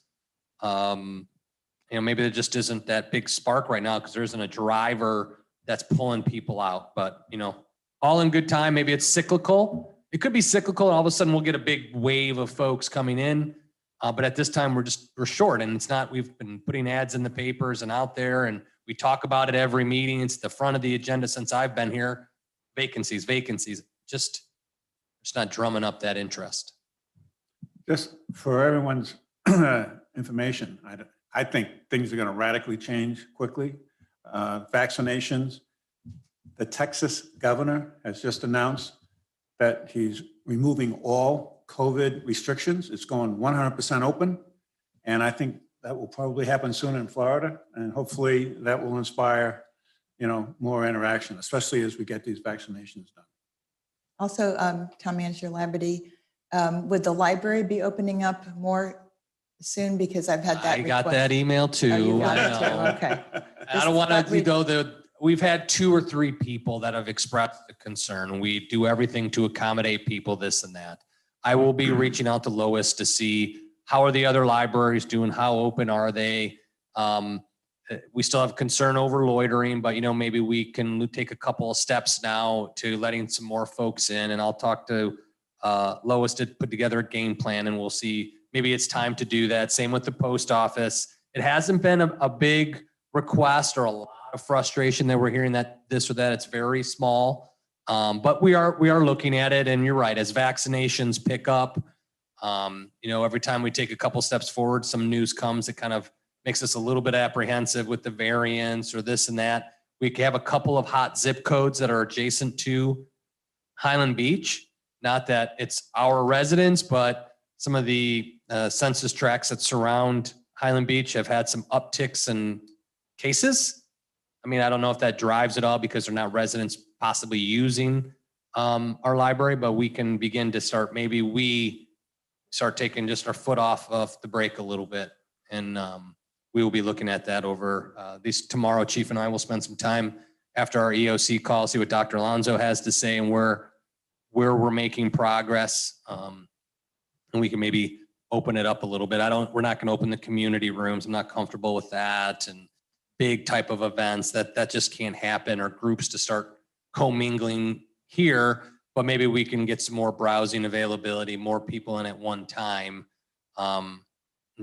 Maybe there just isn't that big spark right now because there isn't a driver that's pulling people out, but all in good time. Maybe it's cyclical. It could be cyclical. And all of a sudden we'll get a big wave of folks coming in. But at this time we're short, and it's not, we've been putting ads in the papers and out there, and we talk about it every meeting. It's the front of the agenda since I've been here. Vacancies, just not drumming up that interest. Just for everyone's information, I think things are going to radically change quickly. Vaccinations. The Texas governor has just announced that he's removing all COVID restrictions. It's going 100% open. And I think that will probably happen soon in Florida. And hopefully that will inspire, more interaction, especially as we get these vaccinations done. Also, Town Manager Labadie, would the library be opening up more soon? Because I've had that I got request. that email too. Oh, you got I it too. know. Okay. I don't want to, we've had 2 or 3 people that have expressed the concern. We do everything to accommodate people, this and that. I will be reaching out to Lois to see how are the other libraries doing? How open are they? We still have concern over loitering, but maybe we can take a couple of steps now to letting some more folks in. And I'll talk to Lois to put together a game plan, and we'll see. Maybe it's time to do that. Same with the post office. It hasn't been a big request or a lot of frustration that we're hearing that this or that. It's very small, but we are looking at it. And you're right. As vaccinations pick up, every time we take a couple steps forward, some news comes that kind of makes us a little bit apprehensive with the variants or this and that. We have a couple of hot zip codes that are adjacent to Highland Beach. Not that it's our residents, but some of the census tracts that surround Highland Beach have had some upticks in cases. I mean, I don't know if that drives it all because they're not residents possibly using our library, but we can begin to start, maybe we start taking just our foot off of the brake a little bit. And we will be looking at that over these tomorrow. Chief and I will spend some time after our EOC call, see what Dr. Alonso has to say and where we're making progress. And we can maybe open it up a little bit. We're not going to open the community rooms. I'm not comfortable with that. And big type of events that just can't happen, or groups to start commingling here, but maybe we can get some more browsing availability, more people in at one time, and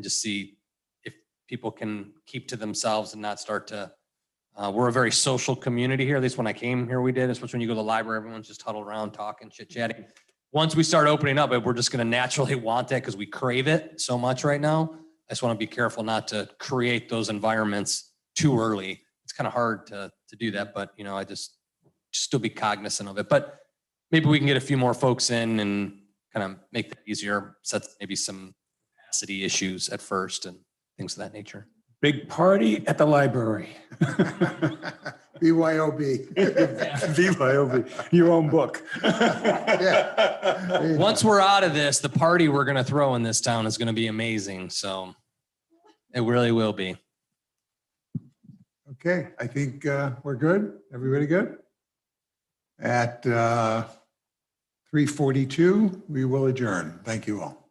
just see if people can keep to themselves and not start to, we're a very social community here. At least when I came here, we did, especially when you go to the library, everyone's just huddled around talking, chit-chatting. Once we start opening up, we're just going to naturally want that because we crave it so much right now. I just want to be careful not to create those environments too early. It's kind of hard to do that, but you know, I just still be cognizant of it. But maybe we can get a few more folks in and kind of make that easier, set maybe some capacity issues at first and things of that nature. Big party at the library. BYOB. BYOB, your own book. Yeah. Once we're out of this, the party we're going to throw in this town is going to be amazing. So it really will be. Okay, I think we're good. Everybody good? At 3:42, we will adjourn. Thank you all.